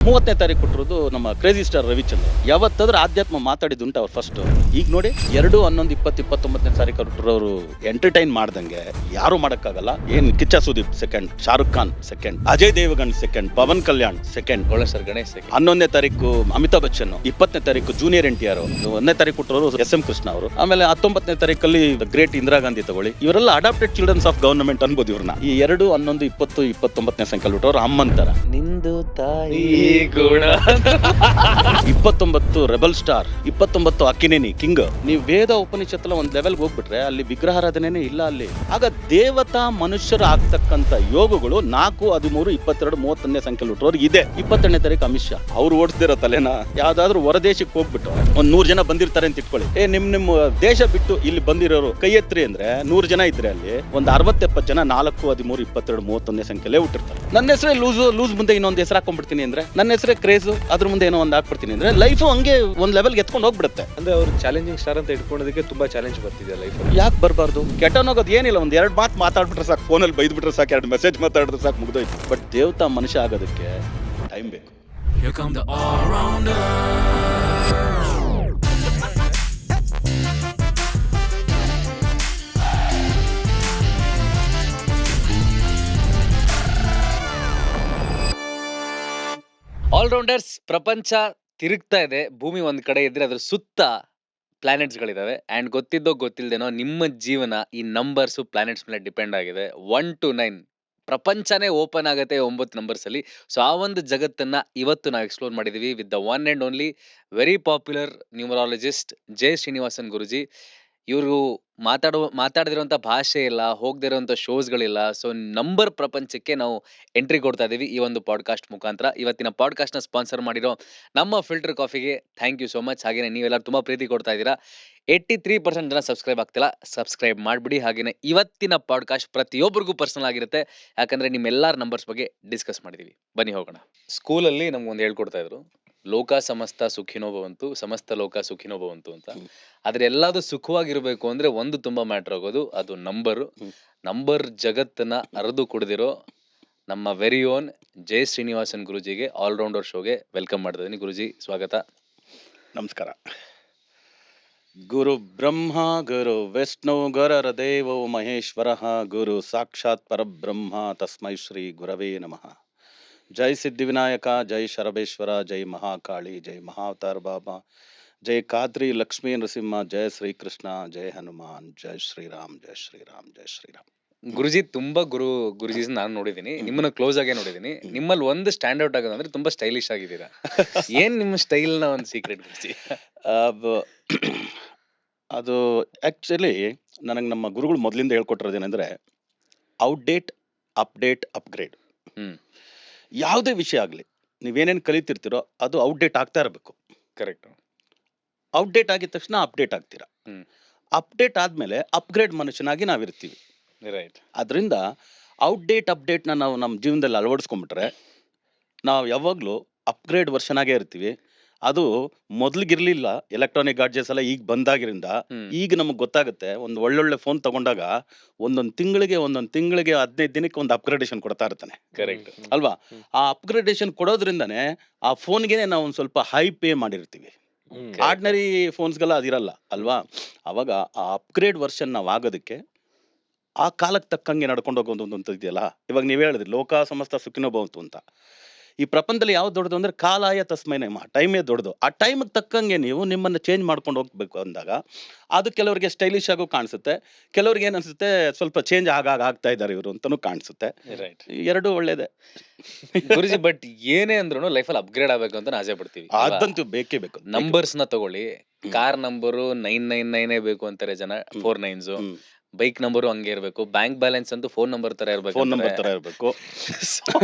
30ನೇ ತಾರೀಕು ಕೊಟ್ಟಿರೋದು ನಮ್ಮ ಕ್ರೇಜಿ ಸ್ಟಾರ್ ರವಿಚಂದ್ರ. ಯಾವತ್ತಾದ್ರೂ ಆಧ್ಯಾತ್ಮ ಮಾತಾಡಿದ್ದುಂಟು ಅವ್ರು ಫಸ್ಟ್. ಈಗ ನೋಡಿ 2/11/2029ನೇ ತಾರೀಕು ಕೊಟ್ಟಿರೋರು ಎಂಟರ್ಟೈನ್ ಮಾಡ್ದಂಗೆ ಯಾರು ಮಾಡಕ್ಕಾಗಲ್ಲ. ಏನ್ Kichcha Sudeep second, Shahrukh Khan second, Ajay Devgan second, Pawan Kalyan second, sir Ganesh 11ನೇ ತಾರೀಕು ಅಮಿತಾಬ್ ಬಚ್ಚನ್, 20ನೇ ತಾರೀಕು ಜೂನಿಯರ್ NTR, 1ನೇ ತಾರೀಕು ಕೊಟ್ಟಿರೋರು SM ಕೃಷ್ಣ ಅವರು. ಆಮೇಲೆ 19ನೇ ತಾರೀಕಲ್ಲಿ ಗ್ರೇಟ್ ಇಂದಿರಾ ಗಾಂಧಿ ತಗೊಳ್ಳಿ. ಇವರೆಲ್ಲ ಅಡಾಪ್ಟೆಡ್ ಚಿಲ್ಡ್ರನ್ಸ್ ಆಫ್ ಗವರ್ನಮೆಂಟ್ ಅನ್ಬೋದು ಇವ್ರನ್ನ. ಈ 2/11/2029ನೇ ಸಂಖ್ಯೆ ಬಿಟ್ಟವ್ರು ಅಮ್ಮಂತರ ನಿಂದು ತಾಯಿ ಗುಣ 29 ರೆಬಲ್ ಸ್ಟಾರ್, 29 ಅಕ್ಕಿನೇನಿ ಕಿಂಗ್. ನೀವು ವೇದ ಉಪನಿಷತ್ತಲ್ಲ ಒಂದ್ ಲೆವೆಲ್ಗೆ ಹೋಗ್ಬಿಟ್ರೆ ಅಲ್ಲಿ ವಿಗ್ರಹಾರಾಧನೆ ಇಲ್ಲ ಅಲ್ಲಿ. ಆಗ ದೇವತಾ ಮನುಷ್ಯರು ಆಗ್ತಕ್ಕಂತ ಯೋಗಗಳು 4, 13, 22, 31ನೇ ಸಂಖ್ಯೆ ಹುಟ್ಟೋರ್ಗೆ ಇದೆ. 22ನೇ ತಾರೀಕು ಅಮಿತ್ ಶಾ ಅವ್ರು ಓಡಿಸ್ದಿರೋ ತಲೆನ ಯಾವ್ದಾದ್ರು ಹೊರದೇಶಕ್ಕೆ ಹೋಗ್ಬಿಟ್ಟು ಒಂದ್ 100 ಜನ ಬಂದಿರ್ತಾರೆ ಅಂತ ಇಟ್ಕೊಳ್ಳಿ. ನಿಮ್ಮ ದೇಶ ಬಿಟ್ಟು ಇಲ್ಲಿ ಬಂದಿರೋರು ಕೈ ಎತ್ರಿ ಅಂದ್ರೆ 100 ಜನ ಇದ್ರೆ ಅಲ್ಲಿ ಒಂದ್ 60-70 ಜನ 4, 13, 22, 31ನೇ ಸಂಖ್ಯೆಲ್ಲೇ ಹುಟ್ಟಿರ್ತಾರೆ. ನನ್ನ ಹೆಸರೇ ಲೂಸ್ ಮುಂದೆ ಇನ್ನೊಂದು ಹೆಸರು ಹಾಕೊಂಡ್ಬಿಡ್ತೀನಿ ಅಂದ್ರೆ, ನನ್ನ ಹೆಸರೇ ಕ್ರೇಜ್ ಅದ್ರ ಮುಂದೆ ಏನೋ ಒಂದು ಹಾಕ್ಬಿಡ್ತೀನಿ ಅಂದ್ರೆ ಲೈಫ್ ಹಂಗೆ ಒಂದ್ ಲೆವೆಲ್ಗೆ ಎತ್ಕೊಂಡು ಹೋಗ್ಬಿಡುತ್ತೆ. ಅಂದ್ರೆ ಅವ್ರು ಚಾಲೆಂಜಿಂಗ್ ಸ್ಟಾರ್ ಅಂತ ಇಟ್ಕೊಳ್ಳೋದಕ್ಕೆ ತುಂಬಾ ಚಾಲೆಂಜ್ ಬರ್ತಿದೆ ಲೈಫ್. ಯಾಕೆ ಬರಬಾರ್ದು? ಕೆಟ್ಟನೋಗೋದು ಏನಿಲ್ಲ, ಒಂದ್ 2 ಮಾತು ಮಾತಾಡ್ಬಿಟ್ರೆ ಸಾಕು, ಫೋನಲ್ಲಿ ಬೈದ್ಬಿಟ್ರೆ ಸಾಕು, 2 ಮೆಸೇಜ್ ಮಾತಾಡಿದ್ರೆ ಸಾಕು, ಮುಗ್ದೋಯ್ತು. ಬಟ್ ದೇವತಾ ಮನುಷ್ಯ ಆಗೋದಕ್ಕೆ ಟೈಮ್ ಬೇಕು. Here come the all-rounders. All-rounders. ಪ್ರಪಂಚ ತಿರುಗ್ತಾ ಇದೆ, ಭೂಮಿ ಒಂದ್ ಕಡೆ ಇದ್ರೆ ಅದ್ರ ಸುತ್ತ ಪ್ಲಾನೆಟ್ಸ್ ಗಳಿದಾವೆ. ಅಂಡ್ ಗೊತ್ತಿದ್ದೋ ಗೊತ್ತಿಲ್ದೇನೋ ನಿಮ್ಮ ಜೀವನ ಈ ನಂಬರ್ಸ್ ಪ್ಲಾನೆಟ್ಸ್ ಮೇಲೆ ಡಿಪೆಂಡ್ ಆಗಿದೆ. 1 to 9 ಪ್ರಪಂಚನೇ ಓಪನ್ ಆಗುತ್ತೆ 9 ನಂಬರ್ಸ್ ಅಲ್ಲಿ. ಸೊ ಆ ಒಂದು ಜಗತ್ತನ್ನ ಇವತ್ತು ನಾವು ಎಕ್ಸ್ಪ್ಲೋರ್ ಮಾಡಿದೀವಿ with the one and only very popular numerologist J Srinivasan Guruji. ಇವರು ಮಾತಾಡದಿರುವಂತ ಭಾಷೆ ಇಲ್ಲ, ಹೋಗದಿರುವಂತ ಶೋಸ್ಗಳಿಲ್ಲ. ಸೊ ನಂಬರ್ ಪ್ರಪಂಚಕ್ಕೆ ನಾವು ಎಂಟ್ರಿ ಕೊಡ್ತಾ ಇದೀವಿ ಈ ಒಂದು ಪಾಡ್ಕಾಸ್ಟ್ ಮುಖಾಂತರ. ಇವತ್ತಿನ ಪಾಡ್ಕಾಸ್ಟ್ ನ ಸ್ಪಾನ್ಸರ್ ಮಾಡಿರೋ ನಮ್ಮ ಫಿಲ್ಟರ್ ಕಾಫಿಗೆ ಥ್ಯಾಂಕ್ ಯು ಸೋ ಮಚ್. ಹಾಗೇನೆ ನೀವೆಲ್ಲರೂ ತುಂಬಾ ಪ್ರೀತಿ ಕೊಡ್ತಾ ಇದ್ದೀರಾ. 83% ಜನ ಸಬ್ಸ್ಕ್ರೈಬ್ ಆಗ್ತಿಲ್ಲ, ಸಬ್ಸ್ಕ್ರೈಬ್ ಮಾಡ್ಬಿಡಿ. ಹಾಗೇನೆ ಇವತ್ತಿನ ಪಾಡ್ಕಾಸ್ಟ್ ಪ್ರತಿಯೊಬ್ಬರಿಗೂ ಪರ್ಸನಲ್ ಆಗಿರುತ್ತೆ, ಯಾಕಂದ್ರೆ ನಿಮ್ಮೆಲ್ಲಾರ ನಂಬರ್ಸ್ ಬಗ್ಗೆ ಡಿಸ್ಕಸ್ ಮಾಡಿದೀವಿ. ಬನ್ನಿ ಹೋಗೋಣ. ಸ್ಕೂಲಲ್ಲಿ ನಮ್ಗೊಂದು ಹೇಳ್ಕೊಡ್ತಾ ಇದ್ರು, ಲೋಕ ಸಮಸ್ತ ಸುಖಿನೋ ಭವಂತು, ಸಮಸ್ತ ಲೋಕ ಸುಖಿನೋ ಭವಂತು ಅಂತ. ಆದ್ರೆ ಎಲ್ಲಾದು ಸುಖವಾಗಿರ್ಬೇಕು ಅಂದ್ರೆ ಒಂದು ತುಂಬಾ ಮ್ಯಾಟರ್ ಆಗೋದು, ಅದು ನಂಬರ್ ಜಗತ್ತನ್ನ ಅರೆದು ಕುಡಿದಿರೋ ನಮ್ಮ ವೆರಿ ಓನ್ ಜೆ ಶ್ರೀನಿವಾಸನ್ ಗುರುಜಿಗೆ ಆಲ್ರೌಂಡರ್ ಶೋಗೆ ವೆಲ್ಕಮ್ ಮಾಡ್ತಾ ಇದೀನಿ. ಗುರುಜಿ ಸ್ವಾಗತ. ನಮಸ್ಕಾರ. ಗುರು ಬ್ರಹ್ಮ ಗುರು ವಿಷ್ಣು ಗುರರ ದೇವೋ ಮಹೇಶ್ವರ, ಗುರು ಸಾಕ್ಷಾತ್ ಪರಬ್ರಹ್ಮ ತಸ್ಮೈ ಶ್ರೀ ಗುರವೇ ನಮಃ. ಜೈ ಸಿದ್ಧಿವಿನಾಯಕ, ಜೈ ಶರಬೇಶ್ವರ, ಜೈ ಮಹಾಕಾಳಿ, ಜೈ ಮಹಾವತಾರ ಬಾಬಾ, ಜೈ ಕಾದ್ರಿ ಲಕ್ಷ್ಮೀ ನರಸಿಂಹ, ಜಯ ಶ್ರೀಕೃಷ್ಣ, ಜೈ ಹನುಮಾನ್, ಜೈ ಶ್ರೀರಾಮ್, ಜೈ ಶ್ರೀರಾಮ್, ಜೈ ಶ್ರೀರಾಮ್. ಗುರುಜಿ ತುಂಬಾ ಗುರುಜೀಸ್ ನಾನು ನೋಡಿದೀನಿ, ನಿಮ್ಮನ್ನ ಕ್ಲೋಸ್ ಆಗೇ ನೋಡಿದೀನಿ. ನಿಮ್ಮಲ್ಲಿ ಒಂದು ಸ್ಟ್ಯಾಂಡ್ ಔಟ್ ಆಗೋದಂದ್ರೆ ತುಂಬಾ ಸ್ಟೈಲಿಶ್ ಆಗಿದ್ದೀರಾ. ಏನ್ ನಿಮ್ಮ ಸ್ಟೈಲ್ ನ ಒಂದು ಸೀಕ್ರೆಟ್ ಗುರುಜಿ? ಅದು ಆಕ್ಚುಲಿ ನನಗೆ ನಮ್ಮ ಗುರುಗಳು ಮೊದಲಿಂದ ಹೇಳ್ಕೊಟ್ಟಿರೋದೇನೆಂದ್ರೆ ಔಟ್ಡೇಟ್, ಅಪ್ಡೇಟ್, ಅಪ್ಗ್ರೇಡ್. ಯಾವುದೇ ವಿಷಯ ಆಗಲಿ, ನೀವೇನೇನು ಕಲಿತಿರ್ತೀರೋ ಅದು ಔಟ್ಡೇಟ್ ಆಗ್ತಾ ಇರಬೇಕು. ಕರೆಕ್ಟ್. ಔಟ್ಡೇಟ್ ಆಗಿದ ತಕ್ಷಣ ಅಪ್ಡೇಟ್ ಆಗ್ತೀರಾ. ಅಪ್ಡೇಟ್ ಆದ್ಮೇಲೆ ಅಪ್ಗ್ರೇಡ್ ಮನುಷ್ಯನಾಗಿ ನಾವಿರ್ತೀವಿ. ರೈಟ್. ಅದರಿಂದ ಔಟ್ಡೇಟ್ ಅಪ್ಡೇಟ್ನ ನಾವು ನಮ್ಮ ಜೀವನದಲ್ಲಿ ಅಳವಡಿಸ್ಕೊಂಡ್ಬಿಟ್ರೆ ನಾವು ಯಾವಾಗಲೂ ಅಪ್ಗ್ರೇಡ್ ವರ್ಷನ್ ಆಗೇ ಇರ್ತೀವಿ. ಅದು ಮೊದಲಿಗಿರ್ಲಿಲ್ಲ, ಎಲೆಕ್ಟ್ರಾನಿಕ್ ಗಾಡ್ಜೆಟ್ಸ್ ಎಲ್ಲ ಈಗ ಬಂದಾಗಿರಿಂದ ಈಗ ನಮಗೆ ಗೊತ್ತಾಗುತ್ತೆ. ಒಂದು ಒಳ್ಳೊಳ್ಳೆ ಫೋನ್ ತಗೊಂಡಾಗ ಒಂದೊಂದು ತಿಂಗಳಿಗೆ 15 ದಿನಕ್ಕೆ ಒಂದು ಅಪ್ಗ್ರೇಡೇಷನ್ ಕೊಡ್ತಾ ಇರ್ತಾನೆ. ಕರೆಕ್ಟ್ ಅಲ್ವಾ? ಆ ಅಪ್ಗ್ರೇಡೇಷನ್ ಕೊಡೋದ್ರಿಂದಾನೆ ಆ ಫೋನ್ಗೆ ನಾವು ಒಂದು ಸ್ವಲ್ಪ ಹೈ ಪೇ ಮಾಡಿರ್ತೀವಿ. ಆರ್ಡಿನರಿ ಫೋನ್ಸ್ಗೆಲ್ಲ ಅದಿರಲ್ಲ ಅಲ್ವಾ? ಅವಾಗ ಆ ಅಪ್ಗ್ರೇಡ್ ವರ್ಷನ್ ನಾವು ಆಗೋದಕ್ಕೆ ಆ ಕಾಲಕ್ಕೆ ತಕ್ಕಂಗೆ ನಡ್ಕೊಂಡು ಹೋಗೋದು ಅಂತ ಇದೆಯಲ್ಲ. ಇವಾಗ ನೀವು ಹೇಳಿದ್ರಿ ಲೋಕ ಸಮಸ್ತ ಸುಖಿನೋ ಭವಂತು ಅಂತ. ಈ ಪ್ರಪಂಚದಲ್ಲಿ ಯಾವ್ದು ದೊಡ್ಡದು ಅಂದ್ರೆ ಕಾಲಾಯ ತಸ್ಮೈ ನಮಃ, ಟೈಮೇ ದೊಡ್ಡದು. ಆ ಟೈಮಿಗೆ ತಕ್ಕಂಗೆ ನೀವು ನಿಮ್ಮನ್ನ ಚೇಂಜ್ ಮಾಡ್ಕೊಂಡು ಹೋಗ್ಬೇಕು ಅಂದಾಗ ಅದು ಕೆಲವರಿಗೆ ಸ್ಟೈಲಿಶ್ ಆಗು ಕಾಣಿಸುತ್ತೆ, ಕೆಲವ್ರಿಗೆ ಏನ್ ಅನ್ಸುತ್ತೆ ಸ್ವಲ್ಪ ಚೇಂಜ್ ಆಗ್ತಾ ಇದ್ದಾರೆ ಇವರು ಅಂತಾನು ಕಾಣಿಸುತ್ತೆ. ರೈಟ್. ಎರಡೂ ಒಳ್ಳೇದೆ ಗುರುಜಿ. ಬಟ್ ಏನೇ ಅಂದ್ರೂ ಲೈಫಲ್ಲಿ ಅಪ್ಗ್ರೇಡ್ ಆಗ್ಬೇಕು ಅಂತ ಆಸೆ ಪಡ್ತೀವಿ. ಅದಂತೂ ಬೇಕೇ ಬೇಕು. ನಂಬರ್ಸ್ ನ ತಗೊಳ್ಳಿ, ಕಾರ್ ನಂಬರು 999 ಬೇಕು ಅಂತಾರೆ ಜನ, 4 9s. ಬೈಕ್ ನಂಬರು ಹಂಗೆ ಇರ್ಬೇಕು, ಬ್ಯಾಂಕ್ ಬ್ಯಾಲೆನ್ಸ್ ಅಂತೂ ಫೋನ್ ನಂಬರ್ ತರ ಇರ್ಬೇಕು. ಫೋನ್ ನಂಬರ್ ತರ ಇರ್ಬೇಕು.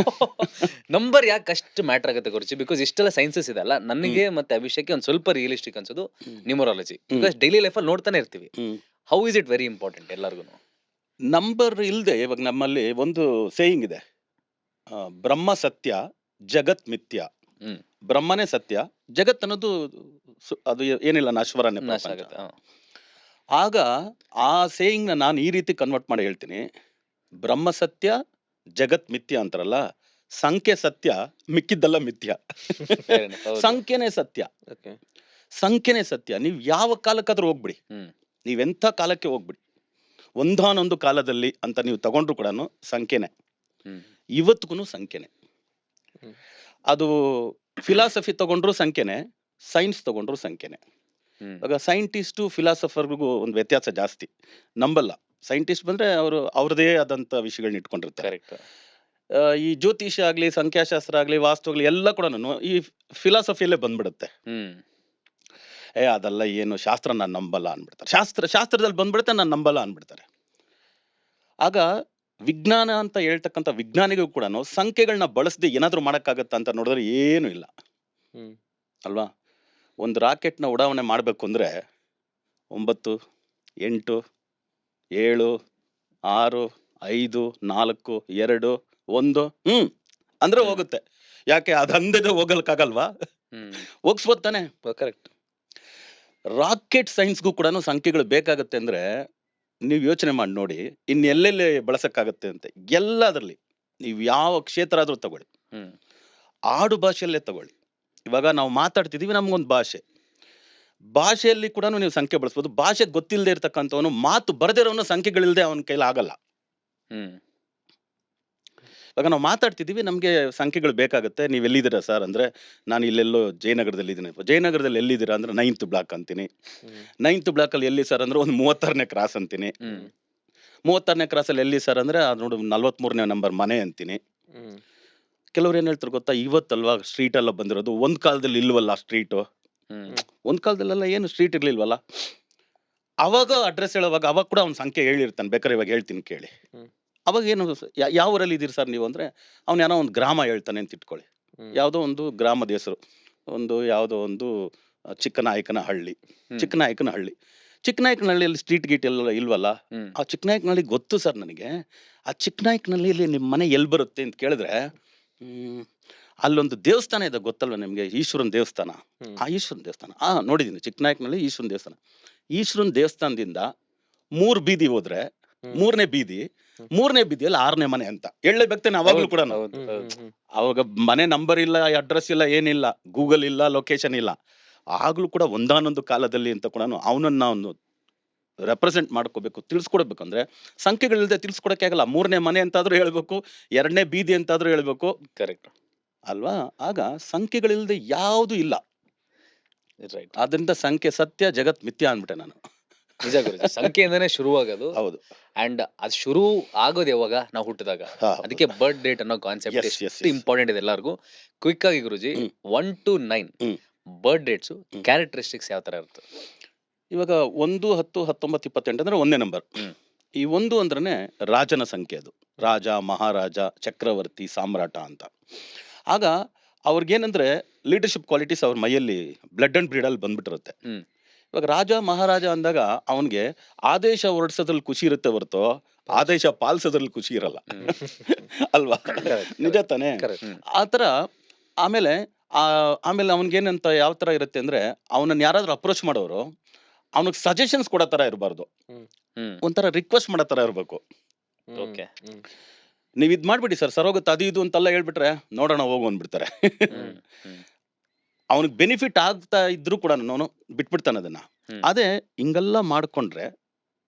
ನಂಬರ್ ಯಾಕೆ ಅಷ್ಟು ಮ್ಯಾಟರ್ ಆಗುತ್ತೆ ಗುರುಜಿ? ಬಿಕಾಸ್ ಇಷ್ಟೆಲ್ಲ ಸೈನ್ಸಸ್ ಇದೆ ಅಲ್ಲ, ನನಗೆ ಮತ್ತೆ ಅಭಿಷೇಕ್ ಒಂದ್ ಸ್ವಲ್ಪ ರಿಯಲಿಸ್ಟಿಕ್ ಅನ್ಸೋದು ನ್ಯೂಮರಾಲಜಿ. ಬಿಕಾಸ್ ಡೈಲಿ ಲೈಫಲ್ಲಿ ನೋಡ್ತಾನೆ ಇರ್ತೀವಿ. How is it very important ಎಲ್ಲರಿಗೂ? ನಂಬರ್ ಇಲ್ಲದೆ ಇವಾಗ ನಮ್ಮಲ್ಲಿ ಒಂದು ಸೇಯಿಂಗ್ ಇದೆ, ಬ್ರಹ್ಮ ಸತ್ಯ ಜಗತ್ ಮಿಥ್ಯ. ಬ್ರಹ್ಮನೇ ಸತ್ಯ, ಜಗತ್ ಅನ್ನೋದು ಅದು ಏನಿಲ್ಲ, ನಶ್ವರನೇ, ನಾಶ ಆಗುತ್ತೆ. ಆಗ ಆ ಸೇಯಿಂಗ್ನ ನಾನು ಈ ರೀತಿ ಕನ್ವರ್ಟ್ ಮಾಡಿ ಹೇಳ್ತೀನಿ. ಬ್ರಹ್ಮ ಸತ್ಯ ಜಗತ್ ಮಿಥ್ಯ ಅಂತಾರಲ್ಲ, ಸಂಖ್ಯೆ ಸತ್ಯ, ಮಿಕ್ಕಿದ್ದೆಲ್ಲ ಮಿಥ್ಯ. Fair enough. ಹೌದು. ಸಂಖ್ಯೆನೇ ಸತ್ಯ, ಓಕೆ. ಸಂಖ್ಯೆನೇ ಸತ್ಯ. ನೀವು ಯಾವ ಕಾಲಕ್ಕಾದ್ರೂ ಹೋಗ್ಬಿಡಿ, ಹ್ಮ್ ನೀವೆಂಥ ಕಾಲಕ್ಕೆ ಹೋಗ್ಬಿಡಿ, ಒಂದಾನೊಂದು ಕಾಲದಲ್ಲಿ ಅಂತ ನೀವು ತಗೊಂಡ್ರು ಕೂಡ ಸಂಖ್ಯೆನೆ, ಹ್ಮ್ ಇವತ್ತಿಗೂ ಸಂಖ್ಯೆನೆ. ಹ್ಮ್. ಅದು ಫಿಲಾಸಫಿ ತಗೊಂಡ್ರು ಸಂಖ್ಯೆನೆ, ಸೈನ್ಸ್ ತಗೊಂಡ್ರು ಸಂಖ್ಯೆನೆ. ಹ್ಮ್ ಇವಾಗ ಸೈಂಟಿಸ್ಟು ಫಿಲಾಸಫರ್ಗೂ ಒಂದು ವ್ಯತ್ಯಾಸ ಜಾಸ್ತಿ. ನಂಬಲ್ಲ ಸೈಂಟಿಸ್ಟ್ ಬಂದ್ರೆ ಅವರು ಅವ್ರದೇ ಆದಂಥ ವಿಷಯಗಳನ್ನ ಇಟ್ಕೊಂಡಿರ್ತಾರೆ. ಕರೆಕ್ಟ್. ಈ ಜ್ಯೋತಿಷ್ಯ ಆಗಲಿ, ಸಂಖ್ಯಾಶಾಸ್ತ್ರ ಆಗಲಿ, ವಾಸ್ತು ಆಗಲಿ ಎಲ್ಲ ಕೂಡ ಈ ಫಿಲಾಸಫಿಯಲ್ಲೇ ಬಂದ್ಬಿಡುತ್ತೆ. ಹ್ಮ್ ಅದೆಲ್ಲ ಏನು ಶಾಸ್ತ್ರ ನಾನು ನಂಬಲ್ಲ ಅಂದ್ಬಿಡ್ತಾರೆ. ಶಾಸ್ತ್ರದಲ್ಲಿ ಬಂದ್ಬಿಡುತ್ತೆ, ನಾನು ನಂಬಲ್ಲ ಅಂದ್ಬಿಡ್ತಾರೆ. ಆಗ ವಿಜ್ಞಾನ ಅಂತ ಹೇಳ್ತಕ್ಕಂಥ ವಿಜ್ಞಾನಿಗೂ ಕೂಡ ಸಂಖ್ಯೆಗಳನ್ನ ಬಳಸದೆ ಏನಾದರೂ ಮಾಡೋಕ್ಕಾಗತ್ತ ಅಂತ ನೋಡಿದ್ರೆ ಏನೂ ಇಲ್ಲ ಹ್ಮ್. ಅಲ್ವಾ? ಒಂದು ರಾಕೆಟ್ನ ಉಡಾವಣೆ ಮಾಡಬೇಕು ಅಂದರೆ 9, 8, 7, 6, 5, 4, 2, 1 ಅಂದ್ರೆ ಹೋಗುತ್ತೆ. ಯಾಕೆ ಅದು ಅಂದದೆ ಹೋಗಲ್ಕಾಗಲ್ವಾ? ಹ್ಮ್ ಹೋಗ್ಸ್ಬೋದು ತಾನೆ. ಕರೆಕ್ಟ್. ರಾಕೆಟ್ ಸೈನ್ಸ್ಗೂ ಕೂಡ ಸಂಖ್ಯೆಗಳು ಬೇಕಾಗತ್ತೆ ಅಂದ್ರೆ ನೀವು ಯೋಚನೆ ಮಾಡಿ ನೋಡಿ, ಇನ್ನೆಲ್ಲೆಲ್ಲಿ ಬಳಸಕ್ಕಾಗತ್ತೆ ಅಂತ. ಎಲ್ಲದರಲ್ಲಿ ನೀವು ಯಾವ ಕ್ಷೇತ್ರ ಆದ್ರೂ ತಗೊಳ್ಳಿ, ಹ್ಮ್ ಆಡು ಭಾಷೆಯಲ್ಲೇ ತಗೊಳ್ಳಿ. ಇವಾಗ ನಾವು ಮಾತಾಡ್ತಿದೀವಿ, ನಮಗೊಂದು ಭಾಷೆಯಲ್ಲಿ ಕೂಡ ನೀವು ಸಂಖ್ಯೆ ಬಳಸ್ಬೋದು. ಭಾಷೆ ಗೊತ್ತಿಲ್ಲದೆ ಇರ್ತಕ್ಕಂಥವನು, ಮಾತು ಬರದಿರೋನು ಸಂಖ್ಯೆಗಳಿಲ್ಲದೆ ಅವನ ಕೈಲಿ ಆಗಲ್ಲ. ಹ್ಮ್ ಇವಾಗ ನಾವು ಮಾತಾಡ್ತಿದ್ದೀವಿ, ನಮಗೆ ಸಂಖ್ಯೆಗಳು ಬೇಕಾಗುತ್ತೆ. ನೀವು ಎಲ್ಲಿದ್ದೀರಾ ಸರ್ ಅಂದರೆ ನಾನು ಇಲ್ಲೆಲ್ಲೋ ಜಯನಗರದಲ್ಲಿ ಇದ್ದೀನಿ. ಜಯನಗರದಲ್ಲಿ ಎಲ್ಲಿದ್ದೀರಾ ಅಂದರೆ 9th ಬ್ಲಾಕ್ ಅಂತೀನಿ. 9th ಬ್ಲಾಕಲ್ಲಿ ಎಲ್ಲಿ ಸರ್ ಅಂದರೆ ಒಂದು 36ನೇ ಕ್ರಾಸ್ ಅಂತೀನಿ. ಹ್ಮ್ 36ನೇ ಕ್ರಾಸಲ್ಲಿ ಎಲ್ಲಿ ಸರ್ ಅಂದರೆ ಅದು ನೋಡಿ 43ನೇ ನಂಬರ್ ಮನೆ ಅಂತೀನಿ. ಕೆಲವ್ರು ಏನು ಹೇಳ್ತಾರೆ ಗೊತ್ತಾ, ಇವತ್ತಲ್ವಾ ಸ್ಟ್ರೀಟ್ ಎಲ್ಲ ಬಂದಿರೋದು, ಒಂದು ಕಾಲದಲ್ಲಿ ಇಲ್ವಲ್ಲ ಸ್ಟ್ರೀಟು. ಹ್ಮ್ ಒಂದು ಕಾಲದಲ್ಲೆಲ್ಲ ಏನು ಸ್ಟ್ರೀಟ್ ಇರ್ಲಿಲ್ವಲ್ಲ. ಅವಾಗ ಅಡ್ರೆಸ್ ಹೇಳುವಾಗ ಅವಾಗ ಕೂಡ ಅವ್ನ ಸಂಖ್ಯೆ ಹೇಳಿರ್ತಾನೆ. ಬೇಕಾದ್ರೆ ಇವಾಗ ಹೇಳ್ತೀನಿ ಕೇಳಿ. ಅವಾಗ ಏನು ಯಾವ ಊರಲ್ಲಿ ಇದ್ದೀರಿ ಸರ್ ನೀವು ಅಂದರೆ ಅವ್ನು ಏನೋ ಒಂದು ಗ್ರಾಮ ಹೇಳ್ತಾನೆ ಅಂತ ಇಟ್ಕೊಳ್ಳಿ. ಯಾವುದೋ ಒಂದು ಗ್ರಾಮದ ಹೆಸರು, ಯಾವುದೋ ಒಂದು ಚಿಕ್ಕನಾಯಕನಹಳ್ಳಿ. ಹ್ಮ್. ಚಿಕ್ಕನಾಯಕನಹಳ್ಳಿಯಲ್ಲಿ ಸ್ಟ್ರೀಟ್ ಗೀಟ್ ಎಲ್ಲ ಇಲ್ವಲ್ಲ. ಹ್ಮ್ ಆ ಚಿಕ್ಕನಾಯಕನಹಳ್ಳಿ ಗೊತ್ತು ಸರ್ ನನಗೆ. ಆ ಚಿಕ್ಕನಾಯಕನಹಳ್ಳಿಯಲ್ಲಿ ನಿಮ್ಮ ಮನೆ ಎಲ್ಲಿ ಬರುತ್ತೆ ಅಂತ ಕೇಳಿದ್ರೆ ಅಲ್ಲೊಂದು ದೇವಸ್ಥಾನ ಇದೆ ಗೊತ್ತಲ್ವ ನಿಮಗೆ, ಈಶ್ವರನ ದೇವಸ್ಥಾನ. ಆ ಈಶ್ವರನ ದೇವಸ್ಥಾನ ನೋಡಿದ್ದೀನಿ ಚಿಕ್ಕನಾಯಕನಹಳ್ಳಿ ಈಶ್ವರನ ದೇವಸ್ಥಾನ. ಈಶ್ವರನ ದೇವಸ್ಥಾನದಿಂದ 3 ಬೀದಿ ಹೋದ್ರೆ 3ನೇ ಬೀದಿ, 3ನೇ ಬೀದಿಯಲ್ಲಿ 6ನೇ ಮನೆ ಅಂತ ಹೇಳಲೇಬೇಕಾನೆ ಅವಾಗಲೂ ಕೂಡ. ಹೌದು ಹೌದು. ಅವಾಗ ಮನೆ ನಂಬರ್ ಇಲ್ಲ, ಅಡ್ರೆಸ್ ಇಲ್ಲ, ಏನಿಲ್ಲ, ಗೂಗಲ್ ಇಲ್ಲ, ಲೊಕೇಶನ್ ಇಲ್ಲ. ಆಗ್ಲೂ ಕೂಡ ಒಂದಾನೊಂದು ಕಾಲದಲ್ಲಿ ಅಂತ ಕೂಡ ಅವನನ್ನ ಅವನು ರೆಪ್ರೆಸೆಂಟ್ ಮಾಡ್ಕೋಬೇಕು, ತಿಳಿಸ್ಕೊಡ್ಬೇಕು. ಅಂದ್ರೆ ಸಂಖ್ಯೆಗಳಿಲ್ಲದೆ ತಿಳಿಸ್ಕೊಡಕ್ಕೆ ಆಗಲ್ಲ. 3ನೇ ಮನೆ ಅಂತಾದ್ರೂ ಹೇಳ್ಬೇಕು, 2ನೇ ಬೀದಿ ಅಂತಾದ್ರೂ ಹೇಳ್ಬೇಕು, ಕರೆಕ್ಟ್. ಅಲ್ವಾ? ಆಗ ಸಂಖ್ಯೆಗಳಿಲ್ಲದೆ ಯಾವುದು ಇಲ್ಲ. ರೈಟ್. ಆದ್ರಿಂದ ಸಂಖ್ಯೆ ಸತ್ಯ, ಜಗತ್ ಮಿಥ್ಯ ಅಂದ್ಬಿಟ್ಟೆ ನಾನು. ನಿಜ ಗುರುಜಿ, ಸಂಖ್ಯೆಯಿಂದನೇ ಶುರುವಾಗೋದು. ಹೌದು. ಅಂಡ್ ಅದು ಶುರು ಆಗೋದು ಯಾವಾಗ? ನಾವು ಹುಟ್ಟಿದಾಗ. ಅದಕ್ಕೆ ಬರ್ತ್ ಡೇಟ್ ಅನ್ನೋ ಕಾನ್ಸೆಪ್ಟ್ Yes, yes, ಎಷ್ಟು yes. ಇಂಪಾರ್ಟೆಂಟ್ ಇದೆ ಎಲ್ಲರಿಗೂ. ಕ್ವಿಕ್ ಆಗಿ ಗುರುಜಿ, 1 to 9 ಬರ್ತ್ ಡೇಟ್ಸ್ ಕ್ಯಾರೆಕ್ಟರಿಸ್ಟಿಕ್ಸ್ ಯಾವ ತರ ಇರುತ್ತೆ? ಇವಾಗ 1, 10, 19, 28 ಅಂದ್ರೆ 1ನೇ ನಂಬರ್. ಈ 1 ಅಂದ್ರೆ ರಾಜನ ಸಂಖ್ಯೆ. ಅದು ರಾಜ, ಮಹಾರಾಜ, ಚಕ್ರವರ್ತಿ, ಸಾಮ್ರಾಟ ಅಂತ. ಆಗ ಅವ್ರಿಗೇನಂದ್ರೆ ಲೀಡರ್ಶಿಪ್ ಕ್ವಾಲಿಟೀಸ್ ಅವ್ರ ಮೈಯಲ್ಲಿ ಬ್ಲಡ್ ಅಂಡ್ ಬ್ರೀಡ್ ಅಲ್ಲಿ ಬಂದ್ಬಿಟ್ಟಿರುತ್ತೆ. ಇವಾಗ ರಾಜ ಮಹಾರಾಜ ಅಂದಾಗ ಅವನಿಗೆ ಆದೇಶ ಹೊರಡಿಸೋದ್ರಲ್ಲಿ ಖುಷಿ ಇರುತ್ತೆ ಹೊರತು ಆದೇಶ ಪಾಲಿಸೋದ್ರಲ್ಲಿ ಖುಷಿ ಇರಲ್ಲ. ಅಲ್ವಾ? ನಿಜ ತಾನೆ? ಆತರ. ಆಮೇಲೆ ಅವನಿಗೇನಂತ ಯಾವ ತರ ಇರುತ್ತೆ ಅಂದ್ರೆ, ಅವನನ್ನ ಯಾರಾದ್ರೂ ಅಪ್ರೋಚ್ ಮಾಡೋರು ಅವನಿಗೆ ಸಜೆಷನ್ಸ್ ಕೊಡೋ ತರ ಇರಬಾರ್ದು, ಒಂಥರ ರಿಕ್ವೆಸ್ಟ್ ಮಾಡೋ ತರ ಇರ್ಬೇಕು. ಓಕೆ. ನೀವ್ ಇದ್ ಮಾಡ್ಬಿಡಿ ಸರ್, ಸರೋಗುತ್ತೆ ಅದು ಇದು ಅಂತೆಲ್ಲ ಹೇಳ್ಬಿಟ್ರೆ ನೋಡೋಣ ಹೋಗು ಅಂದ್ಬಿಡ್ತಾರೆ. ಅವನಿಗೆ ಬೆನಿಫಿಟ್ ಆಗ್ತಾ ಇದ್ರು ಕೂಡ ನಾನು ಬಿಟ್ಬಿಡ್ತಾನೆ ಅದನ್ನ. ಅದೇ ಹಿಂಗೆಲ್ಲ ಮಾಡ್ಕೊಂಡ್ರೆ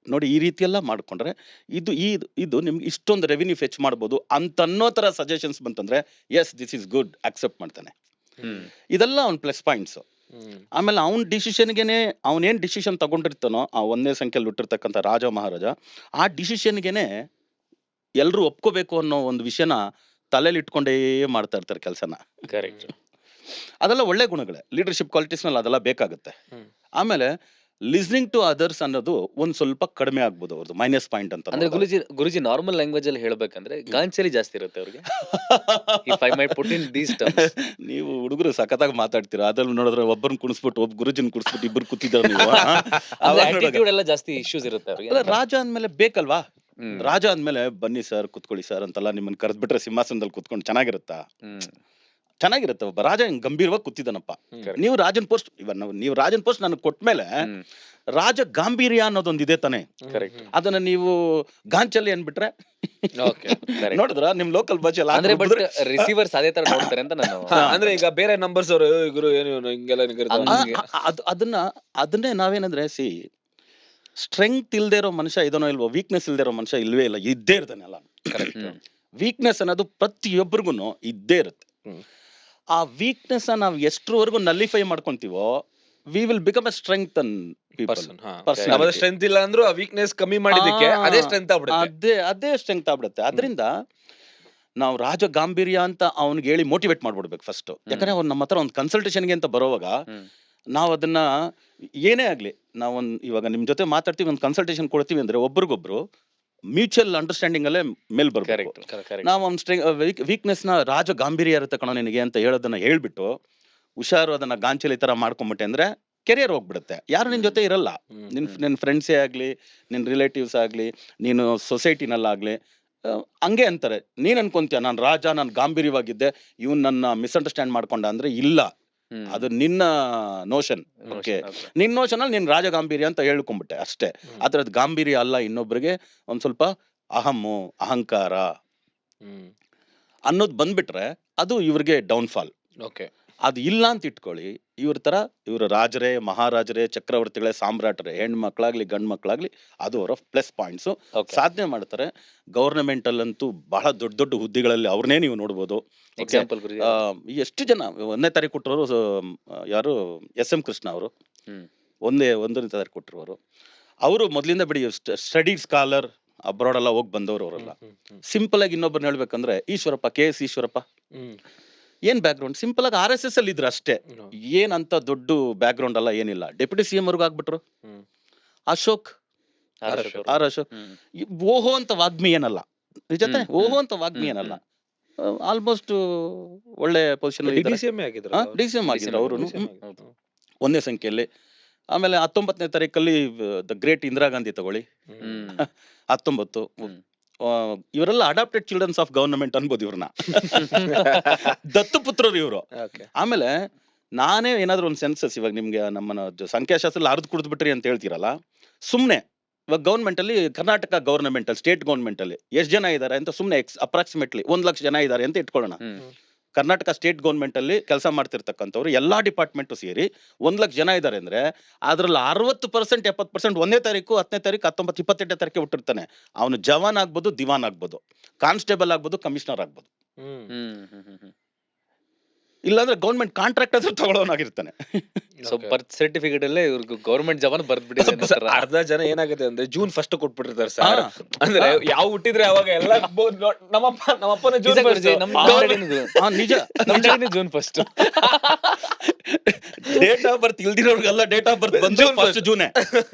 ನೋಡಿ, ಈ ರೀತಿ ಎಲ್ಲ ಮಾಡ್ಕೊಂಡ್ರೆ ಇದು ನಿಮ್ಗೆ ಇಷ್ಟೊಂದು ರೆವಿನ್ಯೂ ಫೆಚ್ ಮಾಡ್ಬೋದು ಅಂತ ಅನ್ನೋ ತರ ಸಜೆಷನ್ಸ್ ಬಂತಂದ್ರೆ yes this is good, accept ಮಾಡ್ತಾನೆ. ಇದೆಲ್ಲ ಅವ್ನ ಪ್ಲಸ್ ಪಾಯಿಂಟ್ಸ್. ಆಮೇಲೆ ಅವ್ನ ಡಿಸಿಷನ್ಗೆನೆ ಅವನೇನ್ ಡಿಸಿಷನ್ ತಗೊಂಡಿರ್ತಾನೋ, ಆ 1ನೇ ಸಂಖ್ಯೆಯಲ್ಲಿ ಹುಟ್ಟಿರ್ತಕ್ಕಂಥ ರಾಜ ಮಹಾರಾಜ, ಆ ಡಿಸಿಷನ್ಗೆನೆ ಎಲ್ರು ಒಪ್ಕೋಬೇಕು ಅನ್ನೋ ಒಂದು ವಿಷಯನ ತಲೆಯಲ್ಲಿ ಇಟ್ಕೊಂಡೇ ಮಾಡ್ತಾ ಇರ್ತಾರೆ ಕೆಲಸನ. ಕರೆಕ್ಟ್. ಅದೆಲ್ಲ ಒಳ್ಳೆ ಗುಣಗಳೇ, ಲೀಡರ್ಶಿಪ್ ಕ್ವಾಲಿಟೀಸ್ ನಲ್ಲಿ ಅದೆಲ್ಲ ಬೇಕಾಗುತ್ತೆ. ಆಮೇಲೆ ಲಿಸ್ನಿಂಗ್ ಟು ಅದರ್ಸ್ ಅನ್ನೋದು ಒಂದ್ ಸ್ವಲ್ಪ ಕಡಿಮೆ ಆಗ್ಬೋದು ಅವ್ರದ್ದು, ಮೈನಸ್ ಪಾಯಿಂಟ್ ಅಂತ. ಅಂದ್ರೆ ಗುರುಜಿ ನಾರ್ಮಲ್ ಲ್ಯಾಂಗ್ವೇಜ್ ಅಲ್ಲಿ ಹೇಳ್ಬೇಕಂದ್ರೆ ಗಾಂಚಲಿ ಜಾಸ್ತಿ ಇರುತ್ತೆ ಅವ್ರಿಗೆ. If I might put in these terms. ನೀವು ಹುಡುಗರು ಸಖತ್ತಾಗಿ ಮಾತಾಡ್ತೀರಾ. ಅದ್ರಲ್ಲಿ ನೋಡಿದ್ರೆ ಒಬ್ಬರನ್ನ ಕುಣಿಸ್ಬಿಟ್ಟು ಗುರುಜಿನ ಕುಣಿಸ್ಬಿಟ್ಟು ಇಬ್ಬರು ಕೂತಿದ್ದಾರೆ ನೀವು. ಆಟಿಟ್ಯೂಡ್ ಎಲ್ಲ ಜಾಸ್ತಿ ಇಶ್ಯೂಸ್ ಇರುತ್ತೆ ಅವ್ರಿಗೆ. ಅಲ್ಲ, ರಾಜ ಅಂದ್ಮೇಲೆ ಬೇಕಲ್ವಾ? ರಾಜ ಅಂದ್ಮೇಲೆ ಬನ್ನಿ ಸರ್ ಕುತ್ಕೊಳ್ಳಿ ಸರ್ ಅಂತೆಲ್ಲ ನಿಮ್ಮನ್ನ ಕರೆದ್ಬಿಟ್ರೆ ಸಿಂಹಾಸನದಲ್ಲಿ ಕುತ್ಕೊಂಡು ಚೆನ್ನಾಗಿರುತ್ತಾ? ಚೆನ್ನಾಗಿರುತ್ತೆ. ಒಬ್ಬ ರಾಜ ಹಿಂಗ್ ಗಂಭೀರವಾಗಿ ಕೂತಿದ್ದಾನಪ್ಪ. Correct. ನೀವು ರಾಜನ್ ಪೋಸ್ಟ್ ನೀವು ರಾಜನ್ ಪೋಸ್ಟ್ ನನಗೆ ಕೊಟ್ಮೇಲೆ ರಾಜ ಗಾಂಭೀರ್ಯ ಅನ್ನೋದೊಂದು ಇದೆ ತಾನೆ. ಕರೆಕ್ಟ್. ಅದನ್ನ ನೀವು ಗಾಂಚಲಿ ಅನ್ಬಿಟ್ರೆ ಓಕೆ. ಕರೆಕ್ಟ್. ನೋಡಿದ್ರ ನಿಮ್ ಲೋಕಲ್ ಭಾಷೆಯಲ್ಲಿ ಅಂದ್ರೆ ಬಟ್ ಹಾಕ್ಬಿಟ್ರೆ ರಿಸೀವರ್ಸ್ ಅದೇ ತರ ನೋಡ್ತಾರೆ ಅಂತ ನಾನು ಅಂದ್ರೆ ಈಗ ಬೇರೆ ನಂಬರ್ಸ್ ಅವರು ಗುರು ಏನು ಇವ್ನು ಹಿಂಗೆಲ್ಲ ನಿಗರ್ತಾನೆ. ಅದನ್ನೇ ನಾವೇನಂದ್ರೆ ಸ್ಟ್ರೆಂಗ್ತ್ ಇಲ್ದೇ ಇರೋ ಮನುಷ್ಯ ಇದನೋ ಇಲ್ವೋ, ವೀಕ್ನೆಸ್ ಇಲ್ದೇ ಇರೋ ಮನುಷ್ಯ ಇಲ್ವೇ ಇಲ್ಲ, ಇದ್ದೇ ಇರ್ತಾನೆ ಅಲ್ಲ. ವೀಕ್ನೆಸ್ ಅನ್ನೋದು ಪ್ರತಿಯೊಬ್ಬರಿಗೂ ಇದ್ದೇ ಇರುತ್ತೆ. ಆ ವೀಕ್ನೆಸ್ ನಾವು ಎಷ್ಟರವರೆಗೂ ನಲ್ಲಿಫೈ ಮಾಡ್ಕೊಂತೀವೋ we will become a strength ಅನ್ ನಮ್ಮದು ಸ್ಟ್ರೆಂತ್ ಇಲ್ಲ ಅಂದ್ರೂ ಆ ವೀಕ್ನೆಸ್ ಕಮ್ಮಿ ಮಾಡಿದಕ್ಕೆ ಅದೇ ಸ್ಟ್ರೆಂತ್ ಆಗ್ಬಿಡುತ್ತೆ. ಅದೇ ಸ್ಟ್ರೆಂಗ್ತ್ ಆಗ್ಬಿಡುತ್ತೆ. ಅದರಿಂದ ನಾವು ರಾಜ ಗಾಂಭೀರ್ಯ ಅಂತ ಅವ್ನಿಗೆ ಹೇಳಿ ಮೋಟಿವೇಟ್ ಮಾಡ್ಬಿಡ್ಬೇಕು ಫಸ್ಟ್. ಯಾಕಂದ್ರೆ ಅವ್ನು ನಮ್ಮ ಹತ್ರ ಒಂದು ಕನ್ಸಲ್ಟೇಷನ್ಗೆ ಅಂತ ಬರೋವಾಗ ನಾವು ಅದನ್ನ ಏನೇ ಆಗ್ಲಿ ಇವಾಗ ನಿಮ್ ಜೊತೆ ಮಾತಾಡ್ತೀವಿ, ಒಂದು ಕನ್ಸಲ್ಟೇಷನ್ ಕೊಡ್ತೀವಿ ಅಂದ್ರೆ ಒಬ್ರಿಗೊಬ್ರು ಮ್ಯೂಚುವಲ್ ಅಂಡರ್ಸ್ಟ್ಯಾಂಡಿಂಗ್ ಅಲ್ಲೇ ಮೇಲ್ ಬರ್ಬೇಕು. ನಾವು ಅವ್ನ ವೀಕ್ನೆಸ್ ನ ರಾಜ ಗಾಂಭೀರ್ಯ ಇರುತ್ತೆ ಕಣೋ ನಿನಗೆ ಅಂತ ಹೇಳೋದನ್ನ ಹೇಳ್ಬಿಟ್ಟು ಹುಷಾರು ಅದನ್ನ ಗಾಂಚಲಿ ತರ ಮಾಡ್ಕೊಂಬಿಟ್ಟೆ ಅಂದ್ರೆ ಕೆರಿಯರ್ ಹೋಗ್ಬಿಡುತ್ತೆ. ಯಾರು ನಿನ್ ಜೊತೆ ಇರಲ್ಲ. ನಿನ್ ಫ್ರೆಂಡ್ಸೇ ಆಗ್ಲಿ, ನಿನ್ ರಿಲೇಟಿವ್ಸ್ ಆಗ್ಲಿ, ನೀನು ಸೊಸೈಟಿನಲ್ಲಾಗ್ಲಿ ಹಂಗೆ ಅಂತಾರೆ. ನೀನ್ ಅನ್ಕೊಂತೀಯ ನಾನು ರಾಜ, ನಾನು ಗಾಂಭೀರ್ಯವಾಗಿದ್ದೆ, ಇವನ್ ನನ್ನ ಮಿಸ್ಅಂಡರ್ಸ್ಟ್ಯಾಂಡ್ ಮಾಡ್ಕೊಂಡ ಅಂದ್ರೆ ಇಲ್ಲ, ಅದು ನಿನ್ನ ನೋಷನ್. ಓಕೆ, ನಿನ್ ನೋಷನ್ ಅಲ್ಲಿ ನೀನ್ ರಾಜ ಗಾಂಭೀರ್ಯ ಅಂತ ಹೇಳ್ಕೊಂಡ್ಬಿಟ್ಟೆ ಅಷ್ಟೇ. ಅದ್ರದ್ ಗಾಂಭೀರ್ಯ ಅಲ್ಲ. ಇನ್ನೊಬ್ರಿಗೆ ಒಂದ್ ಸ್ವಲ್ಪ ಅಹಂಕಾರ ಅನ್ನೋದು ಬಂದ್ಬಿಟ್ರೆ ಅದು ಇವ್ರಿಗೆ ಡೌನ್ಫಾಲ್. ಓಕೆ, ಅದು ಇಲ್ಲ ಅಂತ ಇಟ್ಕೊಳ್ಳಿ, ಇವ್ರ ರಾಜರೇ, ಮಹಾರಾಜರೇ, ಚಕ್ರವರ್ತಿಗಳೇ, ಸಾಮ್ರಾಟರೇ, ಹೆಣ್ಮಕ್ಳಾಗ್ಲಿ ಗಂಡ್ ಮಕ್ಳಾಗ್ಲಿ ಅದು ಅವರ ಪ್ಲಸ್ ಪಾಯಿಂಟ್ಸ್. ಸಾಧನೆ ಮಾಡ್ತಾರೆ. ಗವರ್ನಮೆಂಟ್ ಅಲ್ಲಂತೂ ಬಹಳ ದೊಡ್ಡ ದೊಡ್ಡ ಹುದ್ದೆಗಳಲ್ಲಿ ಅವ್ರನ್ನೇ ನೀವು ನೋಡ್ಬೋದು. ಎಕ್ಸಾಂಪಲ್ ಎಷ್ಟು ಜನ 1ನೇ ತಾರೀಕು ಕೊಟ್ಟರು ಯಾರು SM ಕೃಷ್ಣ ಅವರು, ಒಂದನೇ ತಾರೀಕು ಕೊಟ್ಟಿರೋರು. ಅವರು ಮೊದಲಿಂದ ಬಿಡಿ ಸ್ಟಡಿ ಸ್ಕಾಲರ್, ಅಬ್ರಾಡ್ ಎಲ್ಲ ಹೋಗಿ ಬಂದವರು ಅವರೆಲ್ಲ. ಸಿಂಪಲ್ ಆಗಿ ಇನ್ನೊಬ್ಬರನ್ನ ಹೇಳ್ಬೇಕಂದ್ರೆ ಈಶ್ವರಪ್ಪ, KS ಈಶ್ವರಪ್ಪ ಏನ್ ಬ್ಯಾಕ್ ಗ್ರೌಂಡ್, ಸಿಂಪಲ್ ಆಗಿ RSS ಅಲ್ಲಿ ಇದ್ರು ಅಷ್ಟೇ. ಏನಂತ ದೊಡ್ಡ ಬ್ಯಾಕ್ ಗ್ರೌಂಡ್ ಅಲ್ಲ, ಏನಿಲ್ಲ. ಡೆಪ್ಯೂಟಿ CM ವರ್ಗು ಆಗ್ಬಿಟ್ರು. ಅಶೋಕ್ ಓಹೋ ಅಂತ ವಾಗ್ಮಿ ಏನಲ್ಲ, ನಿಜತೆ ಓಹೋ ಅಂತ ವಾಗ್ಮಿ ಏನಲ್ಲ. ಆಲ್ಮೋಸ್ಟ್ ಒಳ್ಳೆ ಪೊಸಿಷನ್ DCM ಆಗಿದ್ರು ಅವರು 1ನೇ ಸಂಖ್ಯೆಯಲ್ಲಿ. ಆಮೇಲೆ 19ನೇ ತಾರೀಕಲ್ಲಿ ದ ಗ್ರೇಟ್ ಇಂದಿರಾ ಗಾಂಧಿ ತಗೊಳ್ಳಿ, 19. ಇವರೆಲ್ಲ ಅಡಾಪ್ಟೆಡ್ ಚಿಲ್ಡ್ರನ್ಸ್ ಆಫ್ ಗವರ್ನಮೆಂಟ್ ಅನ್ಬೋದು ಇವ್ರನ್ನ. ದತ್ತು ಪುತ್ರರು ಇವರು. ಆಮೇಲೆ ನಾನೇ ಏನಾದ್ರು ಒಂದು ಸೆನ್ಸಸ್, ಇವಾಗ ನಿಮ್ಗೆ ನಮ್ಮನ್ನ ಸಂಖ್ಯಾಶಾಸ್ತ್ರ ಅರ್ಧ ಕುಡಿದ್ ಬಿಟ್ರಿ ಅಂತ ಹೇಳ್ತೀರಲ್ಲ, ಸುಮ್ನೆ ಇವಾಗ ಗವರ್ಮೆಂಟ್ ಅಲ್ಲಿ, ಕರ್ನಾಟಕ ಗವರ್ನಮೆಂಟ್ ಅಲ್ಲಿ, ಸ್ಟೇಟ್ ಗವರ್ಮೆಂಟ್ ಅಲ್ಲಿ ಎಷ್ಟು ಜನ ಇದಾರೆ ಅಂತ ಸುಮ್ನೆ ಅಪ್ರಾಕ್ಸಿಮೇಟ್ಲಿ 1 ಲಕ್ಷ ಜನ ಇದಾರೆ ಅಂತ ಇಟ್ಕೊಳ್ಳೋಣ. ಕರ್ನಾಟಕ ಸ್ಟೇಟ್ ಗವರ್ಮೆಂಟ್ ಅಲ್ಲಿ ಕೆಲಸ ಮಾಡ್ತಿರ್ತಕ್ಕಂಥವ್ರು ಎಲ್ಲಾ ಡಿಪಾರ್ಟ್ಮೆಂಟ್ ಸೇರಿ 1 ಲಕ್ಷ ಜನ ಇದಾರೆ ಅಂದ್ರೆ ಅದ್ರಲ್ಲಿ 60% 70% 1ನೇ ತಾರೀಕು, 10ನೇ ತಾರೀಕು, 19, 28ನೇ ತಾರೀಕು ಹುಟ್ಟಿರ್ತಾನೆ. ಅವನು ಜವಾನ್ ಆಗ್ಬೋದು, ದಿವಾನ್ ಆಗ್ಬೋದು, ಕಾನ್ಸ್ಟೇಬಲ್ ಆಗ್ಬೋದು, ಕಮಿಷನರ್ ಆಗ್ಬೋದು. ಇಲ್ಲಾಂದ್ರೆ ಗೌರ್ಮೆಂಟ್ ಕಾಂಟ್ರಾಕ್ಟ್ ಆದ್ರೂ ತಗೊಳ್ಳೋನಾಗಿರ್ತಾನೆ. ಸೊ ಬರ್ತ್ ಸರ್ಟಿಫಿಕೇಟ್ ಅಲ್ಲೇ ಇವ್ರಿಗೆ ಗವರ್ಮೆಂಟ್ ಜಾಬ್ ಬರ್ದ್ಬಿಟ್ಟಿದೆ. ಅರ್ಧ ಜನ ಏನಾಗುತ್ತೆ ಅಂದ್ರೆ June 1 ಕೊಟ್ಬಿಟ್ಟಿರ್ತಾರೆ ಸರ್. ಅಂದ್ರೆ ಯಾವ ಹುಟ್ಟಿದ್ರೆ ಅವಾಗ ಎಲ್ಲ ನಮ್ಮಪ್ಪನ June 1. ನಿಜ, June 1. ಡೇಟ್ ಆಫ್ ಬರ್ತ್ ಇಲ್ದಿರೋರ್ಗೆಲ್ಲ ಡೇಟ್ ಆಫ್ ಬರ್ತ್ ಬಂದು 1 ಜೂನ್.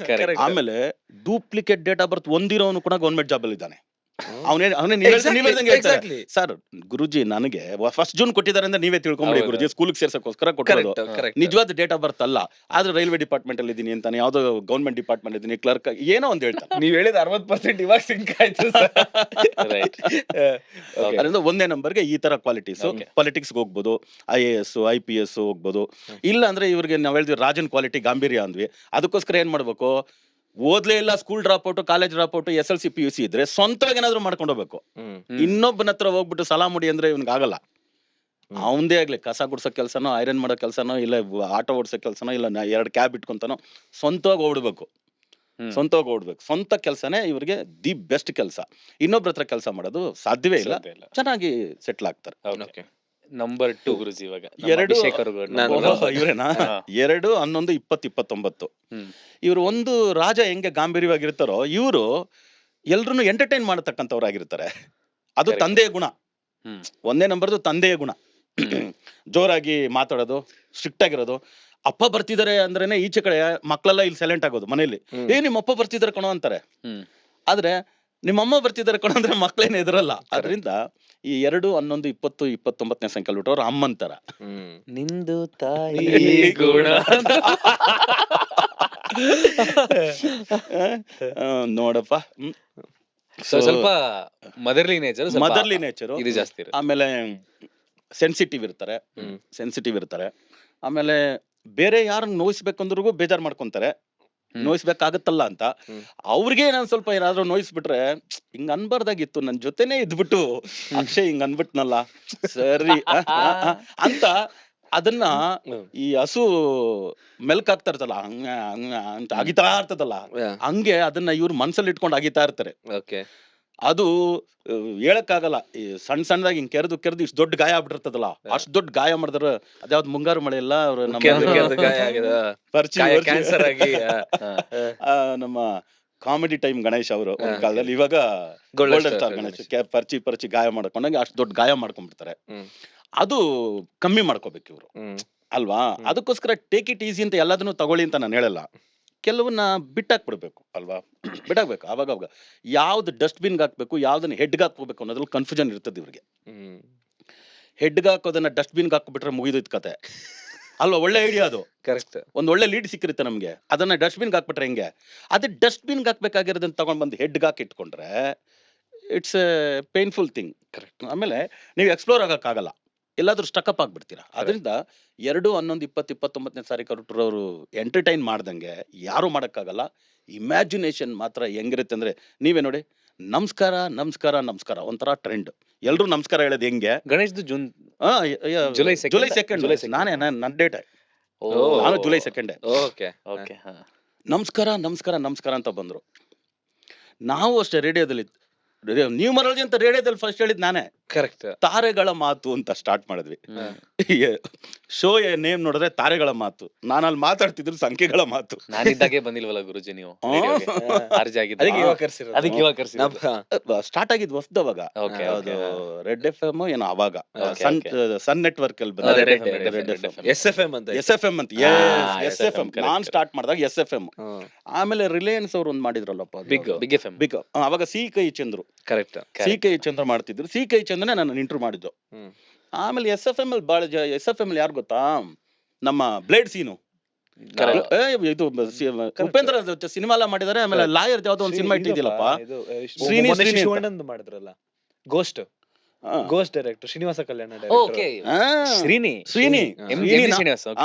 ಆಮೇಲೆ ಡೂಪ್ಲಿಕೇಟ್ ಡೇಟ್ ಆಫ್ ಬರ್ತ್ ಹೊಂದಿರೋನು ಕೂಡ ಗೌರ್ಮೆಂಟ್ ಜಾಬ್ ಅಲ್ಲಿ ಇದ್ದಾನೆ. ಸರ್ ಗುರುಜಿ ನನಗೆ 1 ಜೂನ್ ಕೊಟ್ಟಿದ್ದಾರೆ ಅಂದ್ರೆ ನೀವೇ ತಿಳ್ಕೊಂಬಿಡಿ ಗುರುಜಿ, ಸ್ಕೂಲ್ಗೆ ಸೇರ್ಸಕ್ಕೋಸ್ಕರ ಕೊಟ್ಟಿರೋದು. ನಿಜವಾದ ಡೇಟ್ ಆಫ್ ಬರ್ತ್ ಅಲ್ಲ. ಆದ್ರೆ ರೈಲ್ವೆ ಡಿಪಾರ್ಟ್ಮೆಂಟ್ ಅಲ್ಲಿ ಇದೀನಿ ಅಂತಾನೆ, ಯಾವ್ದೋ ಗೌರ್ಮೆಂಟ್ ಡಿಪಾರ್ಟ್ಮೆಂಟ್ ಇದೀನಿ, ಕ್ಲರ್ಕ್ ಏನೋ ಒಂದ್ ಹೇಳ್ತಾನೆ. ನೀವ್ ಹೇಳಿದ 60% ಇವಾಗ ಸಿಂಕ್ ಆಯ್ತು. ಅದರಿಂದ 1ನೇ ನಂಬರ್ಗೆ ಈ ತರ ಕ್ವಾಲಿಟೀಸ್. ಪಾಲಿಟಿಕ್ಸ್ ಹೋಗ್ಬೋದು, IAS IPS ಹೋಗ್ಬೋದು. ಇಲ್ಲ ಅಂದ್ರೆ ಇವ್ರಿಗೆ ನಾವ್ ಹೇಳಿದ್ವಿ ರಾಜನ್ ಕ್ವಾಲಿಟಿ ಗಾಂಭೀರ್ಯ ಅಂದ್ವಿ. ಅದಕ್ಕೋಸ್ಕರ ಏನ್ ಮಾಡ್ಬೇಕು, ಓದ್ಲೇ ಇಲ್ಲ, school drop out, college drop out, SLC PUC ಇದ್ರೆ ಸ್ವಂತವಾಗಿ ಏನಾದ್ರು ಮಾಡ್ಕೊಂಡು ಹೋಗ್ಬೇಕು. ಇನ್ನೊಬ್ಬನ ಹತ್ರ ಹೋಗ್ಬಿಟ್ಟು ಸಲಾ ಮುಡಿ ಅಂದ್ರೆ ಇವ್ನಿಗೆ ಆಗಲ್ಲ. ಅವಂದೇ ಆಗ್ಲಿ ಕಸ ಗುಡ್ಸೋ ಕೆಲ್ಸನೋ, ಐರನ್ ಮಾಡೋ ಕೆಲ್ಸನೋ, ಇಲ್ಲ ಆಟೋ ಓಡಿಸೋ ಕೆಲ್ಸನೋ, ಇಲ್ಲ 2 ಕ್ಯಾಬ್ ಇಟ್ಕೊಂತಾನೋ ಸ್ವಂತವಾಗಿ ಓಡ್ಬೇಕು. ಸ್ವಂತ ಕೆಲ್ಸನೇ ಇವ್ರಿಗೆ ದಿ ಬೆಸ್ಟ್ ಕೆಲಸ. ಇನ್ನೊಬ್ರ ಹತ್ರ ಕೆಲಸ ಮಾಡೋದು ಸಾಧ್ಯವೇ ಇಲ್ಲ. ಚೆನ್ನಾಗಿ ಸೆಟ್ಲ್ ಆಗ್ತಾರೆ. ನಂಬರ್ 2 ಗುರುಜಿ ಇವಾಗ 2 ಇವರೇನಾ? 2, 11, 20, 29. ಇವ್ರು ಒಂದು ರಾಜ ಹೆಂಗೆ ಗಾಂಭೀರ್ಯವಾಗಿರ್ತಾರೋ ಇವರು ಎಲ್ರು ಎಂಟರ್ಟೈನ್ ಮಾಡತಕ್ಕಂಥವ್ರಾಗಿರ್ತಾರೆ. ಅದು ತಂದೆಯ ಗುಣ. 1ನೇ ನಂಬರ್ದು ತಂದೆಯ ಗುಣ. ಜೋರಾಗಿ ಮಾತಾಡೋದು, ಸ್ಟ್ರಿಕ್ಟ್ ಆಗಿರೋದು. ಅಪ್ಪ ಬರ್ತಿದಾರೆ ಅಂದ್ರೇನೆ ಈಚೆ ಕಡೆ ಮಕ್ಕಳೆಲ್ಲ ಇಲ್ಲಿ ಸೈಲೆಂಟ್ ಆಗೋದು. ಮನೇಲಿ ನಿಮ್ಮ ಅಪ್ಪ ಬರ್ತಿದಾರೆ ಕಣೋ ಅಂತಾರೆ. ಆದ್ರೆ ನಿಮ್ಮಮ್ಮ ಬರ್ತಿದಾರೆ ಕಣೋ ಅಂದ್ರೆ ಮಕ್ಳೇನು ಎದುರಲ್ಲ. ಅದರಿಂದ ಈ 2, 11, 20, 29ನೇ ಸಂಖ್ಯೆ ಬಿಟ್ಟವ್ರು ಅಮ್ಮಂತರ. ನಿಂದು ತಾಯಿ ಗುಣ ನೋಡಪ್ಪ. ಸ್ವಲ್ಪ ಮದರ್ಲಿ ನೇಚರ್ ಇದು ಜಾಸ್ತಿ. ಆಮೇಲೆ ಸೆನ್ಸಿಟಿವ್ ಇರ್ತಾರೆ, ಸೆನ್ಸಿಟಿವ್ ಇರ್ತಾರೆ. ಆಮೇಲೆ ಬೇರೆ ಯಾರನ್ನ ನೋಯಿಸ್ಬೇಕಂದ್ರಿಗೂ ಬೇಜಾರ್ ಮಾಡ್ಕೊಂತಾರೆ, ನೋಯಿಸ್ಬೇಕಾಗತ್ತಲ್ಲ ಅಂತ. ಅವ್ರಿಗೆ ನಾನು ಸ್ವಲ್ಪ ಏನಾದ್ರು ನೋಯಿಸ್ಬಿಟ್ರೆ ಹಿಂಗ್ ಅನ್ಬಾರ್ದಾಗಿತ್ತು, ನನ್ ಜೊತೆನೆ ಇದ್ಬಿಟ್ಟು ಅಕ್ಷಯ್ ಹಿಂಗ್ ಅನ್ಬಿಟ್ನಲ್ಲ ಸರಿ ಅಂತ ಅದನ್ನ ಈ ಹಸು ಮೆಲ್ಕಾಗ್ತಾ ಇರ್ತಲ್ಲ ಹಂಗ ಹಂಗ ಅಂತ ಅಗಿತಾ ಇರ್ತದಲ್ಲ, ಹಂಗೆ ಅದನ್ನ ಇವ್ರು ಮನ್ಸಲ್ಲಿ ಇಟ್ಕೊಂಡು ಅಗಿತಾ ಇರ್ತಾರೆ. ಅದು ಹೇಳಕ್ಕಾಗಲ್ಲ. ಈ ಸಣ್ಣದಾಗಿ ಹಿಂಗ್ ಕೆರೆದು ಇಷ್ಟು ದೊಡ್ಡ ಗಾಯ ಆಗ್ಬಿಟ್ಟಿರ್ತದಲ್ಲ, ಅಷ್ಟ್ ದೊಡ್ಡ ಗಾಯ ಮಾಡಿದ್ರ ಅದ್ಯಾವ್ದು ಮುಂಗಾರು ಮಳೆ ಎಲ್ಲ ಅವ್ರು ಕ್ಯಾನ್ಸರ್ ಆಗಿ ನಮ್ಮ ಕಾಮಿಡಿ ಟೈಮ್ ಗಣೇಶ್ ಅವರು ಒಂದ್ ಕಾಲದಲ್ಲಿ, ಇವಾಗ ಗೋಲ್ಡನ್ ಸ್ಟಾರ್ ಗಣೇಶ್ ಪರ್ಚಿ ಗಾಯ ಮಾಡ್ಕೊಂಡಾಗ ಅಷ್ಟ್ ದೊಡ್ಡ ಗಾಯ ಮಾಡ್ಕೊಂಡ್ಬಿಡ್ತಾರೆ. ಅದು ಕಮ್ಮಿ ಮಾಡ್ಕೋಬೇಕು ಇವ್ರು ಅಲ್ವಾ. ಅದಕ್ಕೋಸ್ಕರ ಟೇಕ್ ಇಟ್ ಈಸಿ ಅಂತ ಎಲ್ಲದನ್ನು ತಗೊಳ್ಳಿ ಅಂತ ನಾನು ಹೇಳಲ್ಲ. ಕೆಲವನ್ನ ಬಿಟ್ಟಾಕ್ಬಿಡ್ಬೇಕು ಅಲ್ವಾ, ಬಿಟ್ಟಾಕ್ಬೇಕು. ಅವಾಗ ಯಾವ್ದು ಡಸ್ಟ್ಬಿನ್ಗೆ ಹಾಕ್ಬೇಕು, ಯಾವ್ದನ್ನ ಹೆಡ್ಗೆ ಹಾಕ್ಬೇಕು ಅನ್ನೋದ್ರಲ್ಲಿ ಕನ್ಫ್ಯೂಷನ್ ಇರ್ತದೆ ಇವ್ರಿಗೆ. ಹೆಡ್ಗೆ ಹಾಕೋದನ್ನ ಡಸ್ಟ್ಬಿನ್ಗೆ ಹಾಕ್ಬಿಟ್ರೆ ಮುಗಿದೋಯ್ತು ಕತೆ ಅಲ್ವಾ. ಒಳ್ಳೆ ಐಡಿಯಾ ಅದು, ಕರೆಕ್ಟ್. ಒಂದ್ ಒಳ್ಳೆ ಲೀಡ್ ಸಿಕ್ಕಿರುತ್ತೆ ನಮ್ಗೆ. ಅದನ್ನ ಡಸ್ಟ್ಬಿನ್ಗೆ ಹಾಕ್ಬಿಟ್ರೆ ಹೆಂಗೆ, ಅದೇ ಡಸ್ಟ್ಬಿನ್ಗೆ ಹಾಕ್ಬೇಕಾಗಿರೋದನ್ನ ತಗೊಂಡ್ ಬಂದು ಹೆಡ್ಗೆ ಹಾಕಿ ಇಟ್ಕೊಂಡ್ರೆ it's A painful thing. Correct. ಆಮೇಲೆ ನೀವು ಎಕ್ಸ್ಪ್ಲೋರ್ ಆಗಕ್ಕಾಗಲ್ಲ, ಎಲ್ಲಾದ್ರೂ ಸ್ಟಕ್ಅಪ್ ಆಗ್ಬಿಡ್ತೀರಾ. ಅದರಿಂದ 2-11-20-29ನೇ ತಾರೀಕು ಅವರು ಎಂಟರ್ಟೈನ್ ಮಾಡ್ದಂಗೆ ಯಾರು ಮಾಡಕ್ಕಾಗಲ್ಲ. ಇಮ್ಯಾಜಿನೇಷನ್ ಮಾತ್ರ ಹೆಂಗಿರುತ್ತೆ ಅಂದ್ರೆ, ನೀವೇ ನೋಡಿ, ನಮಸ್ಕಾರ ನಮಸ್ಕಾರ ನಮಸ್ಕಾರ ಒಂಥರ ಟ್ರೆಂಡ್. ಎಲ್ರು ನಮಸ್ಕಾರ ಹೇಳೋದು ಹೆಂಗೆ, ಗಣೇಶ್ದು ಜುಲೈ 2 ನಾನೇ ನನ್ನ ಡೇಟ್, ನಾನು ಜುಲೈ 2 ನಮಸ್ಕಾರ ನಮಸ್ಕಾರ ನಮಸ್ಕಾರ ಅಂತ ಬಂದ್ರು. ನಾವು ಅಷ್ಟೇ ರೇಡಿಯೋದಲ್ಲಿ ನ್ಯೂ ಮರಾಲಜಿ ಅಂತ ರೇಡಿಯೋದಲ್ಲಿ ಫಸ್ಟ್ ಹೇಳಿದ್ ನಾನೇ. ಕರೆಕ್ಟ್. ತಾರೆಗಳ ಮಾತು ಅಂತ ಸ್ಟಾರ್ಟ್ ಮಾಡಿದ್ವಿ. ಶೋ ನೇಮ್ ನೋಡಿದ್ರೆ ತಾರೆಗಳ ಮಾತು, ನಾನು ಅಲ್ಲಿ ಮಾತಾಡ್ತಿದ್ರು ಸಂಖ್ಯೆಗಳ ಮಾತು. ನಾನಿದ್ದಾಗೆ ಬಂದಿಲ್ವಲ್ಲ ಗುರುಜಿ ನೀವು ಸ್ಟಾರ್ಟ್ ಆಗಿದ್ ಹೊಸದವಾಗ, ಅದು ರೆಡ್ FM ಏನೋ ಅವಾಗ ಸನ್ ನೆಟ್ವರ್ಕ್ ಅಲ್ಲಿ SF FM ಅಂತ ನಾನ್ ಸ್ಟಾರ್ಟ್ ಮಾಡಿದಾಗ SF. ಆಮೇಲೆ ರಿಲಯನ್ಸ್ ಅವ್ರು ಒಂದ್ ಮಾಡಿದ್ರಲ್ಲಪ್ಪ ಬಿಗ್, ಅವಾಗ ಸಿ ಕೈ ಚಂದ್ರು. ಕರೆಕ್ಟ್. ಸಿ ಕೈ ಚಂದ್ರ ಮಾಡ್ತಿದ್ರು. ಸಿ ಕೈ ಚಂದ್ರನೇ ನಾನು ಇಂಟರ್ವ್ಯೂ ಮಾಡಿದ್ದು. ಆಮೇಲೆ SF ಅಲ್ಲಿ ಬಾಳ SF ಅಲ್ಲಿ ಯಾರು ಗೊತ್ತಾ, ನಮ್ಮ ಬ್ಲೇಡ್ ಸೀನು, ಇದು ಉಪೇಂದ್ರ ಸಿನಿಮಾ ಎಲ್ಲ ಮಾಡಿದಾರೆ. ಆಮೇಲೆ ಲಾಯರ್ ಯಾವ್ದೋ ಒಂದು ಸಿನಿಮಾ ಇಟ್ಟಿದ್ದಿಲ್ಲಪ್ಪ, ಮಾಡಿದ್ರಲ್ಲ ಗೋಸ್ಟ್ ಡೈರೆಕ್ಟರ್ ಶ್ರೀನಿವಾಸ ಕಲ್ಯಾಣ, ಶ್ರೀನಿ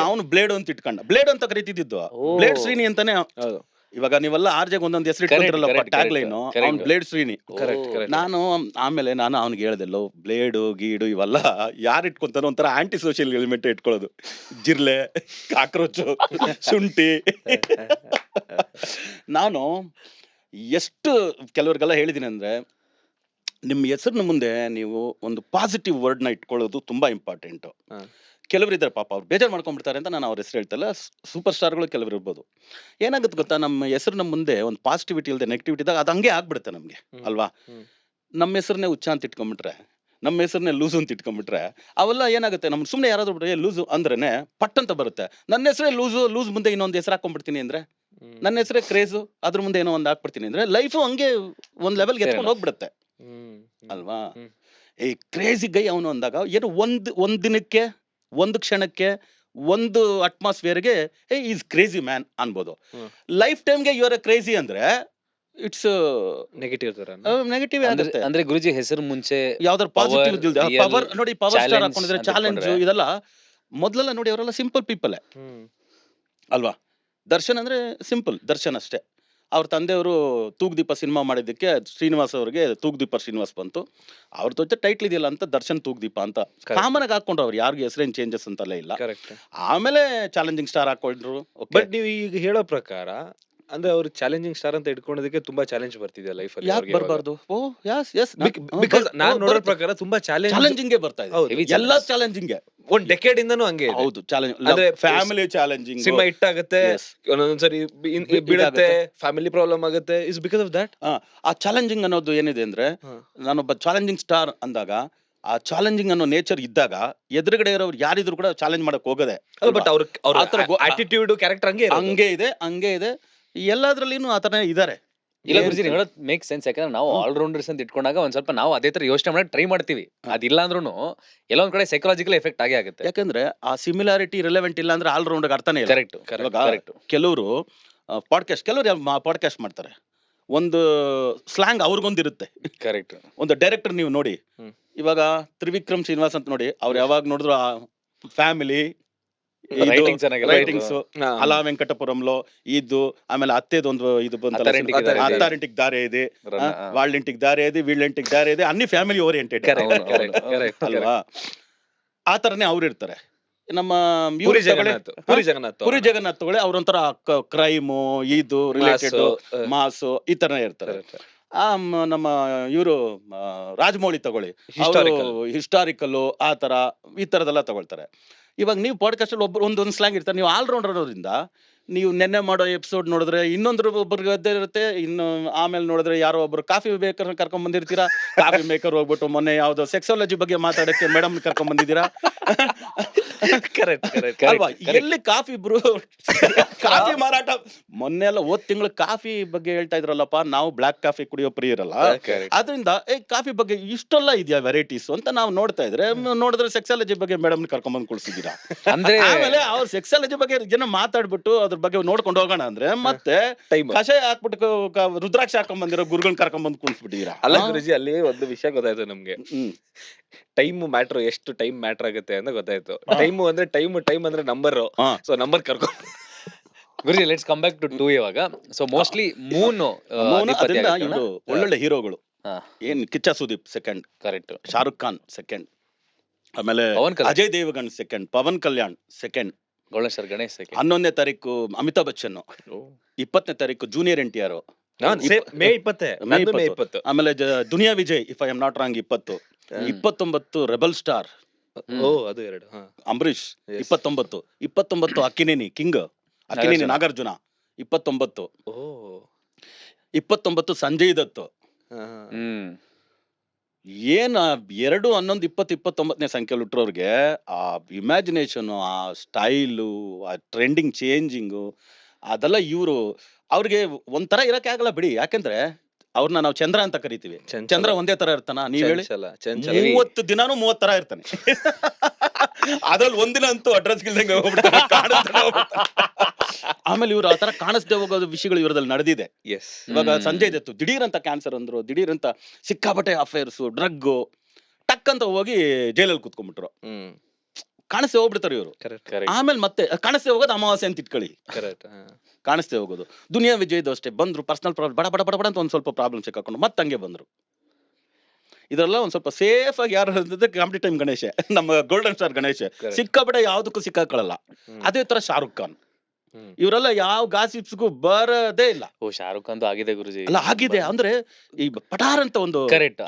ಅವನು ಬ್ಲೇಡ್ ಅಂತ ಇಟ್ಕೊಂಡ. ಬ್ಲೇಡ್ ಅಂತ ಕರೀತಿದ್ದು, ಬ್ಲೇಡ್ ಶ್ರೀನಿ ಅಂತಾನೆ. ಇವಾಗ ನೀವೆಲ್ಲ ಆರ್ಜೆಗೆ ಒಂದೊಂದು ಹೆಸರು ಇಟ್ಕೊಂಡಿರಲ್ಲಪ್ಪ, ಟ್ಯಾಗ್ ಲೈನ್, ಅವ್ನು ಬ್ಲೇಡ್ ಶ್ರೀನಿ. ನಾನು ಆಮೇಲೆ ಅವ್ನಿಗೆ ಹೇಳ್ದೆಲ್ಲೋ ಬ್ಲೇಡು ಗೀಡು ಇವೆಲ್ಲ ಯಾರು ಇಟ್ಕೊಂತಾನೋ ಒಂಥರ ಆಂಟಿ ಸೋಷಿಯಲ್ ಎಲಿಮೆಂಟ್ ಇಟ್ಕೊಳ್ಳೋದು. ಜಿರ್ಲೆ, ಕಾಕ್ರೋಚು, ಶುಂಠಿ. ನಾನು ಎಷ್ಟು ಕೆಲವ್ರಿಗೆಲ್ಲ ಹೇಳಿದೀನಿ ಅಂದ್ರೆ, ನಿಮ್ಮ ಹೆಸರಿನ ಮುಂದೆ ನೀವು ಒಂದು ಪಾಸಿಟಿವ್ ವರ್ಡ್ ನ ಇಟ್ಕೊಳ್ಳೋದು ತುಂಬಾ ಇಂಪಾರ್ಟೆಂಟ್. ಕೆಲವರು ಇದ್ದಾರೆ ಪಾಪ, ಅವ್ರು ಬೇಜಾರು ಮಾಡ್ಕೊಂಡ್ಬಿಡ್ತಾರೆ ಅಂತ ನಾನು ಅವ್ರ ಹೆಸರು ಹೇಳ್ತಲ್ಲ. ಸೂಪರ್ ಸ್ಟಾರ್ಗಳು ಕೆಲವರು ಇರ್ಬೋದು. ಏನಾಗುತ್ತೆ ಗೊತ್ತಾ, ನಮ್ಮ ಹೆಸರಿನ ಮುಂದೆ ಒಂದು ಪಾಸಿಟಿವಿಟಿ ಇಲ್ಲದೆ ನೆಗೆಟಿವಿಟಿ ಇದ್ದಾಗ ಅದು ಹಂಗೆ ಆಗ್ಬಿಡುತ್ತೆ ನಮ್ಗೆ ಅಲ್ವಾ. ನಮ್ಮ ಹೆಸರನ್ನೇ ಉಚ್ಚ ಅಂತ ಇಟ್ಕೊಂಡ್ಬಿಟ್ರೆ, ನಮ್ಮ ಹೆಸರನ್ನೇ ಲೂಸು ಅಂತ ಇಟ್ಕೊಂಡ್ಬಿಟ್ರೆ ಅವೆಲ್ಲ ಏನಾಗುತ್ತೆ, ನಮ್ ಸುಮ್ಮನೆ ಯಾರಾದ್ರೂ ಬಿಟ್ರೆ ಲೂಸು ಅಂದ್ರೇನೆ ಪಟ್ ಅಂತ ಬರುತ್ತೆ. ನನ್ನ ಹೆಸರೇ ಲೂಸ್ ಮುಂದೆ ಇನ್ನೊಂದು ಹೆಸರು ಹಾಕೊಂಡ್ಬಿಡ್ತೀನಿ ಅಂದ್ರೆ, ನನ್ನ ಹೆಸರೇ ಕ್ರೇಜು, ಅದ್ರ ಮುಂದೆ ಏನೋ ಒಂದು ಹಾಕ್ಬಿಡ್ತೀನಿ ಅಂದ್ರೆ ಲೈಫು ಹಂಗೆ ಒಂದ್ ಲೆವೆಲ್ಗೆ ಎತ್ಕೊಂಡು ಹೋಗ್ಬಿಡುತ್ತೆ ಅಲ್ವಾ. ಈ ಕ್ರೇಜಿ ಗೈ ಅವನು ಅಂದಾಗ ಏನು ಒಂದ್ ದಿನಕ್ಕೆ, ಒಂದು ಕ್ಷಣಕ್ಕೆ, ಒಂದು ಅಟ್ಮಾಸ್ಫಿಯರ್ಗೆ ಈಸ್ ಕ್ರೇಜಿ ಮ್ಯಾನ್ ಅನ್ಬೋದು. ಲೈಫ್ ಟೈಮ್ಗೆ ಯು ಆರ್ ಎ ಕ್ರೇಜಿ ಅಂದ್ರೆ ಇಟ್ಸ್ ನೆಗೆಟಿವ್ ಆಗುತ್ತೆ. ಅಂದ್ರೆ ಗುರುಜಿ ಹೆಸರು ಮುಂಚೆ ಯಾವ್ದಾರು ಪಾಸಿಟಿವ್ ಪವರ್ ನೋಡಿ, ಪವರ್ ಸ್ಟಾರ್ ಹಾಕೊಂಡಿದ್ರೆ ಚಾಲೆಂಜ್ ಇದೆಲ್ಲ ಮೊದ್ಲೆಲ್ಲ ನೋಡಿ ಅವರೆಲ್ಲ ಸಿಂಪಲ್ ಪೀಪಲ್ ಅಲ್ವಾ. ದರ್ಶನ್ ಅಂದ್ರೆ ಸಿಂಪಲ್ ದರ್ಶನ್ ಅಷ್ಟೇ. ಅವ್ರ ತಂದೆಯವರು ತೂಗ್ದೀಪ ಸಿನಿಮಾ ಮಾಡಿದ್ದಕ್ಕೆ ಶ್ರೀನಿವಾಸ್ ಅವ್ರಿಗೆ ತೂಗ್ದೀಪ ಶ್ರೀನಿವಾಸ್ ಬಂತು. ಅವ್ರ ಜೊತೆ ಟೈಟ್ಲ್ ಇದೆಯಲ್ಲ ಅಂತ ದರ್ಶನ್ ತೂಗ್ದೀಪ ಅಂತ ಕಾಮನ್ ಆಗಿ ಹಾಕೊಂಡ್ರು. ಅವ್ರು ಯಾರಿಗೂ ಹೆಸರೇನ್ ಚೇಂಜಸ್ ಅಂತಲ್ಲ ಇಲ್ಲ. ಆಮೇಲೆ ಚಾಲೆಂಜಿಂಗ್ ಸ್ಟಾರ್ ಹಾಕೊಂಡ್ರು. ಬಟ್ ನೀವು ಈಗ ಹೇಳೋ ಪ್ರಕಾರ ಅಂದ್ರೆ ಅವ್ರು ಚಾಲೆಂಜಿಂಗ್ ಸ್ಟಾರ್ ಅಂತ ಇಟ್ಕೊಳ್ಳೋದಕ್ಕೆ ತುಂಬಾ ಚಾಲೆಂಜ್ ಬರ್ತಿದೆ ಲೈಫ್ ಅಲ್ಲಿ. ಯಾಕೆ ಬರಬಾರ್ದು? ಬಿಕಾಸ್ ನಾನು ನೋಡೋ ಪ್ರಕಾರ ತುಂಬಾ ಚಾಲೆಂಜಿಂಗ್ ಬರ್ತಾ ಇದೆ. ಎಲ್ಲ ಚಾಲೆಂಜಿಂಗ್ ಒಂದ್ ಡೆಕೆಡ್ ಇಂದನೂ ಹಂಗೆ. ಹೌದು, ಚಾಲೆಂಜ್ ಅಂದ್ರೆ ಫ್ಯಾಮಿಲಿ ಚಾಲೆಂಜಿಂಗ್. ಸಿನಿಮಾ ಇಟ್ಟಾಗತ್ತೆ, ಒಂದೊಂದ್ಸರಿ ಬೀಳತ್ತೆ, ಫ್ಯಾಮಿಲಿ ಪ್ರಾಬ್ಲಮ್ ಆಗುತ್ತೆ. Is because of that. ಆ ಚಾಲೆಂಜಿಂಗ್ ಅನ್ನೋದು ಏನಿದೆ ಅಂದ್ರೆ, ನಾನೊಬ್ಬ ಚಾಲೆಂಜಿಂಗ್ ಸ್ಟಾರ್ ಅಂದಾಗ ಆ ಚಾಲೆಂಜಿಂಗ್ ಅನ್ನೋ ನೇಚರ್ ಇದ್ದಾಗ ಎದುರುಗಡೆ ಇರೋರು ಯಾರಿದ್ರು ಕೂಡ ಚಾಲೆಂಜ್ ಮಾಡಕ್ ಹೋಗದೆ. ಬಟ್ ಅವ್ರ ಆಟಿಟ್ಯೂಡ್ ಕ್ಯಾರೆಕ್ಟರ್ ಹಂಗೆ ಇದೆ. ಎಲ್ಲದ್ರಲ್ಲಿನೂ ಆತನೇ ಇದಾರೆ. ಇಲ್ಲ ಗುರುಜಿ, ನೀವು ಹೇಳೋದು ಮೇಕ್ ಸೆನ್ಸ್. ಯಾಕಂದ್ರೆ ನಾವು ಆಲ್ರೌಂಡರ್ಸ್ ಅಂತ ಇಟ್ಕೊಂಡಾಗ ಒಂದ್ ಸ್ವಲ್ಪ ನಾವು ಅದೇ ತರ ಯೋಚನೆ ಮಾಡಿ ಟ್ರೈ ಮಾಡ್ತೀವಿ. ಅದಿಲ್ಲ ಅಂದ್ರೂ ಎಲ್ಲೋ ಒಂದ್ ಕಡೆ ಸೈಕಲಾಜಿಕಲ್ ಎಫೆಕ್ಟ್ ಆಗೇ ಆಗುತ್ತೆ. ಯಾಕಂದ್ರೆ ಆ ಸಿಮಿಲಾರಿಟಿ ರಿಲೆವೆಂಟ್ ಇಲ್ಲ ಅಂದ್ರೆ ಆಲ್ರೌಂಡರ್ ಅರ್ಥನೇ ಇಲ್ಲ. ಕರೆಕ್ಟ್. ಕೆಲವರು ಪಾಡ್ಕಾಸ್ಟ್ ಮಾಡ್ತಾರೆ. ಒಂದು ಸ್ಲ್ಯಾಂಗ್ ಅವ್ರಿಗೊಂದಿರುತ್ತೆ. ಕರೆಕ್ಟ್. ಒಂದು ಡೈರೆಕ್ಟರ್ ನೀವು ನೋಡಿ, ಹ್ಮ್. ಇವಾಗ ತ್ರಿವಿಕ್ರಮ್ ಶ್ರೀನಿವಾಸ್ ಅಂತ ನೋಡಿ, ಅವ್ರು ಯಾವಾಗ ನೋಡಿದ್ರು ಆ ಫ್ಯಾಮಿಲಿ Writing ಚೆನ್ನಾಗಿರೋದು. ರೈಟಿಂಗ್ಸ್, ಅಲಾ ವೆಂಕಟಪುರಂలో ಇದು, ಆಮೇಲೆ ಅತ್ತೆದೊಂದು ಇದು ಬಂತಲ್ಲ, ಅತ್ತಾರಿಂಟಿಗೆ ದಾರಿ ಇದೆ. ಅತ್ತಾರಿಂಟಿಗೆ ದಾರಿ ಇದೆ, వాళ్ళింటికి దారి ಇದೆ, వీళ్ళింటికి దారి ಇದೆ, ಅన్ని ಫ್ಯಾಮಿಲಿ ಓರಿಯೆಂಟೆಡ್ ಅಲ್ವಾ? ಆ ತರನೇ ಅವ್ರು ಇರ್ತಾರೆ. ನಮ್ಮ ಪುರಿ ಜಗನ್ನಾಥ್ ತಗೊಳ್ಳಿ, ಅವ್ರೊಂಥರ ಕ್ರೈಮು, ಇದು ರಿಲೇಟೆಡ್ ಮಾಸು ಈ ತರನೇ ಇರ್ತಾರೆ. ನಮ್ಮ ಇವರು ರಾಜಮೌಳಿ ತಗೊಳ್ಳಿ, ಹಿಸ್ಟಾರಿಕಲ್ ಆ ತರ ಈ ತರದೆಲ್ಲ ತಗೊಳ್ತಾರೆ. ಇವಾಗ ನೀವು ಪಾಡ್ಕಾಸ್ಟ್ ಅಲ್ಲಿ ಒಂದೊಂದು ಸ್ಲ್ಯಾಂಗ್ ಇರ್ತಾರೆ. ನೀವು ಆಲ್ರೌಂಡರ್ ಇರೋದ್ರಿಂದ ನೀವು ನೆನ್ನೆ ಮಾಡೋ ಎಪಿಸೋಡ್ ನೋಡಿದ್ರೆ ಇನ್ನೊಂದ್ರ ಒಬ್ಬರಿಗೆ ಅದೇ ಇರುತ್ತೆ, ಇನ್ನು ಆಮೇಲೆ ನೋಡಿದ್ರೆ ಯಾರೋ ಒಬ್ರು ಕಾಫಿ ಮೇಕರ್ ಕರ್ಕೊಂಡ್ ಬಂದಿರ್ತೀರಾ, ಕಾಫಿ ಮೇಕರ್ ಹೋಗ್ಬಿಟ್ಟು ಮೊನ್ನೆ ಯಾವ್ದೋ ಸೆಕ್ಸಾಲಜಿ ಬಗ್ಗೆ ಮಾತಾಡಕ್ಕೆ ಮೇಡಮ್ ಕರ್ಕೊಂಡ್ ಬಂದಿದ್ದೀರಾ ಅಲ್ವಾ? ಎಲ್ಲಿ ಕಾಫಿ ಬ್ರೂ ಕಾಫಿ ಮಾರಾಟ ಮೊನ್ನೆ ಎಲ್ಲ ಹೋದ್ ತಿಂಗಳು ಕಾಫಿ ಬಗ್ಗೆ ಹೇಳ್ತಾ ಇದ್ರಲ್ಲಪ್ಪ, ನಾವು ಬ್ಲಾಕ್ ಕಾಫಿ ಕುಡಿಯೋ ಪ್ರಿಯರಲ್ಲ, ಅದರಿಂದ ಕಾಫಿ ಬಗ್ಗೆ ಇಷ್ಟೆಲ್ಲ ಇದೆಯಾ ವೆರೈಟೀಸ್ ಅಂತ ನಾವು ನೋಡ್ತಾ ಇದ್ರೆ, ನೋಡಿದ್ರೆ ಸೆಕ್ಸಾಲಜಿ ಬಗ್ಗೆ ಮೇಡಮ್ ಕರ್ಕೊಂಡ್ ಬಂದ್ ಕುಡಿಸಿದೀರಾ. ಅಂದ್ರೆ ಆಮೇಲೆ ಅವ್ರ ಸೆಕ್ಸಾಲಜಿ ಬಗ್ಗೆ ಜನ ಮಾತಾಡ್ಬಿಟ್ಟು ಅದ್ರ ಬಗ್ಗೆ ನೋಡ್ಕೊಂಡು ಹೋಗೋಣ ಅಂದ್ರೆ ಮತ್ತೆ ಕಷಾಯ ಹಾಕ್ಬಿಟ್ಟು ರುದ್ರಾಕ್ಷಿ ಹಾಕೊಂಡ್ ಬಂದಿರೋ ಗುರುಗಳನ್ನ ಕರ್ಕೊಂಡ್ ಬಂದ್ ಕುಣಿಸ್ಬಿಟ್ಟಿದೀರಾ. ಅಲ್ಲ ಗುರುಜಿ, ಅಲ್ಲಿ ಒಂದು ವಿಷಯ ಗೊತ್ತಾಯ್ತು ನಮ್ಗೆ. ಟೈಮ್ ಮ್ಯಾಟ್ರ್, ಎಷ್ಟು ಟೈಮ್ ಮ್ಯಾಟ್ರ್ ಆಗುತ್ತೆ ಅಂತ ಗೊತ್ತಾಯ್ತು. ಟೈಮ್ ಅಂದ್ರೆ ಟೈಮ್ ಅಂದ್ರೆ ನಂಬರ್, ಸೊ ನಂಬರ್ ಕರ್ಕೊಂಡು Guruji let's come back to 2 ಇವಾಗ. ಸೊ ಮೋಸ್ಟ್ಲಿ ಮೂನ್ ಇವರು ಒಳ್ಳೊಳ್ಳೆ ಹೀರೋಗಳು. ಏನ್ Kichcha Sudeep second, correct, Shahrukh Khan second, ಆಮೇಲೆ Ajay Devgan second, Pawan Kalyan second, Ganesh second. 11ನೇ ತಾರೀಕು ಅಮಿತಾಬ್ ಬಚ್ಚನ್, 20ನೇ ತಾರೀಕು ಜೂನಿಯರ್ NTR, ಮೇ 20. ಆಮೇಲೆ Duniya Vijay if I am not wrong 20, 29 rebel star ಅದು 2 ಅಂಬರೀಶ್, 29 ಅಕ್ಕಿನೇನಿ ಕಿಂಗ್, ಅಕ್ಕಿನೇನಿ ನಾಗಾರ್ಜುನ 29, 29 ಸಂಜಯ್ ದತ್. ಏನ್ 2, 11, 20, 29ನೇ ಸಂಖ್ಯೆಯಲ್ಲಿ ಹುಟ್ಟರೋರ್ಗೆ ಆ ಇಮ್ಯಾಜಿನೇಷನ್, ಆ ಸ್ಟೈಲು, ಆ ಟ್ರೆಂಡಿಂಗ್ ಚೇಂಜಿಂಗು ಅದೆಲ್ಲ ಇವರು ಅವ್ರಿಗೆ ಒಂಥರ ಇರಕ್ಕೆ ಆಗಲ್ಲ ಬಿಡಿ. ಯಾಕಂದ್ರೆ ಅವ್ರನ್ನ ನಾವು ಚಂದ್ರ ಅಂತ ಕರಿತೀವಿ. ಚಂದ್ರ ಒಂದೇ ತರ ಇರ್ತಾನ? ನೀವ್ ಹೇಳಿ, 30 ದಿನಾನು 30 ತರ ಇರ್ತಾನೆ. ಅದ್ರಲ್ಲಿ ಒಂದಿನ ಅಂತೂ ಅಡ್ರೆಸ್ ಗಿಲ್ದಂಗೆ ಆಮೇಲೆ ಇವ್ರು ಆತರ ಕಾಣಿಸ್ದೆ ಹೋಗೋದು ವಿಷಯಗಳು ಇವ್ರದಲ್ಲಿ ನಡೆದಿದೆ. ಇವಾಗ ಸಂಜಯ್ ದತ್ತು ದಿಢೀರ್ ಅಂತ ಕ್ಯಾನ್ಸರ್ ಅಂದ್ರು, ದಿಢೀರ್ ಅಂತ ಸಿಕ್ಕಾಪಟ್ಟೆ ಅಫೇರ್ಸ್, ಡ್ರಗ್, ಟಕ್ ಅಂತ ಹೋಗಿ ಜೈಲಲ್ಲಿ ಕುತ್ಕೊಂಡ್ಬಿಟ್ರು. ಕಾಣಿಸ್ದೆ ಹೋಗ್ಬಿಡ್ತಾರೆ ಇವರು. ಆಮೇಲೆ ಮತ್ತೆ ಕಾಣಿಸ್ದೆ ಹೋಗೋದು ಅಮಾವಾಸ್ಯೆ ಅಂತ ಇಟ್ಕೊಳ್ಳಿ, ಕಾಣಿಸ್ದೆ ಹೋಗೋದು. ದುನಿಯಾ ವಿಜಯ್ದು ಅಷ್ಟೇ, ಬಂದ್ರು ಪರ್ಸನಲ್ ಪ್ರಾಬ್ಲಮ್ ಬಡ ಬಡ ಬಡ ಬಡ ಅಂತ ಒಂದ್ ಸ್ವಲ್ಪ ಪ್ರಾಬ್ಲಮ್ ಸಿಕ್ಕಾಕೊಂಡು ಮತ್ತೆ ಹಂಗೆ ಬಂದ್ರು. ಇದೆಲ್ಲ ಒಂದ್ ಸ್ವಲ್ಪ ಸೇಫ್ ಆಗಿ ಯಾರು ಕಾಮಿಡಿ ಟೈಮ್ ಗಣೇಶ, ನಮ್ಮ ಗೋಲ್ಡನ್ ಸ್ಟಾರ್ ಗಣೇಶ ಸಿಕ್ಕಾಪಟ್ಟೆ ಯಾವ್ದಕ್ಕೂ ಸಿಕ್ಕಾಕೊಳ್ಳಲ್ಲ. ಅದೇ ತರ ಶಾರುಖ್ ಖಾನ್, ಇವರೆಲ್ಲ ಯಾವ ಗಾಸಿಪ್ಸ್ಗೂ ಬರದೇ ಇಲ್ಲ. ಶಾರುಖ್ ಖಾನ್ ಆಗಿದೆ ಗುರುಜಿ, ಅಲ್ಲ ಆಗಿದೆ ಅಂದ್ರೆ ಈ ಪಟಾರ್ ಅಂತ ಒಂದು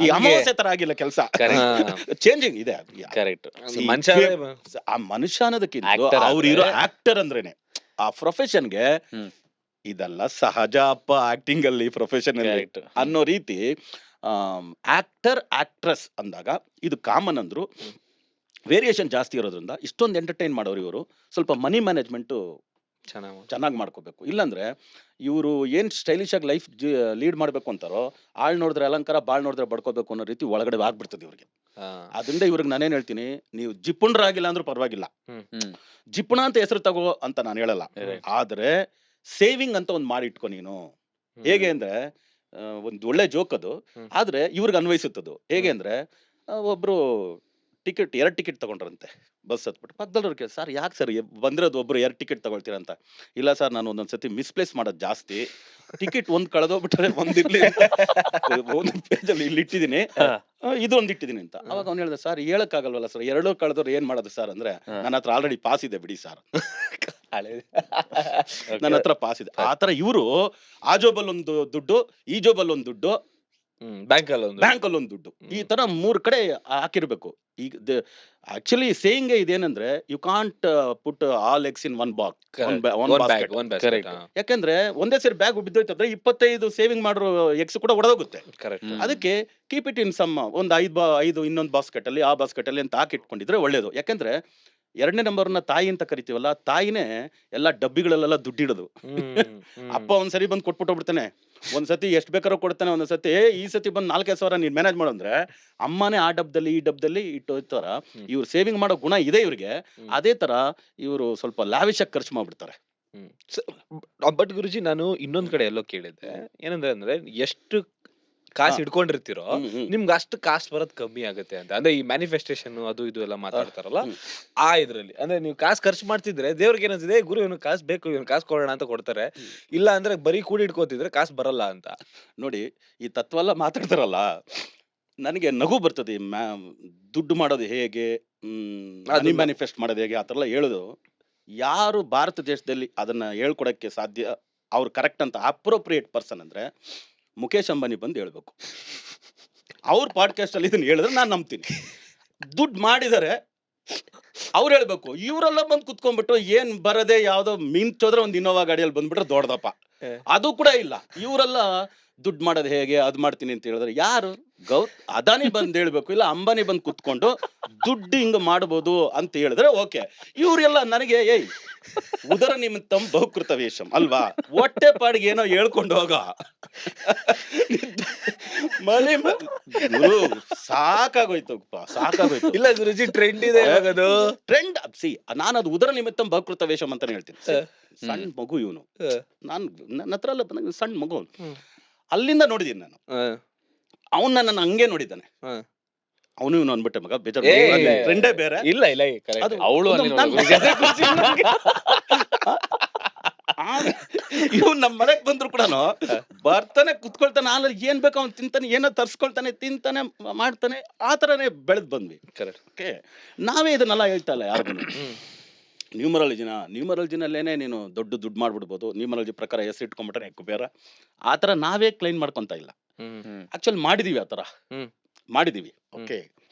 ಈ ಅಮಾವಾಸ್ಯೆ ತರ ಆಗಿಲ್ಲ ಕೆಲಸ, ಚೇಂಜಿಂಗ್ ಇದೆ. ಕರೆಕ್ಟ್. ಆ ಮನುಷ್ಯ ಅನ್ನೋದಕ್ಕಿಂತ ಅವ್ರು ಇರೋ ಆಕ್ಟರ್ ಅಂದ್ರೇನೆ ಆ ಪ್ರೊಫೆಷನ್ಗೆ ಇದೆಲ್ಲ ಸಹಜ ಅಪ್ಪ, ಆಕ್ಟಿಂಗ್ ಅಲ್ಲಿ ಪ್ರೊಫೆಷನ್ ಅಲ್ಲಿ ಅನ್ನೋ ರೀತಿ. ಆಕ್ಟರ್ ಆಕ್ಟ್ರೆಸ್ ಅಂದಾಗ ಇದು ಕಾಮನ್ ಅಂದ್ರು, ವೇರಿಯೇಷನ್ ಜಾಸ್ತಿ ಇರೋದ್ರಿಂದ ಇಷ್ಟೊಂದು ಎಂಟರ್ಟೈನ್ ಮಾಡೋರು ಇವರು ಸ್ವಲ್ಪ ಮನಿ ಮ್ಯಾನೇಜ್ಮೆಂಟ್ ಚೆನ್ನಾಗಿ ಮಾಡ್ಕೋಬೇಕು. ಇಲ್ಲಾಂದ್ರೆ ಇವರು ಏನ್ ಸ್ಟೈಲಿಶ್ ಆಗಿ ಲೈಫ್ ಲೀಡ್ ಮಾಡ್ಬೇಕು ಅಂತಾರೋ, ಆಳ್ ನೋಡಿದ್ರೆ ಅಲಂಕಾರ, ಬಾಳ್ ನೋಡಿದ್ರೆ ಬಡ್ಕೋಬೇಕು ಅನ್ನೋ ರೀತಿ ಒಳಗಡೆ ಆಗ್ಬಿಡ್ತದೆ ಇವ್ರಿಗೆ. ಅದರಿಂದ ಇವ್ರಿಗೆ ನಾನೇನ್ ಹೇಳ್ತೀನಿ, ನೀವು ಜಿಪುಣರಾಗಿಲ್ಲ ಅಂದ್ರೂ ಪರವಾಗಿಲ್ಲ, ಜಿಪುಣ ಅಂತ ಹೆಸರು ತಗೋ ಅಂತ ನಾನು ಹೇಳಲ್ಲ, ಆದ್ರೆ ಸೇವಿಂಗ್ ಅಂತ ಒಂದ್ ಮಾಡಿ ಇಟ್ಕೊ ನೀನು. ಹೇಗೆ ಅಂದ್ರೆ ಒಂದ್ ಒಳ್ಳೆ ಜೋಕ್ ಅದು, ಆದ್ರೆ ಇವ್ರಿಗೆ ಅನ್ವಯಿಸುತ್ತದು. ಹೇಗೆ ಅಂದ್ರೆ ಒಬ್ರು ಎರಡು ಟಿಕೆಟ್ ತಗೊಂಡ್ರಂತೆ, ಬಸ್ ಹತ್ಬಿಟ್ಟು ಪಕ್ಕದವ್ರಿಗೆ, ಸರ್ ಯಾಕೆ ಸರ್ ಬಂದಿರೋದು ಒಬ್ರು 2 ಟಿಕೆಟ್ ತಗೊಳ್ತೀರಾ ಅಂತ. ಇಲ್ಲ ಸರ್, ನಾನು ಒಂದೊಂದ್ಸತಿ ಮಿಸ್ಪ್ಲೇಸ್ ಮಾಡೋದು ಜಾಸ್ತಿ, ಟಿಕೆಟ್ ಒಂದ್ ಕಳೆದೋಗ್ಬಿಟ್ರೆ ಒಂದಿರ್ಲಿ ಒಂದು ಪೇಜಲ್ಲಿ ಇಲ್ಲಿ ಇಟ್ಟಿದ್ದೀನಿ, ಇದು ಒಂದ್ ಇಟ್ಟಿದ್ದೀನಿ ಅಂತ. ಅವಾಗ ಅವ್ನು ಹೇಳ್ದೆ, ಸರ್ ಹೇಳಕ್ಕಾಗಲ್ವಲ್ಲ ಸರ್, 2 ಕಳೆದವ್ರು ಏನ್ ಮಾಡೋದು ಸರ್ ಅಂದ್ರೆ, ನನ್ನ ಹತ್ರ ಆಲ್ರೆಡಿ ಪಾಸ್ ಇದೆ ಬಿಡಿ ಸರ್, ನನ್ನ ಹತ್ರ ಪಾಸ್ ಇದೆ. ಆತರ ಇವರು ಆ ಜೋಬಲ್ ಒಂದು ದುಡ್ಡು, ಈ ಜೋಬಲ್ ಒಂದು ದುಡ್ಡು, ಬ್ಯಾಂಕ್ ಅಲ್ಲಿ ಒಂದು ದುಡ್ಡು, ಈ ತರ 3 ಕಡೆ ಹಾಕಿರ್ಬೇಕು. ಈಗ ಆಕ್ಚುಲಿ ಸೇಯಿಂಗ್ ಇದೇನಂದ್ರೆ, you can't put all eggs in one basket. ಯಾಕಂದ್ರೆ ಒಂದೇ ಸೇರಿ ಬ್ಯಾಗ್ ಬಿದ್ದೋಯ್ತಂದ್ರೆ 25 ಸೇವಿಂಗ್ ಮಾಡೋ ಎಗ್ಸ್ ಕೂಡ ಒಡೆದೋಗುತ್ತೆ. ಅದಕ್ಕೆ ಕೀಪ್ ಇಟ್ ಇನ್ ಸಮ್, ಒಂದು 5 ಇನ್ನೊಂದು ಬಾಸ್ಕೆಟ್ ಅಲ್ಲಿ, ಆ ಬಾಸ್ಕೆಟ್ ಅಲ್ಲಿ ಅಂತ ಹಾಕಿಟ್ಕೊಂಡಿದ್ರೆ ಒಳ್ಳೇದು. ಯಾಕಂದ್ರೆ 2ನೇ ನಂಬರ್ನ ತಾಯಿ ಅಂತ ಕರಿತೀವಲ್ಲ, ತಾಯಿನೇ ಎಲ್ಲಾ ಡಬ್ಬಿಗಳಲ್ಲೆಲ್ಲ ದುಡ್ಡಿಡೋದು. ಅಪ್ಪ ಒಂದ್ಸರಿ ಬಂದು ಕೊಟ್ಬಿಟ್ಟೋಗ್ಬಿಡ್ತಾನೆ, ಒಂದ್ಸತಿ ಎಷ್ಟ್ ಬೇಕಾದ್ರೂ ಕೊಡ್ತಾನೆ, ಒಂದೊಂದ್ಸತಿ ಈ ಸತಿ ಬಂದು 4-5 ಸಾವಿರ ನೀನ್ ಮ್ಯಾನೇಜ್ ಮಾಡೋಂದ್ರೆ ಅಮ್ಮನೇ ಆ ಡಬ್ದಲ್ಲಿ ಈ ಡಬ್ದಲ್ಲಿ ಇಟ್ಟೋಯ್ತಾರ. ಇವ್ರು ಸೇವಿಂಗ್ ಮಾಡೋ ಗುಣ ಇದೆ ಇವ್ರಿಗೆ. ಅದೇ ತರ ಇವರು ಸ್ವಲ್ಪ ಲಾವಿಶ್ ಆಗಿ ಖರ್ಚು ಮಾಡ್ಬಿಡ್ತಾರೆ. ಬಟ್ ಗುರುಜಿ ನಾನು ಇನ್ನೊಂದ್ ಕಡೆ ಎಲ್ಲೋ ಕೇಳಿದ್ದೆ, ಏನಂದ್ರೆ ಎಷ್ಟು ಕಾಸು ಹಾ. ಹಿಡ್ಕೊಂಡಿರ್ತೀರೋ ನಿಮ್ಗೆ ಅಷ್ಟು ಕಾಸು ಬರೋದ್ ಕಮ್ಮಿ ಆಗುತ್ತೆ ಅಂತ. ಅಂದ್ರೆ ಈ ಮ್ಯಾನಿಫೆಸ್ಟೇಷನ್ ಅದು ಇದು ಎಲ್ಲ ಮಾತಾಡ್ತಾರಲ್ಲ, ಹ್ಮ್. ಆ ಇದ್ರಲ್ಲಿ ಅಂದ್ರೆ ನೀವು ಕಾಸು ಖರ್ಚು ಮಾಡ್ತಿದ್ರೆ ದೇವ್ರಿಗೆ ಏನಂತಿದೆ, ಗುರು ಇವನು ಕಾಸು ಬೇಕು, ಇವನು ಕಾಸು ಕೊಡೋಣ ಅಂತ ಕೊಡ್ತಾರೆ. ಇಲ್ಲ ಅಂದ್ರೆ ಬರೀ ಕೂಡಿ ಇಟ್ಕೋತಿದ್ರೆ ಕಾಸು ಬರಲ್ಲ ಅಂತ. ನೋಡಿ, ಈ ತತ್ವ ಎಲ್ಲ ಮಾತಾಡ್ತಾರಲ್ಲ, ನನಗೆ ನಗು ಬರ್ತದೆ. ದುಡ್ಡು ಮಾಡೋದು ಹೇಗೆ, ಅದು ಮನಿ ಮ್ಯಾನಿಫೆಸ್ಟ್ ಮಾಡೋದು ಹೇಗೆ, ಆ ಥರ ಎಲ್ಲ ಹೇಳೋದು. ಯಾರು ಭಾರತ ದೇಶದಲ್ಲಿ ಅದನ್ನ ಹೇಳ್ಕೊಡಕ್ಕೆ ಸಾಧ್ಯ, ಅವ್ರು ಕರೆಕ್ಟ್ ಅಂತ ಅಪ್ರೋಪ್ರಿಯೇಟ್ ಪರ್ಸನ್ ಅಂದ್ರೆ ಮುಖೇಶ್ ಅಂಬಾನಿ ಬಂದು ಹೇಳ್ಬೇಕು. ಅವ್ರ ಪಾಡ್ಕಾಸ್ಟ್ ಅಲ್ಲಿ ಇದನ್ನ ಹೇಳಿದ್ರೆ ನಾನು ನಂಬ್ತೀನಿ. ದುಡ್ಡು ಮಾಡಿದರೆ ಅವ್ರು ಹೇಳ್ಬೇಕು. ಇವರೆಲ್ಲ ಬಂದು ಕುತ್ಕೊಂಡ್ಬಿಟ್ಟು ಏನ್ ಬರದೆ ಯಾವ್ದೋ ಮಿಂಚೋದ್ರೆ ಒಂದು ಇನ್ನೋವಾ ಗಾಡಿಯಲ್ಲಿ ಬಂದ್ಬಿಟ್ರೆ ದೊಡ್ಡದಪ್ಪ, ಅದು ಕೂಡ ಇಲ್ಲ. ಇವರೆಲ್ಲ ದುಡ್ಡು ಮಾಡೋದು ಹೇಗೆ, ಅದ್ ಮಾಡ್ತೀನಿ ಅಂತ ಹೇಳಿದ್ರೆ ಯಾರು? ಅದಾನಿ ಬಂದ್ ಹೇಳ್ಬೇಕು, ಇಲ್ಲ ಅಂಬಾನಿ ಬಂದ್ ಕುತ್ಕೊಂಡು ದುಡ್ಡು ಹಿಂಗ ಮಾಡ್ಬೋದು ಅಂತ ಹೇಳಿದ್ರೆ ಓಕೆ. ಇವ್ರೆಲ್ಲ ನನಗೆ ಉದರ ನಿಮಿತ್ತಂ ಬಹುಕೃತ ವೇಷಂ ಅಲ್ವಾ, ಹೊಟ್ಟೆ ಪಾಡಿಗೆ ಏನೋ ಹೇಳ್ಕೊಂಡು ಹೋಗ. ಮಳೆ ಗುರು ಸಾಕಾಗೋಯ್ತು, ಸಾಕಾಗೋಯ್ತು. ಇಲ್ಲ ಗುರುಜಿ, ಟ್ರೆಂಡ್ ಇದೆ ಇವಾಗ ಅದು. ಟ್ರೆಂಡ್ ನಾನು ಅದು ಉದರ ನಿಮಿತ್ತಂ ಬಹುಕೃತ ವೇಷಂ ಅಂತಾನೆ ಹೇಳ್ತೀನಿ. ಸಣ್ಣ ಮಗು ಇವನು, ನಾನು ನನ್ನ ಹತ್ರ ಎಲ್ಲ ಬಂದಾಗ ಸಣ್ಣ ಮಗು ಅವ್ನು. ಅಲ್ಲಿಂದ ನೋಡಿದೀನಿ ನಾನು. ಅವನ್ನ ನನ್ನ ಹಂಗೆ ನೋಡಿದ್ದಾನೆ. ಅವನು ಇವನು ಅನ್ಬಿಟ್ಟೆ ಮಗ ಬೇಜಾರು, ಟ್ರೆಂಡೇ ಬೇರೆ. ಇಲ್ಲ ಇಲ್ಲ ಅದು ಅವಳು ಇವ್ ನಮ್ ಮನೆಗ್ ಬಂದ್ರು ಕೂಡ ಬರ್ತಾನೆ ಕುತ್ಕೊಳ್ತಾನೆ, ಆಮೇಲೆ ಏನ್ ಬೇಕು ಅವ್ನು ತಿಂತಾನೆ, ಏನೋ ತರ್ಸ್ಕೊಳ್ತಾನೆ, ತಿಂತಾನೆ, ಮಾಡ್ತಾನೆ. ಆ ತರನೇ ಬೆಳೆದ್ ಬಂದ್ವಿ. ಓಕೆ, ನಾವೇ ಇದನ್ನೆಲ್ಲ ಹೇಳ್ತಾ ಇಲ್ಲ ಯಾರಿಗೂ. ನ್ಯೂಮರಾಲಜಿನಲ್ಲೇನೆ ನೀನು ದೊಡ್ಡ ದುಡ್ಡು ಮಾಡ್ಬಿಡ್ಬೋದು, ನ್ಯೂಮರಾಲಜಿ ಪ್ರಕಾರ ಹೆಸರು ಇಟ್ಕೊಂಡ್ಬಿಟ್ರೆ ಕುಬೇರ. ಆ ತರ ನಾವೇ ಕ್ಲೈಮ್ ಮಾಡ್ಕೊಂತ ಇಲ್ಲ. ಆಕ್ಚುಲಿ ಮಾಡಿದೀವಿ, ಆ ತರ ಮಾಡಿದೀವಿ. ಓಕೆ,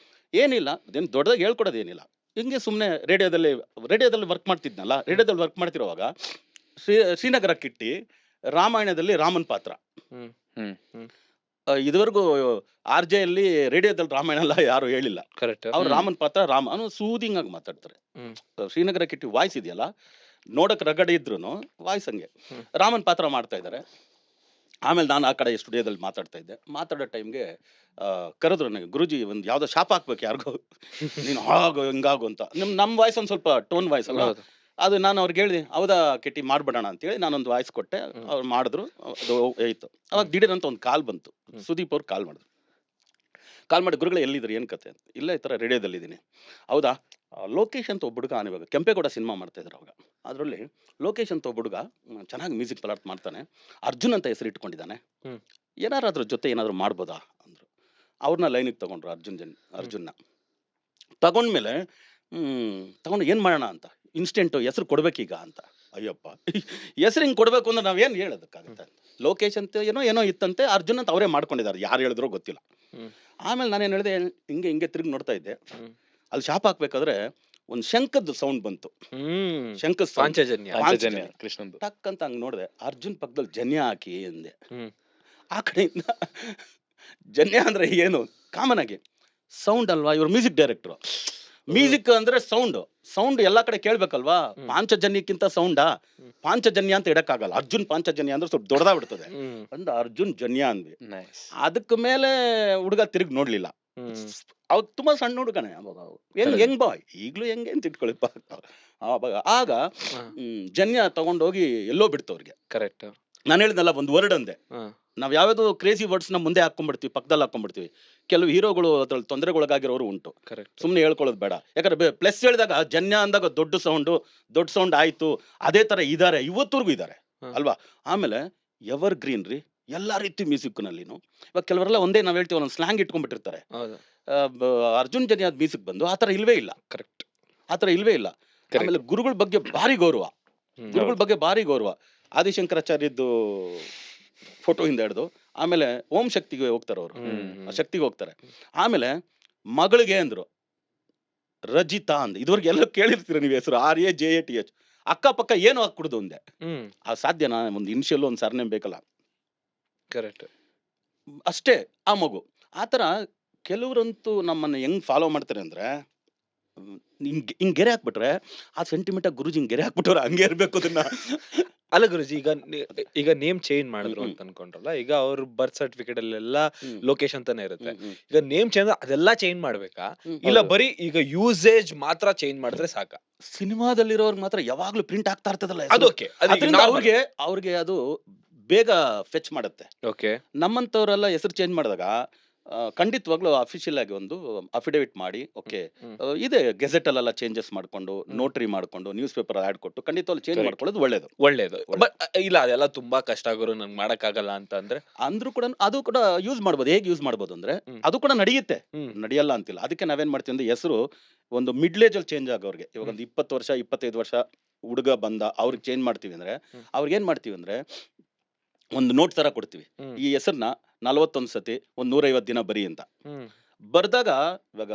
ಏನಿಲ್ಲ, ಅದೇನು ದೊಡ್ಡದಾಗಿ ಹೇಳ್ಕೊಡೋದೇನಿಲ್ಲ. ಹಿಂಗೆ ಸುಮ್ಮನೆ ರೇಡಿಯೋದಲ್ಲಿ ವರ್ಕ್ ಮಾಡ್ತಿದ್ನಲ್ಲ, ರೇಡಿಯೋದಲ್ಲಿ ವರ್ಕ್ ಮಾಡ್ತಿರೋವಾಗ ಶ್ರೀನಗರ ಕಿಟ್ಟಿ ರಾಮಾಯಣದಲ್ಲಿ ರಾಮನ್ ಪಾತ್ರ. ಇದುವರೆಗೂ RJ ಅಲ್ಲಿ ರೇಡಿಯೋದಲ್ಲಿ ರಾಮಾಯಣ ಎಲ್ಲ ಯಾರು ಹೇಳಿಲ್ಲ. ಕರೆಕ್ಟ್. ಅವ್ರು ರಾಮನ್ ಪಾತ್ರ, ಅವನು ಸೂದಿಂಗ್ ಆಗಿ ಮಾತಾಡ್ತಾರೆ. ಶ್ರೀನಗರ ಕಿಟ್ಟಿ ವಾಯ್ಸ್ ಇದೆಯಲ್ಲ, ನೋಡಕ್ ರಗಡೆ ಇದ್ರು ವಾಯ್ಸ್ ಹಂಗೆ ರಾಮನ್ ಪಾತ್ರ ಮಾಡ್ತಾ ಇದ್ದಾರೆ. ಆಮೇಲೆ ನಾನು ಆ ಕಡೆ ಸ್ಟುಡಿಯೋದಲ್ಲಿ ಮಾತಾಡ್ತಾ ಇದ್ದೆ. ಮಾತಾಡೋ ಟೈಮ್ಗೆ ಕರೆದ್ರು ನನಗೆ, ಗುರುಜಿ ಒಂದು ಯಾವ್ದೋ ಶಾಪ್ ಹಾಕ್ಬೇಕು ಯಾರಿಗೋ, ನೀನು ಹಾಗೋ ಹಿಂಗಾಗು ಅಂತ. ನಮ್ಮ ವಾಯ್ಸ್ ಒಂದು ಸ್ವಲ್ಪ ಟೋನ್ ವಾಯ್ಸ್ ಅಲ್ಲ ಅದು. ನಾನು ಅವ್ರಿಗೆ ಹೇಳಿದೆ, ಹೌದಾ ಕಿಟ್ಟಿ ಮಾಡ್ಬಿಡೋಣ ಅಂತೇಳಿ ನಾನೊಂದು ವಾಯ್ಸ್ ಕೊಟ್ಟೆ. ಅವ್ರು ಮಾಡಿದ್ರು, ಅದು ಆಯ್ತು. ಅವಾಗ ದಿಢೀರ್ ಅಂತ ಒಂದು ಕಾಲ್ ಬಂತು. ಸುದೀಪ್ ಅವ್ರು ಕಾಲ್ ಮಾಡಿದ್ರು. ಕಾಲ್ ಮಾಡಿ, ಗುರುಗಳು ಎಲ್ಲಿದ್ರು, ಏನು ಕತೆ ಅಂತ. ಇಲ್ಲ, ಈ ಥರ ರೇಡಿಯೋದಲ್ಲಿದ್ದೀನಿ. ಹೌದಾ, ಲೋಕೇಶ್ ಅಂತ ಒಬ್ಬ ಹುಡುಗ ಇವಾಗ ಕೆಂಪೇಗೌಡ ಸಿನಿಮಾ ಮಾಡ್ತಾ ಇದ್ರು ಅವಾಗ. ಅದರಲ್ಲಿ ಲೋಕೇಶ್ ಅಂತ ಒಬ್ಬ ಹುಡುಗ ಚೆನ್ನಾಗಿ ಮ್ಯೂಸಿಕ್ ಪದಾರ್ಥ ಮಾಡ್ತಾನೆ, ಅರ್ಜುನ್ ಅಂತ ಹೆಸರು ಇಟ್ಕೊಂಡಿದ್ದಾನೆ, ಏನಾರು ಅದ್ರ ಜೊತೆ ಏನಾದ್ರು ಮಾಡ್ಬೋದಾ ಅಂದ್ರು. ಅವ್ರನ್ನ ಲೈನಿಗೆ ತಗೊಂಡ್ರು. ಅರ್ಜುನ್ನ ತಗೊಂಡ್ಮೇಲೆ ತಗೊಂಡು ಏನು ಮಾಡೋಣ ಅಂತ, ಇನ್ಸ್ಟೆಂಟು ಹೆಸರು ಕೊಡ್ಬೇಕೀಗ ಅಂತ. ಅಯ್ಯಪ್ಪ, ಹೆಸರು ಹಿಂಗೆ ಕೊಡಬೇಕು ಅಂದ್ರೆ ನಾವೇನು ಹೇಳೋದಕ್ಕಾಗುತ್ತೆ. ಲೋಕೇಶ್ ಅಂತ ಏನೋ ಇತ್ತಂತೆ, ಅರ್ಜುನ್ ಅಂತ ಅವರೇ ಮಾಡ್ಕೊಂಡಿದ್ದಾರೆ, ಯಾರು ಹೇಳಿದ್ರೋ ಗೊತ್ತಿಲ್ಲ. ಆಮೇಲೆ ನಾನೇನು ಹೇಳಿದೆ, ಹಿಂಗೆ ತಿರುಗಿ ನೋಡ್ತಾ ಇದ್ದೆ. ಅಲ್ಲಿ ಶಾಪ್ ಹಾಕ್ಬೇಕಾದ್ರೆ ಒಂದು ಶಂಕದ ಸೌಂಡ್ ಬಂತು. ಶಂಕದ ಪಾಂಚಜನ್ಯ ಕೃಷ್ಣಂದು ಟಕ್ ಅಂತ ಹಂಗೆ ನೋಡಿದೆ. ಅರ್ಜುನ್ ಪಕ್ಕದಲ್ಲಿ ಜನ್ಯ ಹಾಕಿ ಅಂದೆ. ಆ ಕಡೆಯಿಂದ ಜನ್ಯ ಅಂದ್ರೆ ಏನು, ಕಾಮನ್ ಆಗಿ ಸೌಂಡ್ ಅಲ್ವಾ, ಇವ್ರು ಮ್ಯೂಸಿಕ್ ಡೈರೆಕ್ಟ್ರು. ಮ್ಯೂಸಿಕ್ ಅಂದ್ರೆ ಸೌಂಡ್ ಎಲ್ಲಾ ಕಡೆ ಕೇಳ್ಬೇಕಲ್ವಾ. ಪಾಂಚಜನ್ಯಕ್ಕಿಂತ ಸೌಂಡಾ, ಪಾಂಚಜನ್ಯ ಅಂತ ಇಡಕ್ಕಾಗಲ್ಲ. ಅರ್ಜುನ್ ಪಾಂಚಜನ್ಯ ಅಂದ್ರೆ ಸ್ವಲ್ಪ ದೊಡ್ಡದಾಗ್ಬಿಡ್ತದೆ ಅಂದ. ಅರ್ಜುನ್ ಜನ್ಯ ಅಂದ್ವಿ. ಅದಕ್ಕೆ ಮೇಲೆ ಹುಡುಗ ತಿರುಗಿ ನೋಡ್ಲಿಲ್ಲ. ಅವ್ರು ತುಂಬಾ ಸಣ್ಣ ಹುಡುಗನೇ ಅವಾಗ, ಹೆಂಗ್ ಬಾಯ್ ಈಗ್ಲೂ ಹೆಂಗೆ ಅಂತ ಇಟ್ಕೊಳಿಪ್ಪ. ಆಗ ಜನ್ಯ ತಗೊಂಡೋಗಿ ಎಲ್ಲೋ ಬಿಡ್ತು ಅವ್ರಿಗೆ. ಕರೆಕ್ಟ್. ನಾನು ಹೇಳಿದ್ನಲ್ಲ, ಒಂದು ವರ್ಡ್ ಅಂದೆ. ನಾವ್ ಯಾವ್ಯಾವ್ದು ಕ್ರೇಜಿ ವರ್ಡ್ಸ್ ನ ಮುಂದೆ ಹಾಕೊಂಡ್ಬಿಡ್ತೀವಿ, ಪಕ್ಕದಲ್ಲಿ ಹಾಕೊಂಡ್ಬಿಡ್ತೀವಿ. ಕೆಲವು ಹೀರೋಗಳು ಅದ್ರಲ್ಲಿ ತೊಂದರೆಗೊಳಗಾಗಿರೋರು ಉಂಟು. ಸುಮ್ನೆ ಹೇಳ್ಕೊಳ್ಳೋದು ಬೇಡ. ಯಾಕಂದ್ರೆ ಪ್ಲಸ್ ಹೇಳಿದಾಗ ಜನ್ಯ ಅಂದಾಗ ದೊಡ್ಡ ಸೌಂಡ್ ಆಯ್ತು. ಅದೇ ತರ ಇದಾರೆ, ಇವತ್ತೂರ್ಗು ಇದಾರೆ ಅಲ್ವಾ. ಆಮೇಲೆ ಎವರ್ ಗ್ರೀನ್ ರೀ, ಎಲ್ಲಾ ರೀತಿ ಮ್ಯೂಸಿಕ್ ನಲ್ಲಿನು. ಇವಾಗ ಕೆಲವರೆಲ್ಲ ಒಂದೇ ನಾವ್ ಹೇಳ್ತೀವಿ, ಒಂದೊಂದು ಸ್ಲ್ಯಾಂಗ್ ಇಟ್ಕೊಂಡ್ಬಿಟ್ಟಿರ್ತಾರೆ. ಅರ್ಜುನ್ ಜನ್ಯ ಮ್ಯೂಸಿಕ್ ಬಂದು ಆತರ ಇಲ್ವೇ ಇಲ್ಲ. ಕರೆಕ್ಟ್, ಆತರ ಇಲ್ವೇ ಇಲ್ಲ. ಆಮೇಲೆ ಗುರುಗಳ ಬಗ್ಗೆ ಭಾರಿ ಗೌರವ. ಆದಿಶಂಕರಾಚಾರ್ಯದ್ದು ಫೋಟೋ ಹಿಂದೆ ಹಿಡ್ದು, ಆಮೇಲೆ ಓಂ ಶಕ್ತಿಗೆ ಹೋಗ್ತಾರೆ ಅವರು, ಶಕ್ತಿಗೆ ಹೋಗ್ತಾರೆ. ಆಮೇಲೆ ಮಗಳಿಗೆ ಅಂದ್ರು ರಜಿತಾ ಅಂದ್. ಇದುವರೆಗೆ ಎಲ್ಲ ಕೇಳಿರ್ತೀರ ನೀವು ಹೆಸರು, RAJATH. ಅಕ್ಕಪಕ್ಕ ಏನು ಹಾಕ್ಬಿಡುದು ಒಂದೇ. ಆ ಸಾಧ್ಯನಾ? ಒಂದು ಇನಿಷಿಯಲ್ ಒಂದು ಸರ್ನೇಮ್ ಬೇಕಲ್ಲ. ಕರೆಕ್ಟ್, ಅಷ್ಟೇ ಆ ಮಗು. ಆತರ ಕೆಲವರಂತೂ ನಮ್ಮನ್ನ ಹೆಂಗ್ ಫಾಲೋ ಮಾಡ್ತಾರೆ ಅಂದ್ರೆ, ಹಿಂಗ್ ಗೆರೆ ಹಾಕ್ಬಿಟ್ರೆ ಆ ಸೆಂಟಿಮೆಂಟ್ ಗುರುಜಿ ಹಿಂಗ್ ಗೆರೆ ಹಾಕ್ಬಿಟ್ಟವ್ರೆ ಹಂಗೆ ಇರ್ಬೇಕು ಅದನ್ನ. ಅಲ್ಲ ಗುರುಜಿ, ಈಗ ನೇಮ್ ಚೇಂಜ್ ಮಾಡಿದ್ರು ಹ್ಮ್, ಅಂತ ಅನ್ಕೊಂಡ್ರಲ್ಲ, ಈಗ ಅವ್ರ ಬರ್ತ್ ಸರ್ಟಿಫಿಕೇಟ್ ಅಲ್ಲೆಲ್ಲ ಹ್ಮ್, ಲೊಕೇಶನ್ ತಾನೇ ಇರುತ್ತೆ. ಹ್ಮ್, ಹ್ಮ್, ಈಗ ನೇಮ್ ಚೇಂಜ್ ಅದೆಲ್ಲ ಚೇಂಜ್ ಮಾಡ್ಬೇಕಾ, ಹ್ಮ್. ಇಲ್ಲ ಹೌದು. ಬರೀ ಈಗ ಯೂಸೇಜ್ ಮಾತ್ರ ಚೇಂಜ್ ಮಾಡಿದ್ರೆ ಸಾಕ? ಸಿನಿಮಾದಲ್ಲಿರೋರ್ಗೆ ಮಾತ್ರ ಯಾವಾಗ್ಲೂ ಪ್ರಿಂಟ್ ಆಗ್ತಾ ಇರ್ತದಲ್ಲ ಅದು ಹೆಸರು. ಓಕೆ, ಅದರಿಂದ ಅವ್ರಿಗೆ ಅದು ಬೇಗ ಫೆಚ್ ಮಾಡುತ್ತೆ. ಓಕೆ. ನಮ್ಮಂತವ್ರೆಲ್ಲ ಹೆಸರು ಚೇಂಜ್ ಮಾಡಿದಾಗ ಖಂಡಿತವಾಗ್ಲೂ ಅಫಿಷಿಯಲ್ ಆಗಿ ಒಂದು ಅಫಿಡವಿಟ್ ಮಾಡಿ ಓಕೆ ಇದೆ ಗೆಜೆಟ್ ಅಲ್ಲೆಲ್ಲ ಚೇಂಜಸ್ ಮಾಡ್ಕೊಂಡು ನೋಟ್ರಿ ಮಾಡ್ಕೊಂಡು ನ್ಯೂಸ್ ಪೇಪರ್ ಆಡ್ ಕೊಟ್ಟು ಖಂಡಿತವಾಗ್ಲೂ ಚೇಂಜ್ Correct. ಮಾಡ್ಕೊಳ್ಳೋದು ಒಳ್ಳೇದು. ಒಳ್ಳೇದು. ಬಟ್ ಇಲ್ಲ, ಅದೆಲ್ಲ ತುಂಬಾ ಕಷ್ಟ ಆಗೋರು, ನಂಗೆ ಮಾಡಕ್ಕಾಗಲ್ಲ ಅಂತ ಅಂದ್ರೆ. ಅಂದ್ರೂ ಕೂಡ ಅದು ಕೂಡ ಯೂಸ್ ಮಾಡ್ಬೋದು. ಹೇಗೆ ಯೂಸ್ ಮಾಡ್ಬೋದು ಅಂದ್ರೆ ಹ್ಮ್. ಅದು ಕೂಡ ನಡೆಯುತ್ತೆ, ಹ್ಮ್. ನಡೆಯಲ್ಲ ಅಂತಿಲ್ಲ. ಅದಕ್ಕೆ ನಾವೇನ್ ಮಾಡ್ತೀವಿ ಅಂದ್ರೆ ಹೆಸರು ಒಂದು ಮಿಡ್ಲ್ ಏಜ್ ಅಲ್ಲಿ ಚೇಂಜ್ ಆಗೋರ್ಗೆ, ಇವಾಗ ಒಂದು 20 ವರ್ಷ 25 ವರ್ಷ ಹುಡುಗ ಬಂದ ಅವ್ರಿಗೆ ಚೇಂಜ್ ಮಾಡ್ತೀವಿ ಅಂದ್ರೆ ಅವ್ರಿಗೆ ಏನ್ ಮಾಡ್ತೀವಿ ಅಂದ್ರೆ ಒಂದು ನೋಟ್ ತರ ಕೊಡ್ತೀವಿ. ಹ್ಮ್. ಈ ಹೆಸರನ್ನ 41 ಸತಿ ಒಂದ್ 150 ದಿನ ಬರಿ ಅಂತ. ಹ್ಮ್. ಬರ್ದಾಗ ಇವಾಗ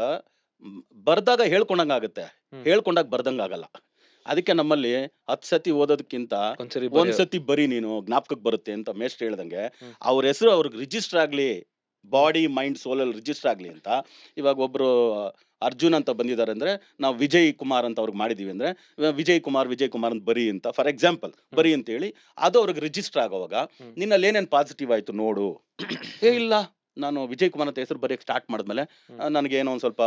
ಬರ್ದಾಗ ಹೇಳ್ಕೊಂಡಂಗ ಆಗುತ್ತೆ, ಹೇಳ್ಕೊಂಡಾಗ ಬರ್ದಂಗ ಆಗಲ್ಲ. ಅದಕ್ಕೆ ನಮ್ಮಲ್ಲಿ 10 ಸತಿ ಓದೋದಕ್ಕಿಂತ ಒಂದ್ಸರಿ ಒಂದ್ ಸತಿ ಬರಿ ನೀನು ಜ್ಞಾಪಕಕ್ಕೆ ಬರುತ್ತೆ ಅಂತ ಮೇಷ್ಟ್ರು ಹೇಳ್ದಂಗೆ ಅವ್ರ ಹೆಸರು ಅವ್ರಿಗೆ ರಿಜಿಸ್ಟರ್ ಆಗ್ಲಿ, ಬಾಡಿ ಮೈಂಡ್ ಸೋಲ್ ಅಲ್ಲಿ ರಿಜಿಸ್ಟರ್ ಆಗ್ಲಿ ಅಂತ. ಇವಾಗ ಒಬ್ರು ಅರ್ಜುನ್ ಅಂತ ಬಂದಿದ್ದಾರೆ ಅಂದ್ರೆ ನಾವು ವಿಜಯ್ ಕುಮಾರ್ ಅಂತ ಅವ್ರಿಗೆ ಮಾಡಿದೀವಿ ಅಂದ್ರೆ ವಿಜಯ್ ಕುಮಾರ್ ಅಂತ ಬರಿ ಅಂತ ಫಾರ್ ಎಕ್ಸಾಂಪಲ್ ಬರಿ ಅಂತ ಹೇಳಿ ಅದು ಅವ್ರಿಗೆ ರಿಜಿಸ್ಟರ್ ಆಗೋವಾಗ ನಿನ್ನಲ್ಲಿ ಏನೇನ್ ಪಾಸಿಟಿವ್ ಆಯ್ತು ನೋಡು. ಇಲ್ಲ ನಾನು ವಿಜಯ್ ಕುಮಾರ್ ಅಂತ ಹೆಸರು ಬರೆಯಕ್ಕೆ ಸ್ಟಾರ್ಟ್ ಮಾಡಿದ್ಮೇಲೆ ನನಗೆ ಏನೋ ಒಂದ್ ಸ್ವಲ್ಪ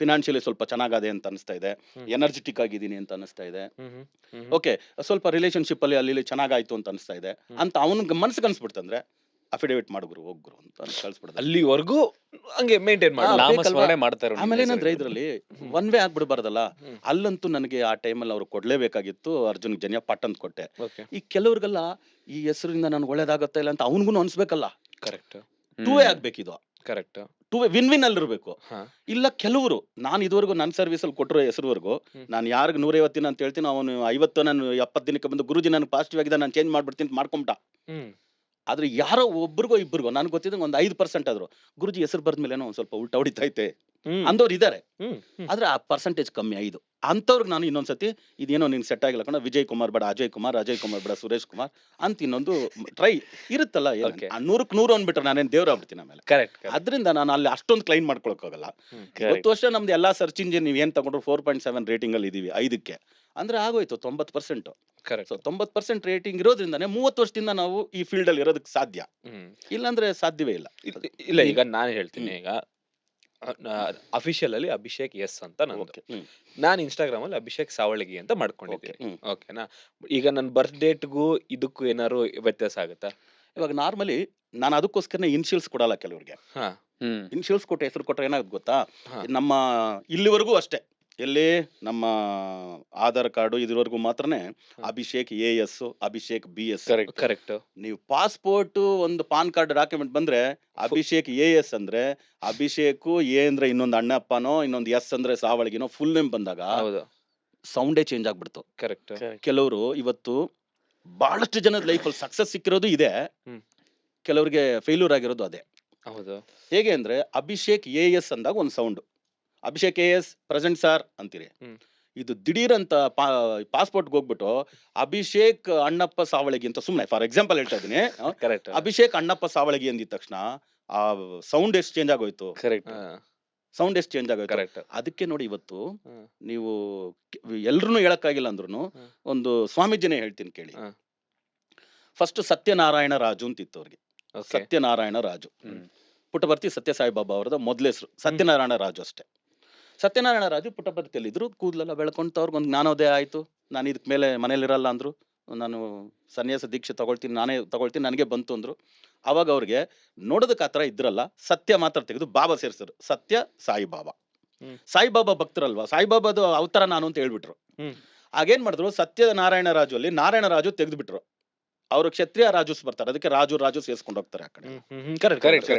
ಫಿನಾನ್ಷಿಯಲಿ ಸ್ವಲ್ಪ ಚೆನ್ನಾಗದೆ ಅಂತ ಅನಿಸ್ತಾ ಇದೆ, ಎನರ್ಜೆಟಿಕ್ ಆಗಿದ್ದೀನಿ ಅಂತ ಅನಿಸ್ತಾ ಇದೆ, ಓಕೆ ಸ್ವಲ್ಪ ರಿಲೇಶನ್ಶಿಪ್ ಅಲ್ಲಿ ಅಲ್ಲಿ ಚೆನ್ನಾಗಾಯ್ತು ಅಂತ ಅನಿಸ್ತಾ ಇದೆ ಅಂತ ಅವನಿಗೆ ಮನ್ಸಿಗೆ ಅನ್ಸ್ಬಿಡ್ತಂದ್ರೆ ಅಫಿಡೇವಿಟ್ ಮಾಡಿದ್ರು ಹೋಗ್ರು ಅಂತ ಕಳ್ಸ್ಬಿಡ್ತಾರೆ. ಅಲ್ಲಿವರೆಗೂ ಹಂಗೆ ಮೇಂಟೈನ್ ಮಾಡಿ ಹಾ, ನಾಮಸ್ಮರಣೆ ಮಾಡ್ತಾರೆ. ಆಮೇಲೆ ಏನಂದ್ರೆ ಇದ್ರಲ್ಲಿ ಒನ್ ವೇ ಆಗ್ಬಿಡ್ಬಾರ್ದಲ್ಲ. ಅಲ್ಲಂತೂ ನನಗೆ ಆ ಟೈಮಲ್ಲಿ ಅವ್ರು ಕೊಡ್ಲೇಬೇಕಾಗಿತ್ತು, ಅರ್ಜುನ್ ಜನ್ಯ ಪಟ್ ಅಂತ ಕೊಟ್ಟೆ. ಓಕೆ. ಈ ಕೆಲವ್ರಿಗೆಲ್ಲ ಈ ಹೆಸರಿಂದ ನನ್ಗೆ ಒಳ್ಳೇದಾಗತ್ತ ಇಲ್ಲ ಅಂತ ಅವನಿಗೂ ಅನ್ಸ್ಬೇಕಲ್ಲ. ಕರೆಕ್ಟ್. ಟೂ ವೇ ಆಗ್ಬೇಕಿದು, correct. Two way win win ಅಲ್ಲಿರ್ಬೇಕು. ಹಾ. ಇಲ್ಲ ಕೆಲವರು ನಾನು ಇದುವರೆಗೂ ನನ್ನ ಸರ್ವಿಸ್ ಅಲ್ಲಿ ಕೊಟ್ಟಿರೋ ಹೆಸರುವರೆಗೂ ನಾನು ಯಾರಿಗೆ 150 ದಿನ ಅಂತ ಹೇಳ್ತೀನಿ, ಅವನು 50 ನಾನು 70 ದಿನಕ್ಕೆ ಬಂದು ಗುರುಜಿ ನಾನು ಪಾಸಿಟಿವ್ ಆಗಿದೆ ನಾನು ಚೇಂಜ್ ಮಾಡ್ಬಿಡ್ತೀನಿ ಅಂತ ಮಾಡ್ಕೊಂಬಿಟ್ಟ. ಹ್ಮ್. ಆದ್ರೆ ಯಾರೋ ಒಬ್ರಿಗೋ ಇಬ್ಬರಿಗೋ ನನ್ಗೆ ಗೊತ್ತಿದ್ದಂಗೆ ಒಂದು 5% ಆದ್ರು ಗುರುಜಿ ಹೆಸರು ಬರ್ದ್ಮೇಲೆ ಏನೋ ಒಂದ್ ಸ್ವಲ್ಪ ಉಲ್ಟಾ ಹೊಡಿತೈತೆ ಅಂದವ್ರು ಇದಾರೆ. ಆದ್ರೆ ಆ ಪರ್ಸೆಂಟೇಜ್ ಕಮ್ಮಿ 5. ಅಂತವ್ರಿಗೆ ನಾನು ಇನ್ನೊಂದ್ಸತಿ ಇದೇನೋ ನಿನ್ ಸೆಟ್ ಆಗಿಲ್ಲ ಕಣ, ವಿಜಯ್ ಕುಮಾರ್ ಬೇಡ ಅಜಯ್ ಕುಮಾರ್ ಬೇಡ ಸುರೇಶ್ ಕುಮಾರ್ ಅಂತ ಇನ್ನೊಂದು ಟ್ರೈ ಇರುತ್ತಲ್ಲ. Okay. 100ಕ್ಕೆ 100 ಅಂದ್ಬಿಟ್ರೆ ನಾನೇನ್ ದೇವ್ರ ಆಗ್ಬಿಡ್ತೀನಿ ಆಮೇಲೆ. ಕರೆಕ್ಟ್. ಅದ್ರಿಂದ ನಾನು ಅಲ್ಲಿ ಅಷ್ಟೊಂದು ಕ್ಲೈಮ್ ಮಾಡ್ಕೊಳಕ್ ಹೋಗಲ್ಲ. 20 ವರ್ಷ ನಮ್ದು ಎಲ್ಲಾ ಸರ್ಚ್ ಇಂಜಿನ್ ನೀವ್ ಏನ್ ತಗೊಂಡ್ರು 4.7 ರೇಟಿಂಗ್ ಅಲ್ಲಿ ಇದೀವಿ 5ಕ್ಕೆ ಅಂದ್ರೆ ಆಗೋಯ್ತು 90%. ಕರೆಕ್ಟ್. ಸೊ 90% ರೇಟಿಂಗ್ ಇರೋದ್ರಿಂದಾನೆ 30 ವರ್ಷದಿಂದ ನಾವು ಈ ಫೀಲ್ಡ್ ಅಲ್ಲಿ ಇರೋದಕ್ಕೆ ಸಾಧ್ಯ, ಇಲ್ಲಾಂದ್ರೆ ಸಾಧ್ಯವೇ ಇಲ್ಲ. ಇಲ್ಲ, ಈಗ ನಾನು ಹೇಳ್ತೀನಿ, ಈಗ ಅಫಿಷಿಯಲ್ ಅಲ್ಲಿ ಅಭಿಷೇಕ್ ಎಸ್ ಅಂತ ನಂದು, ನಾನು ಇನ್ಸ್ಟಾಗ್ರಾಮ್ ಅಲ್ಲಿ ಅಭಿಷೇಕ್ ಸಾವಳಗಿ ಅಂತ ಮಾಡ್ಕೊಂಡಿದ್ದೀನಿ. ಓಕೆನಾ? ಈಗ ನನ್ನ ಬರ್ತ್ ಡೇಟ್ಗೂ ಇದಕ್ಕೂ ಏನಾದ್ರು ವ್ಯತ್ಯಾಸ ಆಗುತ್ತಾ? ಇವಾಗ ನಾರ್ಮಲಿ ನಾನು ಅದಕ್ಕೋಸ್ಕರ ಇನ್ಶಿಯಲ್ಸ್ ಕೊಡಲ್ಲ ಕೆಲವ್ರಿಗೆ. ಹಾ. ಇನ್ಶಿಯಲ್ಸ್ ಕೊಟ್ಟು ಹೆಸರು ಕೊಟ್ರೆ ಏನಾಗುತ್ತೆ ಗೊತ್ತಾ, ಹಾ. ನಮ್ಮ ಇಲ್ಲಿವರೆಗೂ ಅಷ್ಟೇ, ಎಲ್ಲಿ ನಮ್ಮ ಆಧಾರ್ ಕಾರ್ಡು ಇದ್ರವರೆಗೂ ಮಾತ್ರನೇ Abhishek AS, Abhishek BS. Correct. ನೀವು ಪಾಸ್ಪೋರ್ಟ್ ಒಂದು ಪಾನ್ ಕಾರ್ಡ್ ಡಾಕ್ಯುಮೆಂಟ್ ಬಂದ್ರೆ ಅಭಿಷೇಕ್ AS ಅಂದ್ರೆ ಅಭಿಷೇಕ್ A ಅಂದ್ರೆ ಇನ್ನೊಂದು ಅಣ್ಣಪ್ಪನೋ, ಇನ್ನೊಂದು S ಅಂದ್ರೆ ಸಾವಳಗಿನೋ ಫುಲ್ ನೇಮ್ ಬಂದಾಗ ಹೌದು. ಸೌಂಡೇ ಚೇಂಜ್ ಆಗ್ಬಿಡ್ತು. ಕರೆಕ್ಟ್. ಕೆಲವರು ಇವತ್ತು ಬಹಳಷ್ಟು ಜನದ ಲೈಫಲ್ಲಿ ಸಕ್ಸಸ್ ಸಿಕ್ಕಿರೋದು ಇದೆ, ಕೆಲವ್ರಿಗೆ ಫೇಲ್ಯೂರ್ ಆಗಿರೋದು ಅದೇ. ಹೌದು. ಹೇಗೆ ಅಂದ್ರೆ ಅಭಿಷೇಕ್ AS ಅಂದಾಗ ಒಂದು sound, Abhishek AS present sir ಅಂತೀರಿ. ಇದು ದಿಢೀರ್ ಅಂತ ಪಾಸ್ಪೋರ್ಟ್ ಹೋಗ್ಬಿಟ್ಟು ಅಭಿಷೇಕ್ ಅಣ್ಣಪ್ಪ ಸಾವಳಗಿ ಅಂತ ಸುಮ್ಮನೆ ಫಾರ್ ಎಕ್ಸಾಂಪಲ್ ಹೇಳ್ತಾ ಇದೀನಿ, ಕರೆಕ್ಟ್. ಅಭಿಷೇಕ್ ಅಣ್ಣಪ್ಪ ಸಾವಳಗಿ ಅಂದಿದ ತಕ್ಷಣ ಆ ಸೌಂಡ್ ಎಷ್ಟು ಚೇಂಜ್ ಆಗೋಯ್ತು, ಕರೆಕ್ಟ್. ಸೌಂಡ್ ಎಷ್ಟು ಚೇಂಜ್ ಆಗೋಯ್ತು. ಕರೆಕ್ಟ್. ಅದಕ್ಕೆ ನೋಡಿ ಇವತ್ತು ನೀವು ಎಲ್ರು ಹೇಳಕ್ಕಾಗಿಲ್ಲ ಅಂದ್ರೂ ಒಂದು ಸ್ವಾಮೀಜಿನೇ ಹೇಳ್ತೀನಿ ಕೇಳಿ. ಫಸ್ಟ್ ಸತ್ಯನಾರಾಯಣ ರಾಜು ಅಂತ ಇತ್ತು ಅವ್ರಿಗೆ, ಸತ್ಯನಾರಾಯಣ ರಾಜು. ಪುಟ್ಟಭರ್ತಿ ಸತ್ಯ ಸಾಯಿಬಾಬಾ ಅವರದ ಮೊದಲ ಹೆಸರು ಸತ್ಯನಾರಾಯಣ ರಾಜು ಅಷ್ಟೇ. ಸತ್ಯನಾರಾಯಣ ರಾಜು ಪುಟ್ಟಭರ್ತಿಯಲ್ಲಿದ್ರು, ಕೂದಲೆಲ್ಲ ಬೆಳ್ಕೊಂತ ಅವ್ರಿಗೊಂದು ಜ್ಞಾನೋದಯ ಆಯ್ತು. ನಾನು ಇದಕ್ ಮೇಲೆ ಮನೇಲಿರಲ್ಲ ಅಂದ್ರು, ನಾನು ಸನ್ಯಾಸ ದೀಕ್ಷೆ ನಾನೇ ತಗೊಳ್ತೀನಿ ನನಗೆ ಬಂತು ಅಂದ್ರು. ಅವಾಗ ಅವ್ರಿಗೆ ನೋಡೋದಕ್ಕೆ ಆ ಥರ ಇದ್ರಲ್ಲ, ಸತ್ಯ ಮಾತ್ರ ತೆಗೆದು ಬಾಬಾ ಸೇರಿಸಿದ್ರು, ಸತ್ಯ ಸಾಯಿಬಾಬಾ. ಸಾಯಿಬಾಬಾ ಭಕ್ತರಲ್ವಾ, ಸಾಯಿಬಾಬಾದು ಅವತಾರ ನಾನು ಅಂತ ಹೇಳ್ಬಿಟ್ರು. ಆಗೇನ್ ಮಾಡಿದ್ರು, ಸತ್ಯನಾರಾಯಣ ರಾಜು ಅಲ್ಲಿ ನಾರಾಯಣ ರಾಜು ತೆಗೆದ್ಬಿಟ್ರು. ಅವರು ಕ್ಷತ್ರಿಯ ರಾಜುಸ್ ಬರ್ತಾರೆ, ಅದಕ್ಕೆ ರಾಜು ಸೇರ್ಸ್ಕೊಂಡು ಹೋಗ್ತಾರೆ ಆ ಕಡೆ.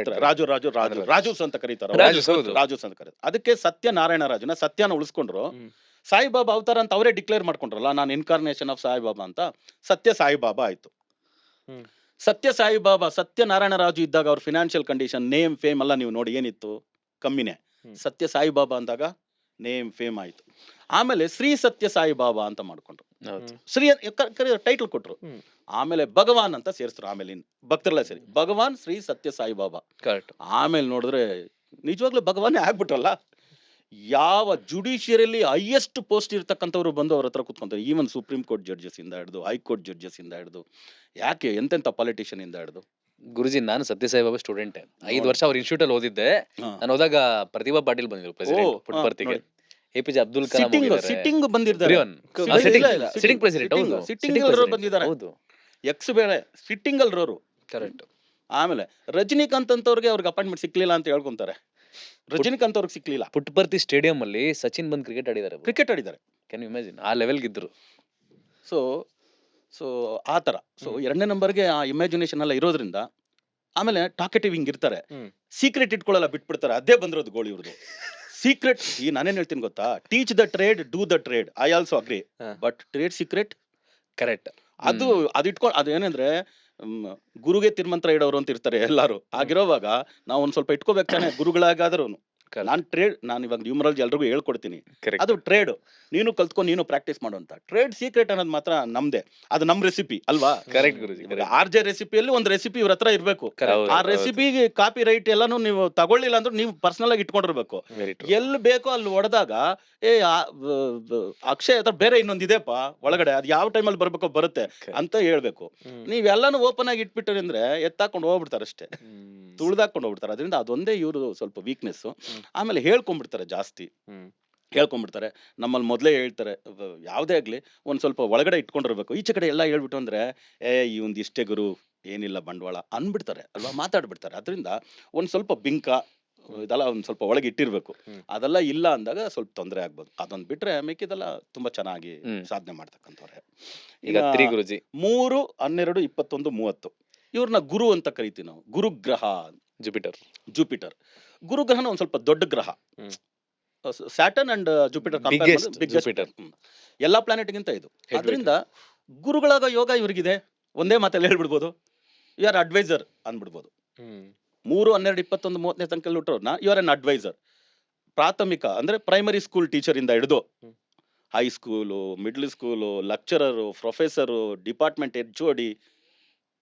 ರಾಜುಸ್ ಅಂತ ಕರೀತಾರೆ, ರಾಜುಸ್ ಅಂತ ಕರೀತಾರೆ. ಅದಕ್ಕೆ ಸತ್ಯನಾರಾಯಣ ರಾಜುನ ಸತ್ಯನ ಉಳಿಸ್ಕೊಂಡ್ರು. ಸಾಯಿಬಾಬಾ ಅವತಾರ ಅಂತ ಅವರೇ ಡಿಕ್ಲೇರ್ ಮಾಡ್ಕೊಂಡ್ರಲ್ಲ, ನಾನು ಇನ್ಕಾರ್ನೇಷನ್ ಆಫ್ ಸಾಯಿಬಾಬಾ ಅಂತ, ಸತ್ಯ ಸಾಯಿಬಾಬಾ ಆಯ್ತು. ಸತ್ಯ ಸಾಯಿಬಾಬಾ ಸತ್ಯನಾರಾಯಣ ರಾಜು ಇದ್ದಾಗ ಅವ್ರ ಫಿನಾನ್ಷಿಯಲ್ ಕಂಡೀಷನ್, ನೇಮ್, ಫೇಮ್ ಎಲ್ಲ ನೀವು ನೋಡಿ ಏನಿತ್ತು, ಕಮ್ಮಿನೇ. ಸತ್ಯ ಸಾಯಿಬಾಬಾ ಅಂದಾಗ ನೇಮ್, ಫೇಮ್ ಆಯ್ತು. ಆಮೇಲೆ ಶ್ರೀ ಸತ್ಯ ಸಾಯಿಬಾಬಾ ಅಂತ ಮಾಡ್ಕೊಂಡ್ರು, ಶ್ರೀ ಟೈಟಲ್ ಕೊಟ್ರು. ಆಮೇಲೆ ಭಗವಾನ್ ಅಂತ ಸೇರಿಸ್ರು. ಆಮೇಲೆ ಭಕ್ತರೆಲ್ಲ ಸೇರಿ ಭಗವಾನ್ ಶ್ರೀ ಸತ್ಯ ಸಾಯಿಬಾಬಾ. ಆಮೇಲೆ ನೋಡಿದ್ರೆ ನಿಜವಾಗ್ಲೂ ಭಗವಾನೇ ಆಗ್ಬಿಟ್ರಲ್ಲ. ಯಾವ ಜುಡಿಷಿಯರಿಯಲ್ಲಿ ಹೈಯೆಸ್ಟ್ ಪೋಸ್ಟ್ ಇರ್ತಕ್ಕಂಥವ್ರು ಬಂದು ಅವ್ರ ಹತ್ರ ಕುತ್ಕೊಂತಾರೆ. ಈವನ್ ಸುಪ್ರೀಂ ಕೋರ್ಟ್ ಜಡ್ಜಸ್ ಇಂದ ಹಿಡಿದು ಹೈಕೋರ್ಟ್ ಜಡ್ಜಸ್ ಇಂದ ಹಿಡಿದು ಯಾಕೆ ಎಂತೆಂಥ ಪಾಲಿಟಿಷಿಯನ್ ಇಂದ ಹಿಡಿದು. ಗುರುಜಿ ನಾನು ಸತ್ಯಸಾಯಿ ಬಾಬಾ ಸ್ಟೂಡೆಂಟ್ 5 ವರ್ಷ ಅವ್ರ ಇನ್ಸ್ಟಿಟ್ಯೂಟ್ ಅಲ್ಲಿ ಓದಿದ್ದೆ. ಹಾ. ನಾನು ಹೋದಾಗ ಪ್ರತಿಭಾ ಪಾಟೀಲ್ ಬಂದಿದ್ರು ಪ್ರೆಸಿಡೆಂಟ್ ಪುಟ್ಪರ್ತಿಗೆ. ನೋಡಿ. APJ ಅಬ್ದುಲ್ ಕಲಾಂ ಸಿಟ್ಟಿಂಗ್ ಬಂದಿದ್ದಾರೆ. Sitting president. ಹೌದು ಸಿಟ್ಟಿಂಗ್ ಅಲ್ರೋರು ಬಂದಿದ್ದಾರೆ. ಹೌದು ಎಕ್ಸ್ ಬೇರೆ ಸಿಟ್ಟಿಂಗ್ ಅಲ್ರೋರು. ಕರೆಕ್ಟ್. ಆಮೇಲೆ ರಜನಿಕಾಂತ್ ಅಂತವ್ರಿಗೆ ಅವ್ರಿಗೆ ಅಪಾಯಿಂಟ್ಮೆಂಟ್ ಸಿಕ್ಲಿಲ್ಲ ಅಂತ ಹೇಳ್ಕೊಂತಾರೆ. ರಜನಿಕಾಂತ್ ಅವ್ರಿಗೆ ಸಿಕ್ಲಿಲ್ಲ. ಪುಟ್ಪರ್ತಿ ಸ್ಟೇಡಿಯಂ ಅಲ್ಲಿ ಸಚಿನ್ ಬಂದ್ ಕ್ರಿಕೆಟ್ ಆಡಿದ್ದಾರೆ. ಕ್ರಿಕೆಟ್ ಆಡಿದ್ದಾರೆ. ಕ್ಯಾನ್ ಯು ಇಮ್ಯಾಜಿನ್ ಆ ಲೆವೆಲ್ಗೆ ಇದ್ರು. ಸೊ ಸೊ ಆ ಥರ. ಸೊ 2ನೇ ನಂಬರ್ಗೆ ಆ ಇಮ್ಯಾಜಿನೇಷನ್ ಎಲ್ಲ ಇರೋದ್ರಿಂದ ಆಮೇಲೆ ಟಾಕೆಟಿವ್ ಹಿಂಗ್ ಇರ್ತಾರೆ. ಸೀಕ್ರೆಟ್ ಇಟ್ಕೊಳ್ಳಲ್ಲ, ಬಿಟ್ಬಿಡ್ತಾರೆ. ಅದೇ ಬಂದಿರೋದು ಗೋಳಿ ಇವ್ರದ್ದು ಸೀಕ್ರೆಟ್. ಈ ನಾನೇನ್ ಹೇಳ್ತೀನಿ ಗೊತ್ತಾ, teach the trade, do the trade. I also agri. But trade secret correct. ಅದು ಇಟ್ಕೊಂಡು ಅದು ಏನಂದ್ರೆ ಗುರುಗೆ ತಿರುಮಂತ್ರ ಇಡೋರು ಅಂತ ಇರ್ತಾರೆ ಎಲ್ಲಾರು. ಆಗಿರೋವಾಗ ನಾವು ಒಂದ್ ಸ್ವಲ್ಪ ಇಟ್ಕೋಬೇಕು ತಾನೆ ಗುರುಗಳಾಗಾದ್ರೂ. ನಾನು ಇವಾಗ ನ್ಯೂಮರಾಲಜಿ ಎಲ್ರಿಗೂ ಹೇಳ್ಕೊಡ್ತೀನಿ. ಅದು ಟ್ರೇಡ್, ನೀನು ಕಲ್ತ್ಕೊಂಡು ನೀನು ಪ್ರಾಕ್ಟೀಸ್ ಮಾಡುವಂತ. ಟ್ರೇಡ್ ಸೀಕ್ರೆಟ್ ಅನ್ನೋದು ಮಾತ್ರ ನಮ್ದೇ, ಅದು ನಮ್ ರೆಸಿಪಿ ಅಲ್ವಾ. ಕರೆಕ್ಟ್ ಗುರುಜಿ. RJ ರೆಸಿಪಿಯಲ್ಲಿ ಒಂದು ರೆಸಿಪಿ ಇವ್ರ ಹತ್ರ ಇರ್ಬೇಕು. ಆ ರೆಸಿಪಿಗೆ ಕಾಪಿ ರೈಟ್ ಎಲ್ಲಾನು ನೀವು ತಗೊಳ್ಳಿಲ್ಲ ಅಂದ್ರೆ ನೀವು ಪರ್ಸನಲ್ ಆಗಿ ಇಟ್ಕೊಂಡಿರ್ಬೇಕು. ಎಲ್ಲಿ ಬೇಕೋ ಅಲ್ಲಿ ಹೊಡೆದಾಗ ಅಕ್ಷಯ್ ಹತ್ರ ಬೇರೆ ಇನ್ನೊಂದಿದೆಪ್ಪ ಒಳಗಡೆ, ಅದು ಯಾವ ಟೈಮಲ್ಲಿ ಬರ್ಬೇಕೋ ಬರುತ್ತೆ ಅಂತ ಹೇಳ್ಬೇಕು. ನೀವೆಲ್ಲಾನು ಓಪನ್ ಆಗಿ ಇಟ್ಬಿಟ್ರಿ ಅಂದ್ರೆ ಎತ್ತಾಕೊಂಡು ಹೋಗ್ಬಿಡ್ತಾರೆ ಅಷ್ಟೇ, ತುಳ್ದಾಕೊಂಡು ಹೋಗ್ಬಿಡ್ತಾರೆ. ಅದರಿಂದ ಅದೊಂದೇ ಇವರು ಸ್ವಲ್ಪ ವೀಕ್ನೆಸ್. ಆಮೇಲೆ ಹೇಳ್ಕೊಂಡ್ಬಿಡ್ತಾರೆ ಜಾಸ್ತಿ. ಹೇಳ್ಕೊಂಡ್ಬಿಡ್ತಾರೆ. ನಮ್ಮಲ್ಲಿ ಮೊದಲೇ ಹೇಳ್ತಾರೆ, ಯಾವುದೇ ಆಗ್ಲಿ ಒಂದ್ ಸ್ವಲ್ಪ ಒಳಗಡೆ ಇಟ್ಕೊಂಡಿರ್ಬೇಕು. ಈಚೆ ಕಡೆ ಎಲ್ಲ ಹೇಳ್ಬಿಟ್ಟು ಅಂದ್ರೆ ಇವಂದ್ ಇಷ್ಟೇ ಗುರು, ಏನಿಲ್ಲ ಬಂಡವಾಳ ಅನ್ಬಿಡ್ತಾರೆ ಅಲ್ವಾ, ಮಾತಾಡ್ಬಿಡ್ತಾರೆ. ಅದರಿಂದ ಒಂದ್ ಸ್ವಲ್ಪ ಬಿಂಕ ಇದೆಲ್ಲ ಒಂದ್ ಸ್ವಲ್ಪ ಒಳಗೆ ಇಟ್ಟಿರ್ಬೇಕು. ಅದೆಲ್ಲ ಇಲ್ಲ ಅಂದಾಗ ಸ್ವಲ್ಪ ತೊಂದರೆ ಆಗ್ಬೋದು. ಅದೊಂದ್ ಬಿಟ್ರೆ ಮಿಕ್ಕಿದೆಲ್ಲ ತುಂಬಾ ಚೆನ್ನಾಗಿ ಸಾಧನೆ ಮಾಡ್ತಕ್ಕಂಥವ್ರೆ. ಈಗ 3 ಗುರುಜಿ 3, 12, 21, 30 ಇವ್ರನ್ನ ಗುರು ಅಂತ ಕರಿತೀವಿ ನಾವು. ಗುರುಗ್ರಹ. ಜುಪಿಟರ್ ಗುರುಗ್ರಹನ ಒಂದ್ ಸ್ವಲ್ಪ ದೊಡ್ಡ ಗ್ರಹ. ಸ್ಯಾಟರ್ನ್ ಅಂಡ್ ಜುಪಿಟರ್ ಬಿಗ್ಗೆಸ್ಟ್ ಎಲ್ಲಾ ಪ್ಲಾನೆಟ್ ಗಿಂತ ಇದು. ಅದರಿಂದ ಗುರುಗಳಾಗ ಯೋಗ ಇವ್ರಿಗಿದೆ. ಒಂದೇ ಮಾತಲ್ಲಿ ಹೇಳ್ಬಿಡ್ಬೋದು, ಯು ಆರ್ ಅಡ್ವೈಸರ್ ಅನ್ಬಿಡ್ಬೋದು. 3, 12, 21, 30ನೇ ಸಂಖ್ಯೆಯಲ್ಲಿ ಹುಟ್ಟೋರ್ನ ಯು ಆರ್ ಅನ್ ಅಡ್ವೈಸರ್. ಪ್ರಾಥಮಿಕ ಅಂದ್ರೆ ಪ್ರೈಮರಿ ಸ್ಕೂಲ್ ಟೀಚರ್ ಇಂದ ಹಿಡಿದು high school, middle school, lecturer, professor, department HOD,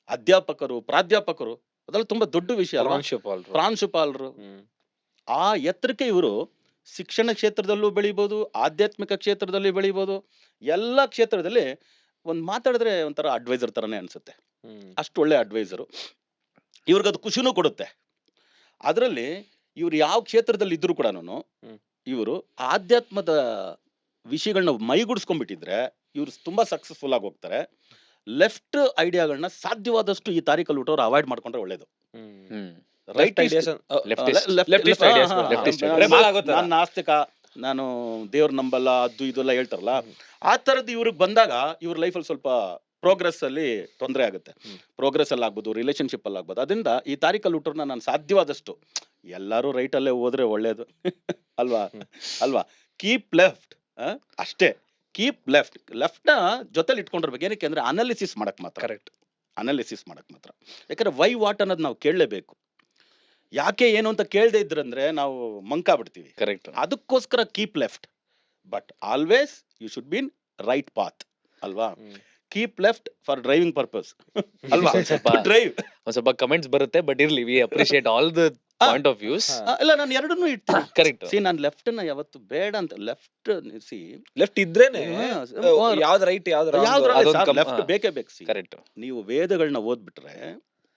ಅಧ್ಯಾಪಕರು, ಪ್ರಾಧ್ಯಾಪಕರು, ಅದೆಲ್ಲ ತುಂಬಾ ದೊಡ್ಡ ವಿಷಯ ಅಲ್ವಾ. ಪ್ರಾಂಶುಪಾಲರು. ಆ ಎತ್ತರಕ್ಕೆ ಇವರು ಶಿಕ್ಷಣ ಕ್ಷೇತ್ರದಲ್ಲೂ ಬೆಳಿಬೋದು, ಆಧ್ಯಾತ್ಮಿಕ ಕ್ಷೇತ್ರದಲ್ಲಿ ಬೆಳಿಬೋದು. ಎಲ್ಲ ಕ್ಷೇತ್ರದಲ್ಲಿ ಒಂದ್ ಮಾತಾಡಿದ್ರೆ ಒಂಥರ ಅಡ್ವೈಸರ್ ತರನೇ ಅನ್ಸುತ್ತೆ. ಅಷ್ಟು ಒಳ್ಳೆ ಅಡ್ವೈಸರು. ಇವ್ರಿಗದು ಖುಷಿನೂ ಕೊಡುತ್ತೆ. ಅದರಲ್ಲಿ ಇವ್ರು ಯಾವ ಕ್ಷೇತ್ರದಲ್ಲಿ ಇದ್ರು ಕೂಡ ಇವರು ಆಧ್ಯಾತ್ಮದ ವಿಷಯಗಳನ್ನ ಮೈಗೂಡಿಸ್ಕೊಂಡ್ಬಿಟ್ಟಿದ್ರೆ ಇವ್ರು ತುಂಬಾ ಸಕ್ಸಸ್ಫುಲ್ ಆಗಿ ಹೋಗ್ತಾರೆ. ಲೆಫ್ಟ್ ಐಡಿಯಾಗಳನ್ನ ಸಾಧ್ಯವಾದಷ್ಟು ಈ ತಾರೀಖಲ್ಲಿ ಹುಟ್ಟೋರು ಅವಾಯ್ಡ್ ಮಾಡ್ಕೊಂಡ್ರೆ ಒಳ್ಳೇದು. ನಾನು ನಾಸ್ತಿಕ, ನಾನು ದೇವ್ರ ನಂಬಲ್ಲ, ಅದು ಇದೆಲ್ಲ ಹೇಳ್ತಾರಲ್ಲ, ಆ ತರದ್ದು ಇವ್ರಿಗೆ ಬಂದಾಗ ಇವ್ರ ಲೈಫಲ್ಲಿ ಸ್ವಲ್ಪ ಪ್ರೋಗ್ರೆಸ್ ಅಲ್ಲಿ ತೊಂದರೆ ಆಗುತ್ತೆ. ಪ್ರೋಗ್ರೆಸ್ ಅಲ್ಲಿ ಆಗ್ಬೋದು, ರಿಲೇಶನ್ಶಿಪ್ ಅಲ್ಲಿ ಆಗ್ಬೋದು. ಅದರಿಂದ ಈ ತಾರೀಖಲ್ಲಿ ಹುಟ್ಟೋರ್ನ ನಾನು ಸಾಧ್ಯವಾದಷ್ಟು, ಎಲ್ಲರೂ ರೈಟ್ ಅಲ್ಲೇ ಹೋದ್ರೆ ಒಳ್ಳೇದು ಅಲ್ವಾ. ಕೀಪ್ ಲೆಫ್ಟ್ ಅಷ್ಟೇ. ಕೀಪ್ ಲೆಫ್ಟ್ ನ ಜೊತೆಲಿ ಇಟ್ಕೊಂಡಿರ್ಬೇಕು. ಏನಕ್ಕೆ ಅಂದ್ರೆ ಅನಾಲಿಸಿಸ್ ಮಾಡಕ್ ಮಾತ್ರ. ಕರೆಕ್ಟ್, ಅನಾಲಿಸಿಸ್ ಮಾಡಕ್ ಮಾತ್ರ. ಯಾಕಂದ್ರೆ ವೈ ವಾಟ್ ಅನ್ನೋದು ನಾವು ಕೇಳಲೇಬೇಕು. ಯಾಕೆ ಏನು ಅಂತ ಕೇಳದೆ ಇದ್ರಂದ್ರೆ ನಾವು ಮಂಕಾಗ್ಬಿಡ್ತೀವಿ. ಕರೆಕ್ಟ್. ಅದಕ್ಕೋಸ್ಕರ keep left, but always you should be in right path ಅಲ್ವಾ. Keep left for driving purpose ಅಲ್ವಾ. ಡ್ರೈವ್ ಒಂದ್ ಸ್ವಲ್ಪ ಕಮೆಂಟ್ಸ್ ಬರುತ್ತೆ, ಬಟ್ ಇರ್ಲಿ, we appreciate all the point of views. ಇಲ್ಲ, ನಾನು ಎರಡನ್ನೂ ಇಡ್ತೀನಿ. ಕರೆಕ್ಟ್. ಸಿ, ನಾನು ಲೆಫ್ಟ್ ನ ಯಾವತ್ತು ಬೇಡ ಅಂತ. ಲೆಫ್ಟ್ ಇದ್ರೇನೆ ಯಾವ್ದು ರೈಟ್ ಯಾವ್ದು ಲೆಫ್ಟ್ ಬೇಕೇ ಬೇಕು. C, correct. ನೀವು ವೇದಗಳನ್ನ ಓದ್ಬಿಟ್ರೆ,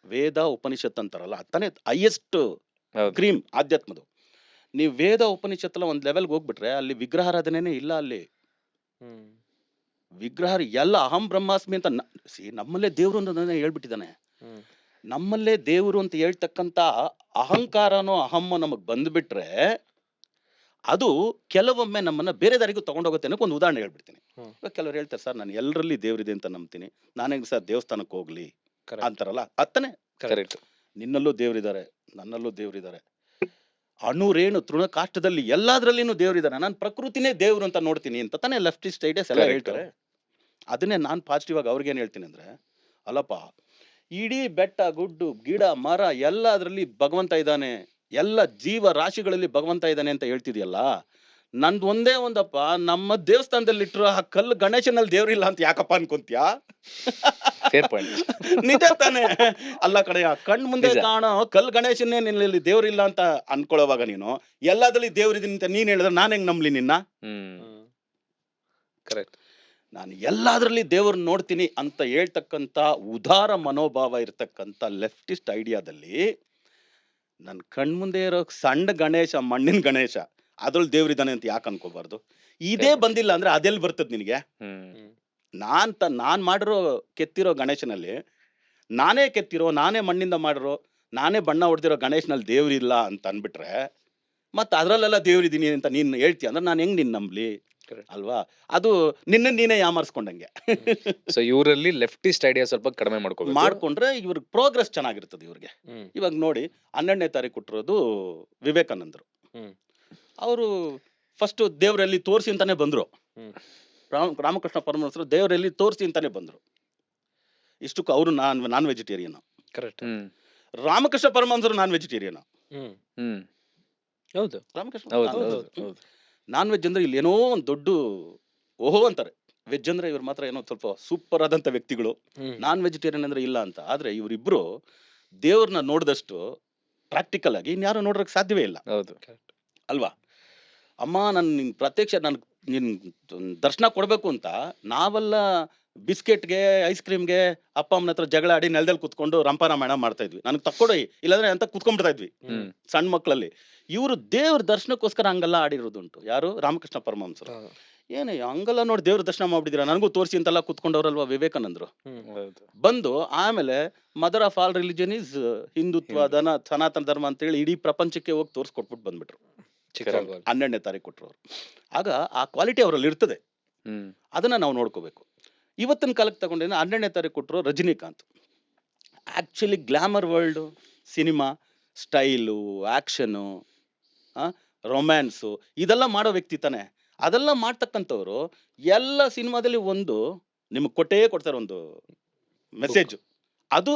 ವೇದ ಉಪನಿಷತ್ ಅಂತಾರಲ್ಲ, ಅತ್ತಾನೆ ಹೈಯೆಸ್ಟ್ ಕ್ರೀಮ್ ಆಧ್ಯಾತ್ಮದು. ನೀವು ವೇದ ಉಪನಿಷತ್ತಲ್ಲ ಒಂದ್ ಲೆವೆಲ್ಗೆ ಹೋಗ್ಬಿಟ್ರೆ ಅಲ್ಲಿ ವಿಗ್ರಹಾರಾಧನೆ ಇಲ್ಲ. ಅಲ್ಲಿ ವಿಗ್ರಹ ಎಲ್ಲ ಅಹಂ ಬ್ರಹ್ಮಾಸ್ಮಿ ಅಂತ. ನಮ್ಮಲ್ಲೇ ದೇವ್ರು ಅಂತ ಹೇಳ್ಬಿಟ್ಟಿದ್ದಾನೆ. ನಮ್ಮಲ್ಲೇ ದೇವರು ಅಂತ ಹೇಳ್ತಕ್ಕಂತ ಅಹಂಕಾರನೋ ಅಹಮ್ಮ ನಮಗ್ ಬಂದ್ಬಿಟ್ರೆ ಅದು ಕೆಲವೊಮ್ಮೆ ನಮ್ಮನ್ನ ಬೇರೆ ದಾರಿಗೂ ತಗೊಂಡೋಗುತ್ತೆ ಅನ್ನೋಕೆ ಒಂದು ಉದಾಹರಣೆ ಹೇಳ್ಬಿಡ್ತೀನಿ. ಕೆಲವ್ರು ಹೇಳ್ತಾರೆ, ಸರ್ ನಾನು ಎಲ್ಲರಲ್ಲಿ ದೇವ್ರಿದೆ ಅಂತ ನಂಬ್ತೀನಿ, ನಾನೇ ಸರ್ ದೇವಸ್ಥಾನಕ್ಕೆ ಹೋಗ್ಲಿ ಅಂತಾರಲ್ಲ, ಅತ್ತನೆ ಕರೆಕ್ಟ್. ನಿನ್ನಲ್ಲೂ ದೇವ್ರಿದ್ದಾರೆ, ನನ್ನಲ್ಲೂ ದೇವ್ರಿದ್ದಾರೆ, ಅಣುರೇಣು ತೃಣ ಕಾಷ್ಟದಲ್ಲಿ ಎಲ್ಲಾದ್ರಲ್ಲಿನೂ ದೇವ್ರಿದ್ದಾರೆ, ನಾನು ಪ್ರಕೃತಿನೇ ದೇವ್ರು ಅಂತ ನೋಡ್ತೀನಿ ಅಂತ ತಾನೇ ಲೆಫ್ಟಿಸ್ಟ್ ಐಡಿಯಾಸ್ ಎಲ್ಲ ಹೇಳ್ತಾರೆ. ಅದನ್ನೇ ನಾನು ಪಾಸಿಟಿವ್ ಆಗಿ ಅವ್ರಿಗೇನು ಹೇಳ್ತೀನಿ ಅಂದ್ರೆ, ಅಲ್ಲಪ್ಪ, ಇಡೀ ಬೆಟ್ಟ ಗುಡ್ಡು ಗಿಡ ಮರ ಎಲ್ಲದರಲ್ಲಿ ಭಗವಂತ ಇದ್ದಾನೆ, ಎಲ್ಲ ಜೀವ ರಾಶಿಗಳಲ್ಲಿ ಭಗವಂತ ಇದ್ದಾನೆ ಅಂತ ಹೇಳ್ತಿದ್ಯಲ್ಲ, ನಂದು ಒಂದೇ ಒಂದಪ್ಪ, ನಮ್ಮ ದೇವಸ್ಥಾನದಲ್ಲಿ ಇಟ್ಟರು ಆ ಕಲ್ಲು ಗಣೇಶನಲ್ಲಿ ದೇವ್ರಿಲ್ಲ ಅಂತ ಯಾಕಪ್ಪ ಅನ್ಕೊಂತ್ಯಾ? Fair point. ನಿಜ ತಾನೆ. ಅಲ್ಲ ಕಡೆಯ ಕಣ್ ಮುಂದೆ ನಿಜ. ಕಾಣೋ ಕಲ್ಲು ಗಣೇಶನ್ನೇ ನಿನ್ನಲ್ಲಿ ದೇವ್ರಿಲ್ಲ ಅಂತ ಅನ್ಕೊಳ್ಳೋವಾಗ ನೀನು ಎಲ್ಲದ್ರಲ್ಲಿ ದೇವ್ರಿದ್ದೀನಿ ಅಂತ ನೀನ್ ಹೇಳಿದ್ರೆ ನಾನು ಹೆಂಗ್ ನಂಬ್ಲಿ ನಿನ್ನ? ಕರೆಕ್ಟ್. ನಾನು ಎಲ್ಲಾದ್ರಲ್ಲಿ ದೇವ್ರನ್ನ ನೋಡ್ತೀನಿ ಅಂತ ಹೇಳ್ತಕ್ಕಂಥ ಉದಾರ ಮನೋಭಾವ ಇರ್ತಕ್ಕಂಥ ಲೆಫ್ಟಿಸ್ಟ್ ಐಡಿಯಾದಲ್ಲಿ ನನ್ನ ಕಣ್ಮುಂದೆ ಇರೋ ಸಣ್ಣ ಗಣೇಶ, ಮಣ್ಣಿನ ಗಣೇಶ, ಅದ್ರಲ್ಲಿ ದೇವ್ರಿದ್ದಾನೆ ಅಂತ ಯಾಕೆ ಅನ್ಕೋಬಾರ್ದು? ಇದೇ ಬಂದಿಲ್ಲ ಅಂದ್ರೆ ಅದೆಲ್ಲಿ ಬರ್ತದೆ ನಿನಗೆ? ನಾನ್ ಮಾಡಿರೋ ಕೆತ್ತಿರೋ ಗಣೇಶನಲ್ಲಿ, ನಾನೇ ಕೆತ್ತಿರೋ, ನಾನೇ ಮಣ್ಣಿಂದ ಮಾಡಿರೋ, ನಾನೇ ಬಣ್ಣ ಹೊಡೆದಿರೋ ಗಣೇಶನಲ್ಲಿ ದೇವ್ರಿಲ್ಲ ಅಂತ ಅನ್ಬಿಟ್ರೆ ಮತ್ತೆ ಅದ್ರಲ್ಲೆಲ್ಲ ದೇವ್ರಿದ್ದೀನಿ ಅಂತ ನೀನ್ ಹೇಳ್ತೀಯ ಅಂದ್ರೆ ನಾನು ಹೆಂಗ್ ನಿನ್ ನಂಬ್ಲಿ? ಅಲ್ವಾ? ಅದು ನೀನೇ ಯಾಮಾರಿಸ್ಕೊಂಡಂಗೆ. ಸೊ ಇವರಲ್ಲಿ ಲೆಫ್ಟಿಸ್ಟ್ ಐಡಿಯಾ ಸ್ವಲ್ಪ ಕಡಿಮೆ ಮಾಡ್ಕೊಂಡ್ರೆ ಇವ್ರಿಗೆ ಪ್ರೋಗ್ರೆಸ್ ಚೆನ್ನಾಗಿರ್ತದೆ. ಇವ್ರಿಗೆ ಇವಾಗ ನೋಡಿ 12ನೇ ತಾರೀಕು ಕೊಟ್ಟಿರೋದು ವಿವೇಕಾನಂದರು. ಅವರು ಫಸ್ಟ್ ದೇವರಲ್ಲಿ ತೋರಿಸಿ ಅಂತಾನೆ ಬಂದ್ರು. ರಾಮಕೃಷ್ಣ ಪರಮಹಂಸರು ದೇವರಲ್ಲಿ ತೋರಿಸಿ ಅಂತಾನೆ ಬಂದ್ರು. ಇಷ್ಟಕ್ಕೂ ಅವರು ನಾನ್ ವೆಜಿಟೇರಿಯನ್. ಕರೆಕ್ಟ್. ರಾಮಕೃಷ್ಣ ಪರಮಹಂಸರು ನಾನ್ ವೆಜಿಟೇರಿಯನ್. ಹೌದು. ರಾಮಕೃಷ್ಣ ನಾನ್ ವೆಜ್ ಅಂದ್ರೆ ಇಲ್ಲಿ ಏನೋ ಒಂದು ದೊಡ್ಡ ಓಹೋ ಅಂತಾರೆ. ವೆಜ್ ಅಂದ್ರೆ ಇವ್ರು ಮಾತ್ರ ಏನೋ ಸ್ವಲ್ಪ ಸೂಪರ್ ಆದಂತ ವ್ಯಕ್ತಿಗಳು. ನಾನ್ ವೆಜಿಟೇರಿಯನ್ ಅಂದ್ರೆ ಇಲ್ಲ ಅಂತ. ಆದ್ರೆ ಇವರಿಬ್ರು ದೇವ್ರನ್ನ ನೋಡಿದಷ್ಟು ಪ್ರಾಕ್ಟಿಕಲ್ ಆಗಿ ಇನ್ಯಾರು ನೋಡೋಕೆ ಸಾಧ್ಯವೇ ಇಲ್ಲ. ಅಲ್ವಾ? ಅಮ್ಮ ನಿನ್ ಪ್ರತ್ಯಕ್ಷ ನಿನ್ ದರ್ಶನ ಕೊಡ್ಬೇಕು ಅಂತ ನಾವೆಲ್ಲ ಬಿಸ್ಕೆಟ್ಗೆ, ಐಸ್ ಕ್ರೀಮ್ಗೆ ಅಪ್ಪ ಅಮ್ಮನ ಹತ್ರ ಜಗಳ ಆಡಿ ನೆಲದಲ್ಲಿ ಕುತ್ಕೊಂಡು ರಂಪಾರಾಮಾಯಣ ಮಾಡ್ತಾ ಇದ್ವಿ. ನನಗೆ ತಕ್ಕೊಡಿ ಇಲ್ಲಾಂದ್ರೆ ಅಂತ ಕುತ್ಕೊಂಡ್ಬಿಡ್ತಾ ಇದ್ವಿ ಸಣ್ಣ ಮಕ್ಕಳಲ್ಲಿ. ಇವರು ದೇವ್ರ ದರ್ಶನಕ್ಕೋಸ್ಕರ ಹಂಗೆಲ್ಲ ಆಡಿರೋದುಂಟು. ಯಾರು? ರಾಮಕೃಷ್ಣ ಪರಮಹಂಸರು. ಏನೇ ಹಂಗೆಲ್ಲ ನೋಡಿ ದೇವ್ರ ದರ್ಶನ ಮಾಡ್ಬಿಟ್ಟಿದ್ದೀರಾ, ನನಗೂ ತೋರಿಸಿ ಅಂತೆಲ್ಲ ಕುತ್ಕೊಂಡವ್ರಲ್ವಾ ವಿವೇಕಾನಂದರು. ಬಂದು ಆಮೇಲೆ mother of all religion is Hindutva, ಸನಾತನ ಧರ್ಮ ಅಂತ ಹೇಳಿ ಇಡೀ ಪ್ರಪಂಚಕ್ಕೆ ಹೋಗಿ ತೋರಿಸ್ಕೊಟ್ಬಿಟ್ಟು ಬಂದ್ಬಿಟ್ರು. 12ನೇ ತಾರೀಕು ಕೊಟ್ಟರು. ಆಗ ಆ ಕ್ವಾಲಿಟಿ ಅವರಲ್ಲಿ ಇರ್ತದೆ. ಅದನ್ನ ನಾವು ನೋಡ್ಕೋಬೇಕು. ಇವತ್ತಿನ ಕಾಲಕ್ಕೆ ತಗೊಂಡೇ 12ನೇ ತಾರೀಕು ಕೊಟ್ಟರು Rajinikanth. Actually glamour world cinema style, action, romance ಇದೆಲ್ಲ ಮಾಡೋ ವ್ಯಕ್ತಿ ತಾನೆ. ಅದೆಲ್ಲ ಮಾಡ್ತಕ್ಕಂಥವ್ರು ಎಲ್ಲ ಸಿನಿಮಾದಲ್ಲಿ ಒಂದು ನಿಮಗೆ ಕೊಡ್ತಾರೆ ಒಂದು ಮೆಸೇಜ್. ಅದು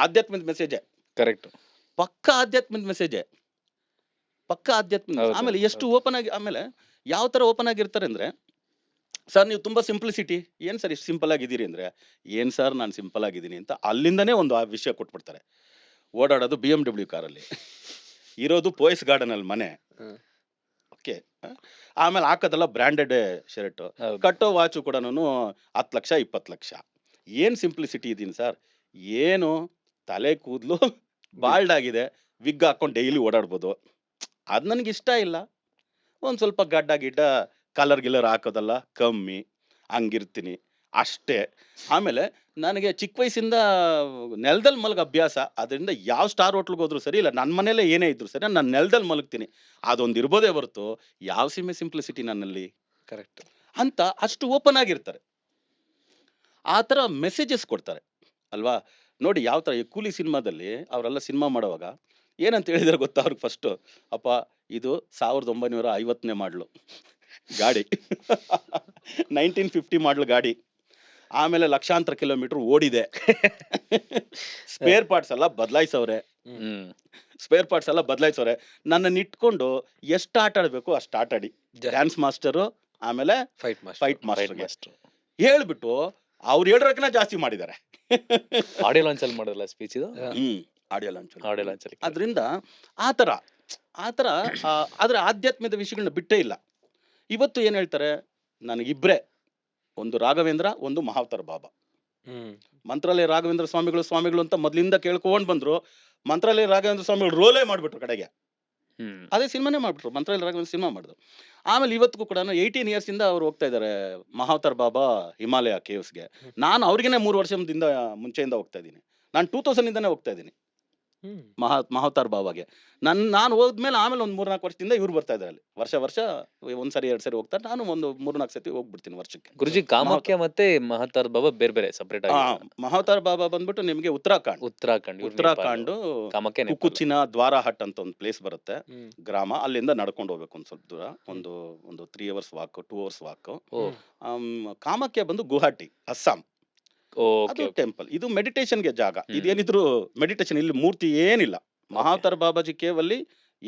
ಆಧ್ಯಾತ್ಮಿಕ ಮೆಸೇಜೇ. ಕರೆಕ್ಟ್. ಪಕ್ಕ ಆಧ್ಯಾತ್ಮಿಕ ಮೆಸೇಜೇ. ಪಕ್ಕ ಆಧ್ಯಾತ್ಮಿಕ. ಆಮೇಲೆ ಎಷ್ಟು ಓಪನ್ ಆಗಿ, ಆಮೇಲೆ ಯಾವ ತರ ಓಪನ್ ಆಗಿರ್ತಾರೆ ಅಂದ್ರೆ, ಸರ್ ನೀವು ತುಂಬಾ ಸಿಂಪ್ಲಿಸಿಟಿ, ಏನ್ ಸರ್ ಇಷ್ಟು ಸಿಂಪಲ್ ಆಗಿದ್ದೀರಿ ಅಂದ್ರೆ, ಏನ್ ಸರ್ ನಾನು ಸಿಂಪಲ್ ಆಗಿದ್ದೀನಿ ಅಂತ ಅಲ್ಲಿಂದನೇ ಒಂದು ಆ ವಿಷಯ ಕೊಟ್ಬಿಡ್ತಾರೆ. ಓಡಾಡೋದು BMW ಕಾರಲ್ಲಿ, ಇರೋದು ಪೋಯಸ್ ಗಾರ್ಡನ್ ಅಲ್ಲಿ ಮನೆ. ಓಕೆ. ಆಮೇಲೆ ಹಾಕೋದೆಲ್ಲ ಬ್ರ್ಯಾಂಡೆಡ್ ಶರ್ಟ್, ಕಟ್ಟೋ ವಾಚು ಕೂಡ 10 ಲಕ್ಷ 20 ಲಕ್ಷ. ಏನ್ ಸಿಂಪ್ಲಿಸಿಟಿ ಇದೀನಿ ಸರ್? ಏನು ತಲೆ ಕೂದಲು ಬಾಲ್ಡ್ ಆಗಿದೆ, ವಿಗ್ ಹಾಕೊಂಡು ಡೈಲಿ ಓಡಾಡ್ಬೋದು. ಅದು ನನಗೆ ಇಷ್ಟ ಇಲ್ಲ. ಒಂದು ಸ್ವಲ್ಪ ಗಡ್ಡ ಗಿಡ್ಡ ಕಲರ್ ಗಿಲ್ಲರ್ ಹಾಕೋದಲ್ಲ ಕಮ್ಮಿ, ಹಂಗಿರ್ತೀನಿ ಅಷ್ಟೇ. ಆಮೇಲೆ ನನಗೆ ಚಿಕ್ಕ ವಯಸ್ಸಿಂದ ನೆಲದಲ್ಲಿ ಮಲಗ ಅಭ್ಯಾಸ. ಅದರಿಂದ ಯಾವ ಸ್ಟಾರ್ ಹೋಟ್ಲ್ಗೆ ಹೋದ್ರು ಸರಿ, ಇಲ್ಲ ನನ್ನ ಮನೇಲೆ ಏನೇ ಇದ್ರು ಸರಿ, ನಾನು ನೆಲದಲ್ಲಿ ಮಲಗ್ತೀನಿ. ಅದೊಂದು ಇರ್ಬೋದೇ ಹೊರತು ಯಾವ ಸಿಂಪ್ಲಿಸಿಟಿ ನನ್ನಲ್ಲಿ. ಕರೆಕ್ಟ್ ಅಂತ ಅಷ್ಟು ಓಪನ್ ಆಗಿರ್ತಾರೆ. ಆ ಥರ ಮೆಸೇಜಸ್ ಕೊಡ್ತಾರೆ ಅಲ್ವಾ? ನೋಡಿ ಯಾವ ಥರ ಈ ಕೂಲಿ ಸಿನಿಮಾದಲ್ಲಿ ಅವರೆಲ್ಲ ಸಿನಿಮಾ ಮಾಡುವಾಗ ಏನಂತ ಹೇಳಿದ್ರೆ ಗೊತ್ತಾ ಅವ್ರಿಗೆ? ಫಸ್ಟು, ಅಪ್ಪ ಇದು 1950ನೇ ಮಾಡಲು ಗಾಡಿ, 1950 ಮಾಡಲ್ ಗಾಡಿ, ಆಮೇಲೆ ಲಕ್ಷಾಂತರ ಕಿಲೋಮೀಟರ್ ಓಡಿದೆ, ಸ್ಪೇರ್ ಪಾರ್ಟ್ಸ್ ಎಲ್ಲ ಬದಲಾಯಿಸವ್ರೆ, ನನ್ನನ್ನು ಇಟ್ಕೊಂಡು ಎಷ್ಟು ಆಟ ಆಡಬೇಕು ಅಷ್ಟು ಆಟ ಆಡಿ, ಡ್ಯಾನ್ಸ್ ಮಾಸ್ಟರು ಆಮೇಲೆ ಫೈಟ್ ಮಾಸ್ಟರ್ ಹೇಳ್ಬಿಟ್ಟು ಅವ್ರು ಹೇಳೋರಕ್ಕಿಂತ ಜಾಸ್ತಿ ಮಾಡಿದ್ದಾರೆ. ಆಡಿಯೋ ಲಾಂಚ್ ಅಲ್ಲಿ ಮಾಡೋದಲ್ಲ ಸ್ಪೀಚ್ ಇದು. Audio launch. ಅದರಿಂದ ಆ ಥರ ಆದ್ರೆ ಆಧ್ಯಾತ್ಮದ ವಿಷಯಗಳನ್ನ ಬಿಟ್ಟೇ ಇಲ್ಲ. ಇವತ್ತು ಏನ್ ಹೇಳ್ತಾರೆ, ನನಗಿಬ್ರೆ, ಒಂದು ರಾಘವೇಂದ್ರ, ಒಂದು ಮಹಾವತಾರ ಬಾಬಾ. ಮಂತ್ರಾಲಯ ರಾಘವೇಂದ್ರ ಸ್ವಾಮಿಗಳು ಅಂತ ಮೊದ್ಲಿಂದ ಕೇಳ್ಕೊಂಡ್ ಬಂದ್ರು. ಮಂತ್ರಾಲಯ ರಾಘವೇಂದ್ರ ಸ್ವಾಮಿಗಳು ರೋಲೇ ಮಾಡ್ಬಿಟ್ರು ಕಡೆಗೆ. ಅದೇ ಸಿನಿಮಾನೇ ಮಾಡ್ಬಿಟ್ರು, ಮಂತ್ರಾಲಯ ರಾಘವೇಂದ್ರ ಸಿನಿಮಾ ಮಾಡಿದ್ರು. ಆಮೇಲೆ ಇವತ್ತಿಗೂ ಕೂಡ 18 years ಇಂದ ಅವ್ರು ಹೋಗ್ತಾ ಇದ್ದಾರೆ ಮಹಾವತಾರ್ ಬಾಬಾ ಹಿಮಾಲಯ ಕೇವ್ಸ್ಗೆ. ನಾನು ಅವ್ರಿಗೇನೆ 3 ವರ್ಷದಿಂದ ಮುಂಚೆಯಿಂದ ಹೋಗ್ತಾ ಇದ್ದೀನಿ. ನಾನು 2000 ಇಂದಾನೆ ಹೋಗ್ತಾ ಇದ್ದೀನಿ ಮಹಾವತಾರ್ ಬಾಬಾಗೆ. ನಾನು ಹೋದ್ಮೇಲೆ ಆಮೇಲೆ ಒಂದು 3-4 ವರ್ಷದಿಂದ ಇವ್ರು ಬರ್ತಾ ಇದ್ದಾರೆ ಅಲ್ಲಿ. ವರ್ಷ ಒಂದ್ಸರಿ 2 ಸರಿ ಹೋಗ್ತಾರೆ. ನಾನು ಒಂದು 3-4 ಸತಿ ಹೋಗ್ಬಿಡ್ತೀನಿ ವರ್ಷಕ್ಕೆ. ಗುರುಜಿ, ಕಾಮಾಖ್ಯ ಮತ್ತೆ ಮಹಾವತಾರ್ ಬಾಬಾ ಬೇರೆ ಸಪರೇಟ್ ಆಗಿ. ಮಹಾವತಾರ್ ಬಾಬಾ ಬಂದ್ಬಿಟ್ಟು ನಿಮ್ಗೆ ಉತ್ತರಾಖಂಡ್ ಕುಕುಚಿನ ದ್ವಾರಹಟ್ ಅಂತ ಒಂದು ಪ್ಲೇಸ್ ಬರುತ್ತೆ, ಗ್ರಾಮ. ಅಲ್ಲಿಂದ ನಡ್ಕೊಂಡು ಹೋಗ್ಬೇಕು ಒಂದು ಸ್ವಲ್ಪ ದೂರ, ಒಂದು 3 hours walk, 2 hours walk. Kamakhya ಬಂದು ಗುವಾಹಟಿ, ಅಸ್ಸಾಂ. ಅದು ಟೆಂಪಲ್. ಇದು ಮೆಡಿಟೇಷನ್ಗೆ ಜಾಗ. ಇದೇನಿದ್ರು ಮೆಡಿಟೇಷನ್, ಇಲ್ಲಿ ಮೂರ್ತಿ ಏನಿಲ್ಲ. ಮಹಾವತಾರ್ ಬಾಬಾಜಿ ಕೇವಲ್ಲಿ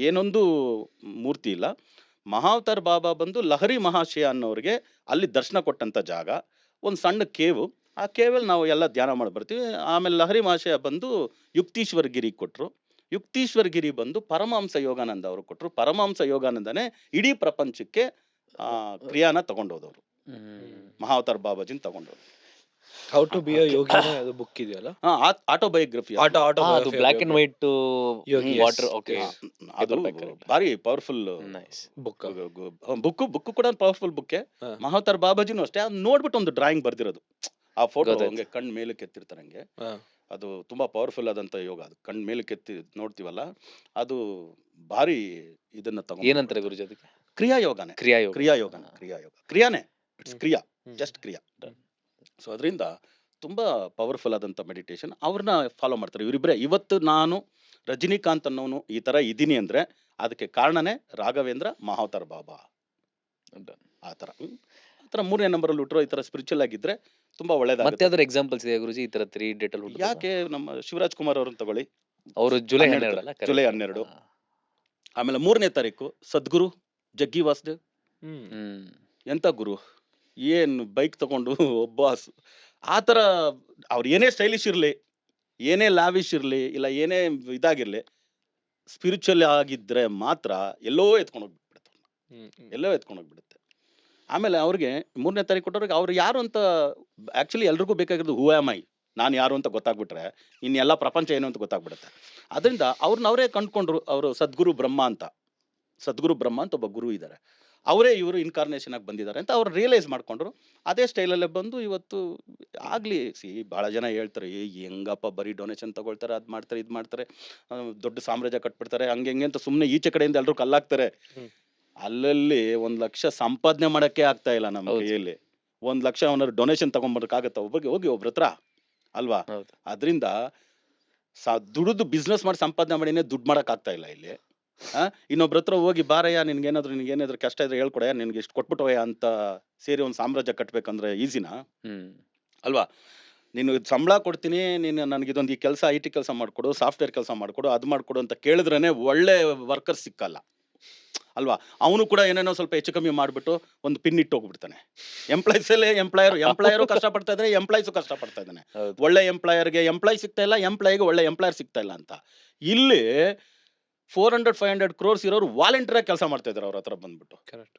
ಏನೊಂದು ಮೂರ್ತಿ ಇಲ್ಲ. ಮಹಾವತಾರ್ ಬಾಬಾ ಬಂದು ಲಹರಿ ಮಹಾಶಯ ಅನ್ನೋರಿಗೆ ಅಲ್ಲಿ ದರ್ಶನ ಕೊಟ್ಟಂಥ ಜಾಗ, ಒಂದು ಸಣ್ಣ ಕೇವು. ಆ ಕೇವಲ್ಲಿ ನಾವು ಎಲ್ಲ ಧ್ಯಾನ ಮಾಡಿ ಬರ್ತೀವಿ. ಆಮೇಲೆ ಲಹರಿ ಮಹಾಶಯ ಬಂದು ಯುಕ್ತೀಶ್ವರ ಗಿರಿ ಕೊಟ್ಟರು. ಯುಕ್ತೀಶ್ವರ ಗಿರಿ ಬಂದು ಪರಮಹಂಸ ಯೋಗಾನಂದ ಅವರು ಕೊಟ್ಟರು. ಪರಮಹಂಸ ಯೋಗಾನಂದನೇ ಇಡೀ ಪ್ರಪಂಚಕ್ಕೆ ಕ್ರಿಯಾನ ತಗೊಂಡೋದವರು, ಮಹಾವತಾರ್ ಬಾಬಾಜಿನ ತಗೊಂಡೋರು. How to be a yogi ಅದು ಬುಕ್ ಇದೆಯಲ್ಲ, ಆಟೋಬಯೋಗ್ರಫಿ. ಅದು black and white yogi, water. Okay, ಅದು ಭಾರಿ ಪವರ್ಫುಲ್ ಬುಕ್. ಬುಕ್ ಕೂಡ ಪವರ್ಫುಲ್ ಬುಕ್ಕೆ. ಹಾ. ಮಹಾವತಾರ್ ಬಾಬಾಜಿನೂ ಅಷ್ಟೇ. ಅದು ನೋಡ್ಬಿಟ್ಟು ಒಂದು ಡ್ರಾಯಿಂಗ್ ಬರ್ದಿರೋದು. ಆ ಫೋಟೋ ಗೊತ್ತಾಯ್ತು. ಹಂಗೆ ಕಣ್ ಮೇಲೆ ಕೆತ್ತಿರ್ತಾರೆ ಹಂಗೆ. ಅದು ತುಂಬಾ ಪವರ್ಫುಲ್ ಆದಂತ ಯೋಗ. ಅದು ಕಣ್ ಮೇಲೆ ಕೆತ್ತಿ ನೋಡ್ತೀವಲ್ಲ, ಅದು ಭಾರಿ ಇದನ್ನ ತಗೊಂಡು ಏನಂತಾರೆ ಗುರುಜಿ ಅದಕ್ಕೆ? ಕ್ರಿಯಾಯೋಗನೇ. ಕ್ರಿಯಾಯೋಗ. ಕ್ರಿಯಾಯೋಗ ಕ್ರಿಯಾನೇ, ಇಟ್ಸ್ ಕ್ರಿಯಾ, ಹ್ಮ್. ಜಸ್ಟ್ ಕ್ರಿಯಾ. ಸೊ ಅದರಿಂದ ತುಂಬಾ ಪವರ್ಫುಲ್ ಆದಂತ ಮೆಡಿಟೇಷನ್. ಅವ್ರನ್ನ ಫಾಲೋ ಮಾಡ್ತಾರೆ ಇವರಿಬ್ಬರೇ. ಇವತ್ತು ನಾನು ರಜನಿಕಾಂತ್ ಅನ್ನೋನು ಈ ತರ ಇದ್ದೀನಿ ಅಂದ್ರೆ ಅದಕ್ಕೆ ಕಾರಣನೇ ರಾಘವೇಂದ್ರ ಮಹಾವತಾರ್ ಬಾಬಾ. ಆ ತರ ಮೂರನೇ ನಂಬರ್ ಅಲ್ಲಿ ಹುಟ್ಟರೋ ಈ ತರ ಸ್ಪಿರಿಚುವಲ್ ಆಗಿದ್ರೆ ತುಂಬಾ ಮತ್ತೆ ಒಳ್ಳೇದಾಗುತ್ತೆ. ಯಾವ್ದಾದ್ರು ಎಕ್ಸಾಂಪಲ್ಸ್ ಇದೆ ಗುರುಜಿ ಈ ತರ 3 ಡೇಟ್ ಅಲ್ಲಿ? ಯಾಕೆ ನಮ್ಮ ಶಿವರಾಜ್ ಕುಮಾರ್ ಅವ್ರನ್ನ ತಗೊಳ್ಳಿ, ಅವರು ಜುಲೈ 12 12 ಅಲ್ಲ? ಜುಲೈ 12. ಆಮೇಲೆ 3ನೇ ತಾರೀಕು ಸದ್ಗುರು ಜಗ್ಗಿ ವಾಸುದೇವ್. ಎಂತ ಗುರು, ಏನ್ ಬೈಕ್ ತಗೊಂಡು ಒಬ್ಬ ಆ ಥರ ಅವ್ರು ಏನೇ ಸ್ಟೈಲಿಶ್ ಇರಲಿ, ಏನೇ ಲಾವಿಶ್ ಇರಲಿ, ಇಲ್ಲ ಏನೇ ಇದಾಗಿರಲಿ, ಸ್ಪಿರಿಚುವಲ್ ಆಗಿದ್ರೆ ಮಾತ್ರ ಎಲ್ಲೋ ಎತ್ಕೊಂಡೋಗ್ಬಿಡುತ್ತೆ, ಎಲ್ಲೋ ಎತ್ಕೊಂಡೋಗ್ಬಿಡುತ್ತೆ. ಆಮೇಲೆ ಅವ್ರಿಗೆ 3ನೇ ತಾರೀಕು ಕೊಟ್ಟವ್ರಿಗೆ ಅವ್ರು ಯಾರು ಅಂತ ಆ್ಯಕ್ಚುಲಿ ಎಲ್ರಿಗೂ ಬೇಕಾಗಿರೋದು ಹೂ ಆಮ್ ಐ, ನಾನು ಯಾರು ಅಂತ ಗೊತ್ತಾಗ್ಬಿಟ್ರೆ ಇನ್ನೆಲ್ಲ ಪ್ರಪಂಚ ಏನು ಅಂತ ಗೊತ್ತಾಗ್ಬಿಡುತ್ತೆ. ಅದರಿಂದ ಅವ್ರನ್ನ ಅವರೇ ಕಂಡುಕೊಂಡ್ರು. ಅವರು ಸದ್ಗುರು ಬ್ರಹ್ಮ ಅಂತ ಒಬ್ಬ ಗುರು ಇದ್ದಾರೆ. ಅವರೇ ಇವರು ಇನ್ಕಾರ್ನೇಷನ್ ಆಗಿ ಬಂದಿದ್ದಾರೆ ಅಂತ ಅವ್ರು ರಿಯಲೈಸ್ ಮಾಡ್ಕೊಂಡ್ರು. ಅದೇ ಸ್ಟೈಲಲ್ಲೇ ಬಂದು ಇವತ್ತು ಆಗಲಿ. ಭಾಳ ಜನ ಹೇಳ್ತಾರೆ, ಹೆಂಗಪ್ಪ ಬರೀ ಡೊನೇಷನ್ ತಗೊಳ್ತಾರೆ, ಅದು ಮಾಡ್ತಾರೆ, ಇದು ಮಾಡ್ತಾರೆ, ದೊಡ್ಡ ಸಾಮ್ರಾಜ್ಯ ಕಟ್ಬಿಡ್ತಾರೆ, ಹಂಗೆ ಹೆಂಗೆ ಅಂತ ಸುಮ್ಮನೆ ಈಚೆ ಕಡೆಯಿಂದ ಎಲ್ಲರೂ ಕಲ್ಲಾಗ್ತಾರೆ. ಅಲ್ಲಲ್ಲಿ 1 ಲಕ್ಷ ಸಂಪಾದನೆ ಮಾಡೋಕ್ಕೆ ಆಗ್ತಾ ಇಲ್ಲ ನಮ್ಮ ಕೈಯಲ್ಲಿ. 1 ಲಕ್ಷ ಅವನ ಡೊನೇಷನ್ ತಗೊಂಡ್ಬರ್ಕಾಗತ್ತ ಒಬ್ಬರಿಗೆ ಹೋಗಿ ಒಬ್ರ ಹತ್ರ ಅಲ್ವಾ? ಅದರಿಂದ ದುಡಿದು ಬಿಸ್ನೆಸ್ ಮಾಡಿ ಸಂಪಾದನೆ ಮಾಡಿನೇ ದುಡ್ಡು ಮಾಡಕ್ ಆಗ್ತಾ ಇಲ್ಲ ಇಲ್ಲಿ. ಇನ್ನೊಬ್ರ ಹತ್ರ ಹೋಗಿ ಬಾರಯ್ಯ ನಿನ್ಗೇನಾದ್ರು ಕಷ್ಟ ಇದ್ರೆ ಹೇಳ್ಕೊಡಯ್ಯ, ನಿನ್ಗೆ ಇಷ್ಟು ಕೊಟ್ಬಿಟ್ಟವಯ್ಯ ಅಂತ ಸೇರಿ ಒಂದು ಸಾಮ್ರಾಜ್ಯ ಕಟ್ಬೇಕಂದ್ರೆ ಈಸಿನಾ? ಅಲ್ವಾ? ನೀನು ಸಂಬಳ ಕೊಡ್ತೀನಿ, ನೀನು ನನಗಿದೊಂದು ಈ ಕೆಲಸ IT ಕೆಲಸ ಮಾಡಿಕೊಡು, ಸಾಫ್ಟ್ವೇರ್ ಕೆಲಸ ಮಾಡಿಕೊಡು, ಅದು ಮಾಡಿಕೊಡು ಅಂತ ಕೇಳಿದ್ರೇ ಒಳ್ಳೆ ವರ್ಕರ್ ಸಿಕ್ಕಲ್ಲ ಅಲ್ವಾ? ಅವನು ಕೂಡ ಏನೇನೋ ಸ್ವಲ್ಪ ಹೆಚ್ಚು ಕಮ್ಮಿ ಮಾಡಿಬಿಟ್ಟು ಒಂದು ಪಿನ್ ಇಟ್ಟು ಹೋಗ್ಬಿಡ್ತಾನೆ. ಎಂಪ್ಲಾಯರು ಕಷ್ಟಪಡ್ತಾ ಇದ್ದಾರೆ, ಎಂಪ್ಲಾಯ್ಸು ಕಷ್ಟಪಡ್ತಾ ಇದ್ದಾನೆ. ಒಳ್ಳೆ ಎಂಪ್ಲಾಯರ್ಗೆ ಎಂಪ್ಲಾಯ್ ಸಿಗ್ತಾ ಇಲ್ಲ, ಎಂಪ್ಲಾಯ್ಗೆ ಒಳ್ಳೆ ಎಂಪ್ಲಾಯರ್ ಸಿಗ್ತಾ ಇಲ್ಲ ಅಂತ. ಇಲ್ಲಿ 400-500 crores ಇರೋರು ವಾಲಂಟಿಯರ್ ಆಗಿ ಕೆಲಸ ಮಾಡ್ತಾ ಇದ್ದಾರೆ ಅವ್ರ ಹತ್ರ ಬಂದ್ಬಿಟ್ಟು. ಕರೆಕ್ಟ್.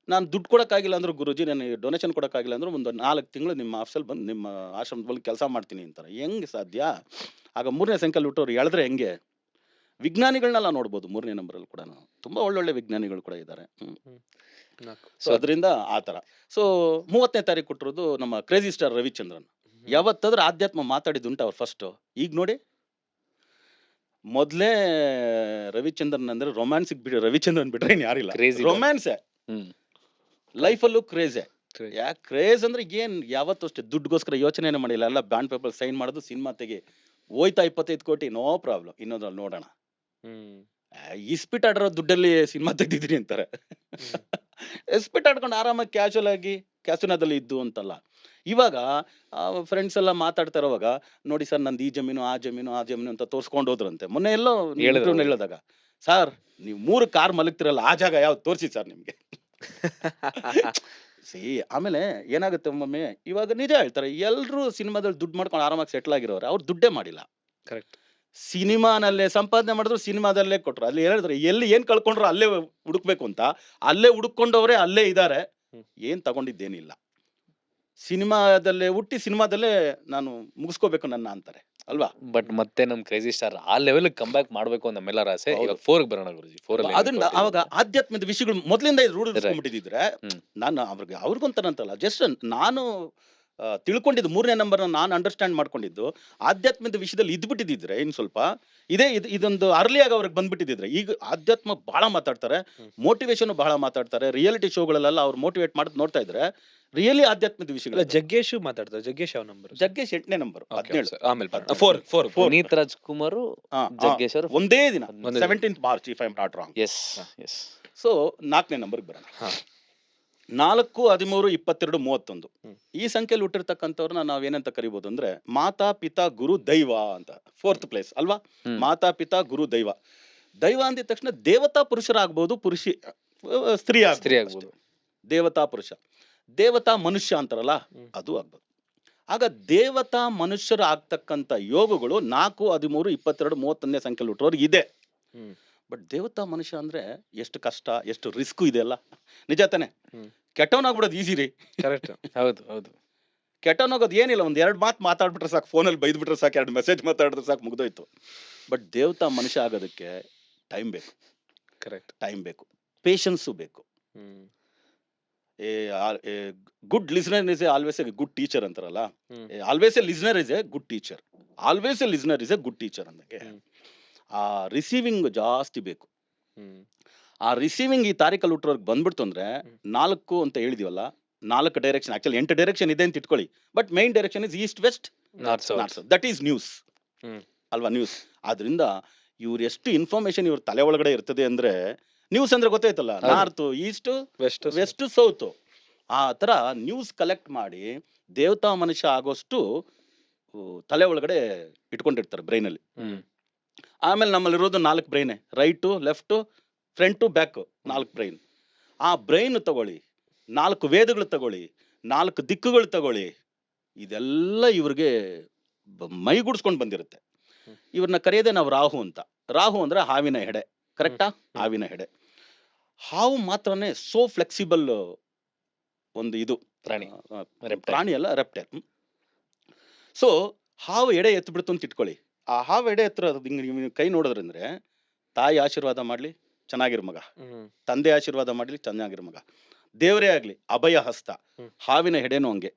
ನಾನು ದುಡ್ಡು ಕೊಡೋಕ್ಕಾಗಿಲ್ಲ ಅಂದ್ರು ಗುರುಜಿ, ನನಗೆ ಡೊನೇಷನ್ ಕೊಡೋಕ್ಕಾಗಿಲ್ಲ ಅಂದ್ರು ಒಂದು 4 ತಿಂಗಳು ನಿಮ್ಮ ಆಫೀಸಲ್ಲಿ ಬಂದು ನಿಮ್ಮ ಆಶ್ರಮದಲ್ಲಿ ಕೆಲಸ ಮಾಡ್ತೀನಿ ಅಂತಾರೆ. ಹೆಂಗೆ ಸಾಧ್ಯ? ಆಗ 3ನೇ ಸಂಖ್ಯೆಯಲ್ಲಿ ಹುಟ್ಟೋರು ಎಳೆದ್ರೆ ಹೆಂಗೆ? ವಿಜ್ಞಾನಿಗಳನ್ನೆಲ್ಲ ನೋಡ್ಬೋದು 3ನೇ ನಂಬರಲ್ಲಿ ಕೂಡ. ತುಂಬಾ ಒಳ್ಳೊಳ್ಳೆ ವಿಜ್ಞಾನಿಗಳು ಕೂಡ ಇದ್ದಾರೆ. ಸೊ ಅದರಿಂದ ಆ ಥರ. ಸೊ 30ನೇ ತಾರೀಕು ಕೊಟ್ಟಿರೋದು ನಮ್ಮ ಕ್ರೇಜಿ ಸ್ಟಾರ್ ರವಿಚಂದ್ರನ್. ಯಾವತ್ತಾದ್ರೂ ಆಧ್ಯಾತ್ಮ ಮಾತಾಡಿದ್ದುಂಟ ಅವ್ರು ಫಸ್ಟ್? ಈಗ ನೋಡಿ, ಮೊದಲೇ ರವಿಚಂದ್ರನ್ ಅಂದ್ರೆ ರೊಮ್ಯಾನ್ಸಿಗೆ ಬಿಡಿ, ರವಿಚಂದ್ರನ್ ಬಿಟ್ರೆ ಇನ್ ಯಾರಿಲ್ಲ. ರೊಮ್ಯಾನ್ಸೇ ಲೈಫಲ್ಲೂ ಕ್ರೇಜೇ. ಯಾಕೆ ಕ್ರೇಜ್ ಅಂದ್ರೆ ಏನ್ ಯಾವತ್ತೂ ಅಷ್ಟೇ ದುಡ್ಡುಗೋಸ್ಕರ ಯೋಚನೆ ಮಾಡಿಲ್ಲ. ಎಲ್ಲ ಬ್ಯಾಂಡ್ ಪೇಪರ್ ಸೈನ್ ಮಾಡೋದು, ಸಿನಿಮಾ ತೆಗಿ, ಹೋಯ್ತಾ 25 ಕೋಟಿ, ನೋ ಪ್ರಾಬ್ಲಮ್, ಇನ್ನೊಂದ್ರಲ್ಲಿ ನೋಡೋಣ. ಇಸ್ಪಿಟ್ ಆಡಿರೋ ದುಡ್ಡಲ್ಲಿ ಸಿನಿಮಾ ತೆಗ್ದಿದ್ದೀನಿ ಅಂತಾರೆ. ಇಸ್ಪಿಟ್ ಆಡ್ಕೊಂಡು ಆರಾಮಾಗಿ ಕ್ಯಾಶುನದಲ್ಲಿ ಇದ್ದು ಅಂತಲ್ಲ. ಇವಾಗ ಫ್ರೆಂಡ್ಸ್ ಎಲ್ಲ ಮಾತಾಡ್ತಾ ಇರೋವಾಗ ನೋಡಿ ಸರ್, ನಂದು ಈ ಜಮೀನು ಆ ಜಮೀನು ಅಂತ ತೋರ್ಸ್ಕೊಂಡು ಹೋದ್ರಂತೆ. ಮೊನ್ನೆ ಎಲ್ಲೋ ಹೇಳಿದಾಗ, ಸರ್ ನೀವು 3 ಕಾರ್ ಮಲಗ್ತಿರಲ್ಲ, ಆ ಜಾಗ ಯಾವ್ದು ತೋರಿಸಿ ಸರ್ ನಿಮ್ಗೆ. ಆಮೇಲೆ ಏನಾಗುತ್ತೆ ಒಮ್ಮೊಮ್ಮೆ, ಇವಾಗ ನಿಜ ಹೇಳ್ತಾರೆ, ಎಲ್ರು ಸಿನಿಮಾದಲ್ಲಿ ದುಡ್ಡು ಮಾಡ್ಕೊಂಡು ಆರಾಮಾಗಿ ಸೆಟ್ಲ್ ಆಗಿರೋರು, ಅವ್ರು ದುಡ್ಡೇ ಮಾಡಿಲ್ಲ. ಕರೆಕ್ಟ್. ಸಿನಿಮಾನಲ್ಲೇ ಸಂಪಾದನೆ ಮಾಡಿದ್ರು, ಸಿನಿಮಾದಲ್ಲೇ ಕೊಟ್ರು. ಅಲ್ಲಿ ಹೇಳಿದ್ರೆ ಎಲ್ಲಿ ಏನ್ ಕಳ್ಕೊಂಡ್ರು ಅಲ್ಲೇ ಹುಡುಕ್ಬೇಕು ಅಂತ, ಅಲ್ಲೇ ಹುಡುಕೊಂಡವ್ರೆ ಅಲ್ಲೇ ಇದ್ದಾರೆ. ಏನ್ ತಗೊಂಡಿದ್ದೇನಿಲ್ಲ. ಸಿನಿಮಾದಲ್ಲೇ ಹುಟ್ಟಿ ಸಿನಿಮಾದಲ್ಲೇ ನಾನು ಮುಗಿಸ್ಕೋಬೇಕು ನನ್ನ ಅಂತಾರೆ ಅಲ್ವಾ? ಬಟ್ ಮತ್ತೆ ನಮ್ ಕ್ರೇಜಿ ಸ್ಟಾರ್ ಆ ಲೆವೆಲ್ ಕಮ್ ಬ್ಯಾಕ್ ಮಾಡ್ಬೇಕು ನಮ್ಮೆಲ್ಲರ ಆಸೆ. ಈಗ 4 ಬರೋಣ ಗುರುಜಿ. 4 ಅಲ್ಲಿ ಅದರಿಂದ ಅವಾಗ ಆಧ್ಯಾತ್ಮದ ವಿಷಯಗಳು ಮೊದಲಿಂದ ರೂಢಿಸ್ಕೊಂಡ್ಬಿಟ್ಟಿದ್ರೆ, ನಾನು ಅವ್ರಿಗಂತಾನಂತಲ್ಲ, ಜಸ್ಟ್ ನಾನು ತಿಳ್ಕೊಂಡಿದ್ದು 3ನೇ ನಂಬರ್ ನಾನು ಅಂಡರ್ಸ್ಟ್ಯಾಂಡ್ ಮಾಡ್ಕೊಂಡಿದ್ದು ಆಧ್ಯಾತ್ಮದ ವಿಷಯದಲ್ಲಿ ಇದ್ಬಿಟ್ಟಿದ್ರೆ ಇನ್ ಸ್ವಲ್ಪ ಇದೊಂದು ಅರ್ಲಿ ಆಗಿ ಅವ್ರಿಗೆ ಬಂದ್ಬಿಟ್ಟಿದ್ರೆ. ಈಗ ಆಧ್ಯಾತ್ಮ ಬಹಳ ಮಾತಾಡ್ತಾರೆ, ಮೋಟಿವೇಶನ್ ಬಹಳ ಮಾತಾಡ್ತಾರೆ. ರಿಯಾಲಿಟಿ ಶೋಗಳಲ್ಲೆಲ್ಲ ಅವ್ರು ಮೋಟಿವೇಟ್ ಮಾಡೋದು ನೋಡ್ತಾ ಇದ್ರೆ ರಿಯಲಿ ಆಧ್ಯಾತ್ಮದ ವಿಷಯಗಳು. ಜಗ್ಗೇಶ್ ಮಾತಾಡ್ತಾರೆ. ಜಗ್ಗೇಶ್ ಯಾವ ನಂಬರ್? ಜಗ್ಗೇಶ್ 8ನೇ ನಂಬರ್, 17. ಆಮೇಲೆ 4 ಪುನೀತ್ ರಾಜ್ಕುಮಾರ್, ಜಗ್ಗೇಶ್ ಅವರು ಒಂದೇ ದಿನ 17th March, if I am not wrong. Yes. So 4ನೇ ನಂಬರ್ಗೆ ಬರೋಣ. 4, 13, 22, 31 ಈ ಸಂಖ್ಯೆಯಲ್ಲಿ ಹುಟ್ಟಿರ್ತಕ್ಕಂಥವ್ರನ್ನ ನಾವೇನಂತ ಕರಿಬಹುದು ಅಂದ್ರೆ ಮಾತಾ ಪಿತಾ ಗುರು ದೈವ ಅಂತ. 4th ಪ್ಲೇಸ್ ಅಲ್ವಾ? ಮಾತಾ ಪಿತಾ ಗುರು ದೈವ. ದೈವ ಅಂದಿದ ತಕ್ಷಣ ದೇವತಾ ಪುರುಷರಾಗ್ಬೋದು, ಸ್ತ್ರೀ ಸ್ತ್ರೀ ಆಗ್ಬೋದು ಆಗ್ಬೋದು. ಅಷ್ಟೇ. ದೇವತಾ ಪುರುಷ, ದೇವತಾ ಮನುಷ್ಯ ಅಂತಾರಲ್ಲ, ಅದು ಆಗ್ಬೋದು. ಆಗ ದೇವತಾ ಮನುಷ್ಯರು ಆಗ್ತಕ್ಕಂಥ ಯೋಗಗಳು 4, 13, 22, 31ನೇ ಸಂಖ್ಯೆಯಲ್ಲಿ ಹುಟ್ಟೋರ್ಗೆ ಇದೆ. ಬಟ್ ದೇವತಾ ಮನುಷ್ಯ ಅಂದ್ರೆ ಎಷ್ಟು ಕಷ್ಟ, ಎಷ್ಟು ರಿಸ್ಕು ಇದೆ ಅಲ್ಲ. ನಿಜ ತಾನೆ? ಕೆಟ್ಟವನಾಗ್ಬಿಡೋದು ಈಸಿ ರೀ. ಕರೆಕ್ಟ್. ಹೌದು ಹೌದು. ಕೆಟ್ಟವನಾಗೋದು ಏನಿಲ್ಲ, ಒಂದ್ 2 ಮಾತು ಮಾತಾಡ್ಬಿಟ್ರೆ ಸಾಕು, ಫೋನಲ್ಲಿ ಬೈದ್ಬಿಟ್ರೆ ಸಾಕು, 2 ಮೆಸೇಜ್ ಮಾತಾಡಿದ್ರೆ ಸಾಕು, ಮುಗ್ದೋಯ್ತು. ಬಟ್ ದೇವತಾ ಮನುಷ್ಯ ಆಗೋದಕ್ಕೆ ಟೈಮ್ ಬೇಕು. ಕರೆಕ್ಟ್. ಟೈಮ್ ಬೇಕು, ಪೇಷನ್ಸು ಬೇಕು. Good listener is always a good teacher ಅಂತಾರಲ್ಲ, always a listener is a good teacher, always a listener is a good teacher ಅಂದಾಗೆ ಆ ರಿಸೀವಿಂಗ್ ಜಾಸ್ತಿ ಬೇಕು. ಆ ರಿಸೀವಿಂಗ್ ಈ ತಾರೀಕಲ್ಲಿ ಹುಟ್ಟೋರ್ಗೆ ಬಂದ್ಬಿಡ್ತು ಅಂದ್ರೆ 4 ಅಂತ ಹೇಳಿದೀವಲ್ಲ, 4 ಡೈರೆಕ್ಷನ್, ಆಕ್ಚುಲಿ 8 ಡೈರೆಕ್ಷನ್ ಇದೆ ಅಂತ ಇಟ್ಕೊಳ್ಳಿ, but main direction is east west north north south. That is news ಅಲ್ವಾ, ನ್ಯೂಸ್. ಆದ್ರಿಂದ ಇವ್ರು ಎಷ್ಟು ಇನ್ಫಾರ್ಮೇಶನ್ ಇವ್ರ ತಲೆ ಒಳಗಡೆ ಇರ್ತದೆ ಅಂದ್ರೆ, ನ್ಯೂಸ್ ಅಂದ್ರೆ ಗೊತ್ತಾಯ್ತಲ್ಲ, ನಾರ್ತ್ ಈಸ್ಟ್ ವೆಸ್ಟ್ ಸೌತ್, ಆ ತರ ನ್ಯೂಸ್ ಕಲೆಕ್ಟ್ ಮಾಡಿ ದೇವತಾ ಮನುಷ್ಯ ಆಗೋಷ್ಟು ತಲೆ ಒಳಗಡೆ ಇಟ್ಕೊಂಡಿರ್ತಾರೆ ಬ್ರೈನಲ್ಲಿ. ಆಮೇಲೆ ನಮ್ಮಲ್ಲಿರೋದು 4 ಬ್ರೈನೆ, right, left, front, back, 4 brain. ಆ ಬ್ರೈನ್ ತಗೊಳ್ಳಿ, 4 ವೇದಗಳು ತಗೊಳ್ಳಿ, 4 ದಿಕ್ಕುಗಳು ತಗೊಳ್ಳಿ, ಇದೆಲ್ಲ ಇವ್ರಿಗೆ ಮೈಗೂಡಿಸ್ಕೊಂಡು ಬಂದಿರುತ್ತೆ. ಇವ್ರನ್ನ ಕರೆಯೋದೇ ನಾವು ರಾಹು ಅಂತ. ರಾಹು ಅಂದ್ರೆ ಹಾವಿನ ಹೆಡೆ, ಕರೆಕ್ಟಾ? ಹಾವಿನ ಹೆಡೆ. ಹಾವು ಮಾತ್ರನೇ ಸೋ ಫ್ಲೆಕ್ಸಿಬಲ್ ಒಂದು ಇದು ಪ್ರಾಣಿ. ಪ್ರಾಣಿ ಅಲ್ಲ, ರೆಪ್ಟೈಲ್. ಸೊ ಹಾವು ಎಡೆ ಎತ್ತು ಬಿಡ್ತು ಅಂತ ಇಟ್ಕೊಳ್ಳಿ, ಆ ಹಾವು ಎಡೆ ಎತ್ತರ ಹಿಂಗೆ ಕೈ ನೋಡಿದ್ರಂದ್ರೆ, ತಾಯಿ ಆಶೀರ್ವಾದ ಮಾಡ್ಲಿ ಚೆನ್ನಾಗಿರೋ ಮಗ, ತಂದೆ ಆಶೀರ್ವಾದ ಮಾಡ್ಲಿ ಚೆನ್ನಾಗಿರೋ ಮಗ, ದೇವರೇ ಆಗ್ಲಿ ಅಭಯ ಹಸ್ತ, ಹಾವಿನ ಹೆಡೆನೂ ಹಂಗೆ.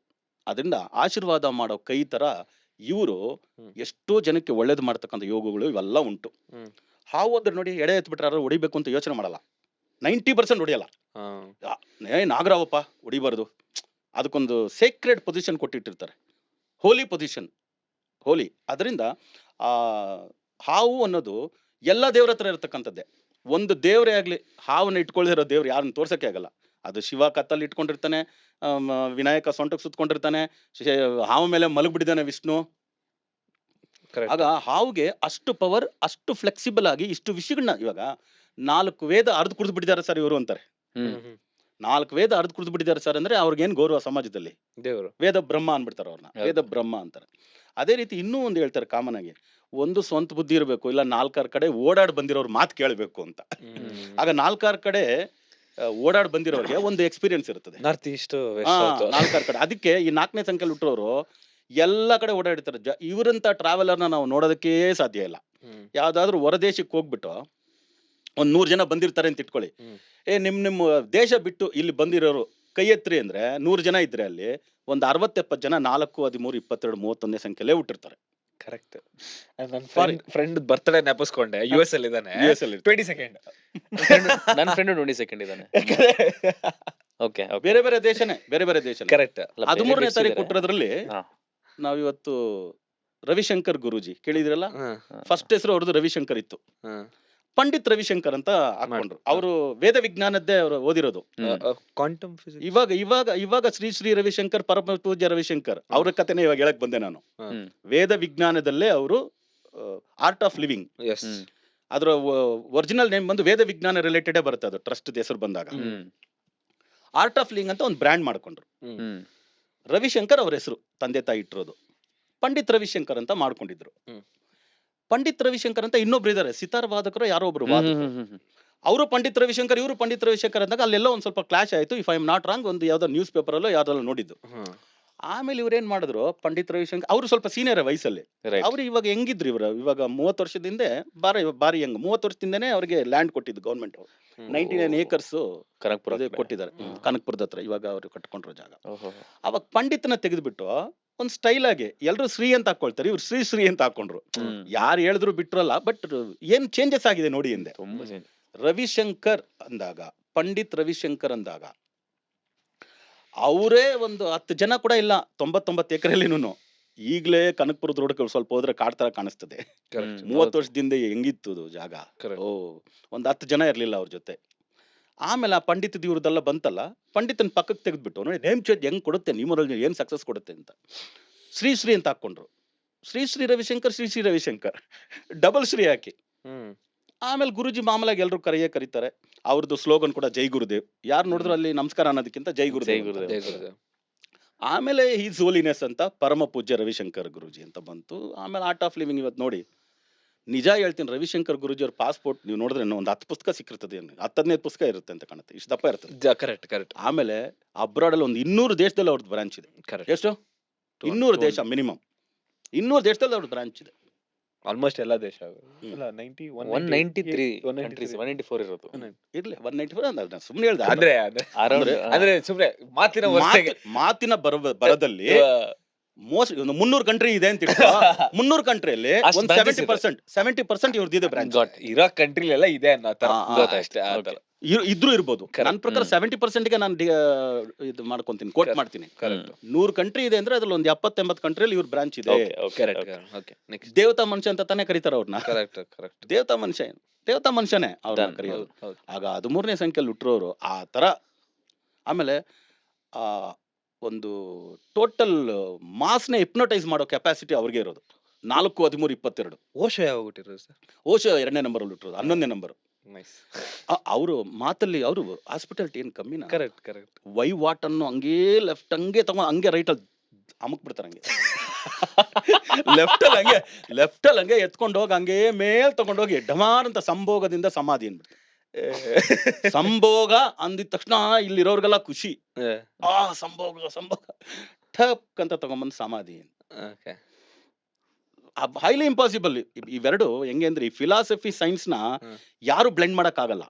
ಅದರಿಂದ ಆಶೀರ್ವಾದ ಮಾಡೋ ಕೈ ತರ ಇವರು ಎಷ್ಟೋ ಜನಕ್ಕೆ ಒಳ್ಳೇದು ಮಾಡ್ತಕ್ಕಂಥ ಯೋಗಗಳು ಇವೆಲ್ಲ ಉಂಟು. ಹಾವು ಅಂದ್ರೆ ನೋಡಿ, ಎಡೆ ಎತ್ಬಿಟ್ರೆ ಯಾರು ಹೊಡಿಬೇಕು ಅಂತ ಯೋಚನೆ ಮಾಡಲ್ಲ, 90% ಹೊಡಿಯಲ್ಲ. ನಾಗರಾವಪ್ಪ ಹೊಡಿಬಾರ್ದು, ಅದಕ್ಕೊಂದು ಸೇಕ್ರೆಡ್ ಪೊಸಿಷನ್ ಕೊಟ್ಟಿಟ್ಟಿರ್ತಾರೆ, ಹೋಲಿ ಪೊಸಿಷನ್, ಹೋಲಿ. ಅದರಿಂದ ಆ ಹಾವು ಅನ್ನೋದು ಎಲ್ಲ ದೇವ್ರ ಹತ್ರ ಇರತಕ್ಕಂಥದ್ದೇ. ಒಂದು ದೇವರೇ ಆಗ್ಲಿ ಹಾವನ್ನ ಇಟ್ಕೊಳ್ದಿರೋ ದೇವ್ರು ಯಾರನ್ನ ತೋರ್ಸಕ್ಕೆ ಆಗಲ್ಲ. ಅದು ಶಿವ ಕತ್ತಲ್ಲಿ ಇಟ್ಕೊಂಡಿರ್ತಾನೆ, ವಿನಾಯಕ ಸೊಂಟಕ್ಕೆ ಸುತ್ಕೊಂಡಿರ್ತಾನೆ, ಹಾವು ಮೇಲೆ ಮಲಗ್ಬಿಟ್ಟಿದ್ದಾನೆ ವಿಷ್ಣು. ಆಗ ಹಾವುಗೆ ಅಷ್ಟು ಪವರ್, ಅಷ್ಟು ಫ್ಲೆಕ್ಸಿಬಲ್ ಆಗಿ ಇಷ್ಟು ವಿಷಯಗಳನ್ನ, ಇವಾಗ 4 ವೇದ ಅರ್ಧ ಕುಡಿದು ಬಿಟ್ಟಿದ್ದಾರೆ ಸರ್ ಇವರು ಅಂತಾರೆ. 4 ವೇದ ಅರ್ಧ ಕುಡಿದು ಬಿಟ್ಟಿದ್ದಾರೆ ಸರ್ ಅಂದ್ರೆ ಅವ್ರಿಗೇನ್ ಗೌರವ ಸಮಾಜದಲ್ಲಿ? ದೇವರು ವೇದ ಬ್ರಹ್ಮ ಅನ್ಬಿಡ್ತಾರೆ ಅವ್ರನ್ನ, ವೇದ ಬ್ರಹ್ಮ ಅಂತಾರೆ. ಅದೇ ರೀತಿ ಇನ್ನೂ ಒಂದು ಹೇಳ್ತಾರೆ ಕಾಮನ್ ಆಗಿ, ಒಂದು ಸ್ವಂತ ಬುದ್ಧಿ ಇರಬೇಕು, ಇಲ್ಲ 4 ಕಡೆ ಓಡಾಡ್ ಬಂದಿರೋರ್ ಮಾತು ಕೇಳಬೇಕು ಅಂತ. ಆಗ 4 ಕಡೆ ಓಡಾಡ್ ಬಂದಿರೋರಿಗೆ ಒಂದು ಎಕ್ಸ್ಪೀರಿಯನ್ಸ್ ಇರ್ತದೆ, ನಾರ್ತ್ ಈಸ್ಟ್ 4 ಕಡೆ. ಅದಕ್ಕೆ ಈ 4ನೇ ಸಂಖ್ಯೆಯಲ್ಲಿ ಹುಟ್ಟೋರು ಎಲ್ಲ ಕಡೆ ಓಡಾಡಿರ್ತಾರೆ. ಇವರಂತ ಟ್ರಾವೆಲರ್ನ ನಾವು ನೋಡೋದಕ್ಕೆ ಸಾಧ್ಯ ಇಲ್ಲ. ಯಾವ್ದಾದ್ರು ಹೊರದೇಶಕ್ಕೆ ಹೋಗ್ಬಿಟ್ಟು ಒಂದ್ 100 ಜನ ಬಂದಿರ್ತಾರೆ ಅಂತ ಇಟ್ಕೊಳ್ಳಿ, ನಿಮ್ಮ ದೇಶ ಬಿಟ್ಟು ಇಲ್ಲಿ ಬಂದಿರೋರು ಕೈ ಎತ್ರಿ ಅಂದ್ರೆ 100 ಜನ ಇದ್ರೆ ಅಲ್ಲಿ ಒಂದು 60-70 ಜನ 4, 13, 22, 31ನೇ ಸಂಖ್ಯೆಲ್ಲೇ ಹುಟ್ಟಿರ್ತಾರೆ. ಕರೆಕ್ಟ್. ನನ್ನ ಫ್ರೆಂಡ್ ಬರ್ತ್ಡೇ ನೆನಪಿಸ್ಕೊಂಡೆ, US ಅಲ್ಲಿ ಇದ್ದಾನೆ, 20 ಸೆಕೆಂಡ್. ನನ್ನ ಫ್ರೆಂಡ್ 20 ಸೆಕೆಂಡ್ ಇದ್ದಾನೆ. ಓಕೆ, ಬೇರೆ ಬೇರೆ ದೇಶನೇ, ಬೇರೆ ಬೇರೆ ದೇಶ. ಕರೆಕ್ಟ್. 13ನೇ ತಾರೀಕು ಹುಟ್ಟಿರೋದ್ರಲ್ಲಿ ನಾವಿವತ್ತು ರವಿಶಂಕರ್ ಗುರೂಜಿ ಕೇಳಿದ್ರಲ್ಲ, ಫಸ್ಟ್ ಹೆಸರು ಅವ್ರದ್ದು ರವಿಶಂಕರ್ ಇತ್ತು. ಪಂಡಿತ್ ರವಿಶಂಕರ್ ಅಂತ ಹಾಕೊಂಡ್ರು. ಅವರು ವೇದ ವಿಜ್ಞಾನದ್ದೇ ಅವರು ಓದಿರೋದು. Quantum physics. ಇವಾಗ ಶ್ರೀ ರವಿಶಂಕರ್, ಪರಮ ಪೂಜ್ಯ ರವಿಶಂಕರ್ ಅವ್ರ ಕಥೆನೇ ಇವಾಗ ಹೇಳಕ್ ಬಂದೆ ನಾನು. ವೇದ ವಿಜ್ಞಾನದಲ್ಲೇ ಅವರು ಆರ್ಟ್ ಆಫ್ ಲಿವಿಂಗ್, ಅದ್ರ ಒರಿಜಿನಲ್ ನೇಮ್ ಬಂದು ವೇದ ವಿಜ್ಞಾನ ರಿಲೇಟೆಡ್ ಬರುತ್ತೆ, ಅದು ಟ್ರಸ್ಟ್ ಹೆಸರು ಬಂದಾಗ. ಆರ್ಟ್ ಆಫ್ ಲಿವಿಂಗ್ ಅಂತ ಒಂದು ಬ್ರ್ಯಾಂಡ್ ಮಾಡ್ಕೊಂಡ್ರು. ರವಿಶಂಕರ್ ಅವ್ರ ಹೆಸರು ತಂದೆ ತಾಯಿ ಇಟ್ಟಿರೋದು, ಪಂಡಿತ್ ರವಿಶಂಕರ್ ಅಂತ ಮಾಡ್ಕೊಂಡಿದ್ರು. ಪಂಡಿತ್ ರವಿಶಂಕರ್ ಅಂತ ಇನ್ನೊಬ್ರು ಇದಾರೆ, ಸಿತಾರ್ ವಾದಕರು ಯಾರೋ ಒಬ್ರು ವಾದಕರು, ಅವರು ಪಂಡಿತ್ ರವಿಶಂಕರ್, ಇವರು ಪಂಡಿತ್ ರವಿಶಂಕರ್ ಅಂದಾಗ ಅಲ್ಲೆಲ್ಲ ಒಂದ್ ಸ್ವಲ್ಪ ಕ್ಲಾಶ್ ಆಯ್ತು. If I am not wrong, ಒಂದು ಯಾವ್ದೋ ನ್ಯೂಸ್ ಪೇಪರ್ ಅಲ್ಲೋ ಯಾವ್ದಲ್ಲ ನೋಡಿದ್ದು. ಆಮೇಲೆ ಇವ್ರೇನ್ ಮಾಡಿದ್ರು, ಪಂಡಿತ್ ರವಿಶಂಕರ್ ಅವರು ಸ್ವಲ್ಪ ಸೀನಿಯರ್ ವಯಸ್ಸಲ್ಲಿ. ಅವ್ರು ಇವಾಗ ಹೆಂಗಿದ್ರು, ಇವಾಗ 30 ವರ್ಷದಿಂದ ಬಾರಿ ಹೆಂಗ್ 30 ವರ್ಷದಿಂದನೇ ಅವ್ರಿಗೆ ಲ್ಯಾಂಡ್ ಕೊಟ್ಟಿದ್ದು ಗೌರ್ಮೆಂಟ್. 99 acres ಕೊಟ್ಟಿದ್ದಾರೆ ಕನಕಪುರದ ಹತ್ರ, ಇವಾಗ ಅವ್ರು ಕಟ್ಕೊಂಡಿರೋ ಜಾಗ. ಅವಾಗ ಪಂಡಿತ್ನ ತೆಗೆದ್ಬಿಟ್ಟು ಒಂದ್ ಸ್ಟೈಲ್ ಆಗಿ ಎಲ್ರು ಶ್ರೀ ಅಂತ ಹಾಕೊಳ್ತಾರೆ, ಇವ್ರು ಶ್ರೀ ಅಂತ ಹಾಕೊಂಡ್ರು. ಯಾರು ಹೇಳಿದ್ರು ಬಿಟ್ರಲ್ಲ, ಬಟ್ ಏನ್ ಚೇಂಜಸ್ ಆಗಿದೆ ನೋಡಿ ಹಿಂದೆ. ರವಿಶಂಕರ್ ಅಂದಾಗ, ಪಂಡಿತ್ ರವಿಶಂಕರ್ ಅಂದಾಗ ಅವರೇ ಒಂದು 10 ಜನ ಕೂಡ ಇಲ್ಲ 99 ಎಕರೆಲ್ಲಿನೂ. ಈಗಲೇ ಕನಕಪುರದ ರೋಡ್ ಸ್ವಲ್ಪ ಹೋದ್ರೆ ಕಾಡ್ತರ ಕಾಣಿಸ್ತದೆ. 30 ವರ್ಷದಿಂದ ಹೆಂಗಿತ್ತು ಜಾಗ. ಒಂದ್ 10 ಜನ ಇರ್ಲಿಲ್ಲ ಅವ್ರ ಜೊತೆ. ಆಮೇಲೆ ಆ ಪಂಡಿತ ಇವ್ರದೆಲ್ಲ ಬಂತಲ್ಲ, ಪಂಡಿತನ ಪಕ್ಕಕ್ಕೆ ತೆಗೆದ್ಬಿಟ್ಟು ನೋಡಿ ನೇಮ್ ಚೇಂಜ್ ಹೆಂಗ್ ಕೊಡುತ್ತೆ, ನಿಮ್ಮರಲ್ಲಿ ಏನ್ ಸಕ್ಸಸ್ ಕೊಡುತ್ತೆ ಅಂತ ಶ್ರೀ ಅಂತ ಹಾಕೊಂಡ್ರು. ಶ್ರೀ ರವಿಶಂಕರ್, ಶ್ರೀ ರವಿಶಂಕರ್ ಡಬಲ್ ಶ್ರೀ ಹಾಕಿ ಆಮೇಲೆ ಗುರುಜಿ ಮಾಮೂಲಾಗಿ ಎಲ್ಲರೂ ಕರೀತಾರೆ. ಅವ್ರದ್ದು ಸ್ಲೋಗನ್ ಕೂಡ ಜೈ ಗುರುದೇವ್. ಯಾರು ನೋಡಿದ್ರು ಅಲ್ಲಿ ನಮಸ್ಕಾರ ಅನ್ನೋದಕ್ಕಿಂತ ಜೈ ಗುರುದೇವ್ ಅಂತ. ಗುರುದೇವ್. ಜೈ ಗುರುದೇವ್. ಆಮೇಲೆ ಈಸ್ ಹೋಲಿನೆಸ್ ಅಂತ ಪರಮ ಪೂಜ್ಯ ರವಿಶಂಕರ್ ಗುರುಜಿ ಅಂತ ಬಂತು. ಆಮೇಲೆ ಆರ್ಟ್ ಆಫ್ ಲಿವಿಂಗ್ ಇವತ್ತು ನೋಡಿ, ನಿಜ ಹೇಳ್ತೀನಿ, ರವಿಶಂಕರ್ ಗುರುಜಿ ಅವ್ರ ಪಾಸ್ಪೋರ್ಟ್ ನೀವು ನೋಡಿದ್ರೆ ಒಂದು 10 ಪುಸ್ತಕ ಸಿಕ್ಕಿರ್ತದೆ, 10-15 ಪುಸ್ತಕ ಇರುತ್ತೆ ಅಂತ ಕಾಣುತ್ತೆ, ಇಷ್ಟು ದಪ್ಪ ಇರ್ತದೆ. ಕರೆಕ್ಟ್. ಆಮೇಲೆ ಅಬ್ರಾಡಲ್ಲಿ ಒಂದು 200 ದೇಶದಲ್ಲಿ ಅವ್ರದ್ದು ಬ್ರಾಂಚ್ ಇದೆ. ಕರೆಕ್ಟ್. ಎಷ್ಟು? 200 ದೇಶ ಮಿನಿಮಮ್. 200 ದೇಶದಲ್ಲಿ ಅವ್ರದ್ದು ಬ್ರಾಂಚ್ ಇದೆ. ಆಲ್ಮೋಸ್ಟ್ ಎಲ್ಲ ದೇಶ. ಅಲ್ಲ 193 countries, 194 ಇರೋದು. ಇರ್ಲಿ 194 ಸುಮ್ಮನೆ ಹೇಳ್ದೆ. ಅಂದ್ರೆ ಅಂದ್ರೆ ಸುಮ್ನೆ ಮಾತಿನ ವರ್ಷಕ್ಕೆ ಮಾತಿನ ಬರದಲ್ಲಿ ಮೋಸ್ಟ್ 300 ಕಂಟ್ರಿ ಇದೆ ಅಂತ 300 ಕಂಟ್ರಿಯಲ್ಲಿ ಅಷ್ಟು ಒಂದು branches 70% ಇವ್ರದ್ದಿದೆ ಬ್ರಾಂಚ್. ಇರೋ ಕಂಟ್ರಿಲೆಲ್ಲ ಇದೆ ಅನ್ನೋ ತರ ಆ, ಗೊತ್ತಷ್ಟೇ. ಆ ತರ. ಇದ್ರೂ ಇರ್ಬೋದು. ನನ್ನ ಪ್ರಕಾರ 70%ಗೆ ನಾನು ಇದು ಮಾಡ್ಕೊಂತೀನಿ, ಕೋಟ್ ಮಾಡ್ತೀನಿ. 100 ಕಂಟ್ರಿ ಇದೆ ಅಂದ್ರೆ ಅದ್ರಲ್ಲಿ ಒಂದು 70-80 ಕಂಟ್ರಿಯಲ್ಲಿ ಇವ್ರ ಬ್ರಾಂಚ್ ಇದೆ. Okay next. ದೇವತಾ ಮನುಷ್ಯ ಅಂತ ತಾನೇ ಕರೀತಾರ ಅವ್ರನ್ನ. ಕರೆಕ್ಟ್. ದೇವತಾ ಮನುಷ್ಯನೇ ಅವ್ರನ್ನ ಕರೆಯೋದು. ಆಗ 13ನೇ ಸಂಖ್ಯೆಯಲ್ಲಿ ಹುಟ್ಟರೋರು ಆ ತರ. ಆಮೇಲೆ ಆ ಒಂದು ಟೋಟಲ್ ಮಾಸ್ನ ಹಿಪ್ನೋಟೈಸ್ ಮಾಡೋ ಕೆಪಾಸಿಟಿ ಅವ್ರಿಗೆ ಇರೋದು. 4, 13, 22. ಓಶೋ ಯಾವಾಗ ಹುಟ್ಟಿರೋದು ಸರ್? ಓಶೋ 2ನೇ ನಂಬರ್ ಅಲ್ಲಿ ಹುಟ್ಟಿರೋದು, 11ನೇ ನಂಬರ್. ನೈಸ್. ಅವರು ಮಾತಲ್ಲಿ ಅವರು ಹಾಸ್ಪಿಟಾಲಿಟಿ ಏನು ಕಮ್ಮಿನ. ಕರೆಕ್ಟ್. ವೈ ವಾಟ್ ಅನ್ನು ಹಂಗೇ ಲೆಫ್ಟ್ ಹಂಗೆ ತಗೊಂಡು ಹಂಗೆ ರೈಟ್ ಅಲ್ಲಿ ಅಮಕ್ ಬಿಡ್ತಾರೆ. ಹಂಗೆ ಲೆಫ್ಟ್ ಅಲ್ಲಿ ಹಂಗೆ ಎತ್ಕೊಂಡು ಹೋಗಿ ಹಂಗೆ ಮೇಲ್ ತಗೊಂಡೋಗಿ ಡಮಾರ್ ಅಂತ ಸಂಭೋಗದಿಂದ ಸಮಾಧಿ ಅನ್ಬಿಡ್ತಾರೆ. ಸಂಭೋಗ ಅಂದಿದ ತಕ್ಷಣ ಇಲ್ಲಿರೋರ್ಗೆಲ್ಲ ಖುಷಿ. ಸಂಭೋಗ ಠಪ್ ಅಂತ ತಗೊಂಡ್ಬಂದು ಸಮಾಧಿ. Highly impossible. ಇವೆರಡು ಹೆಂಗೆ ಅಂದ್ರೆ, ಈ ಫಿಲಾಸಫಿ ಸೈನ್ಸ್ ನ ಯಾರು ಬ್ಲೆಂಡ್ ಮಾಡಕ್ ಆಗಲ್ಲ.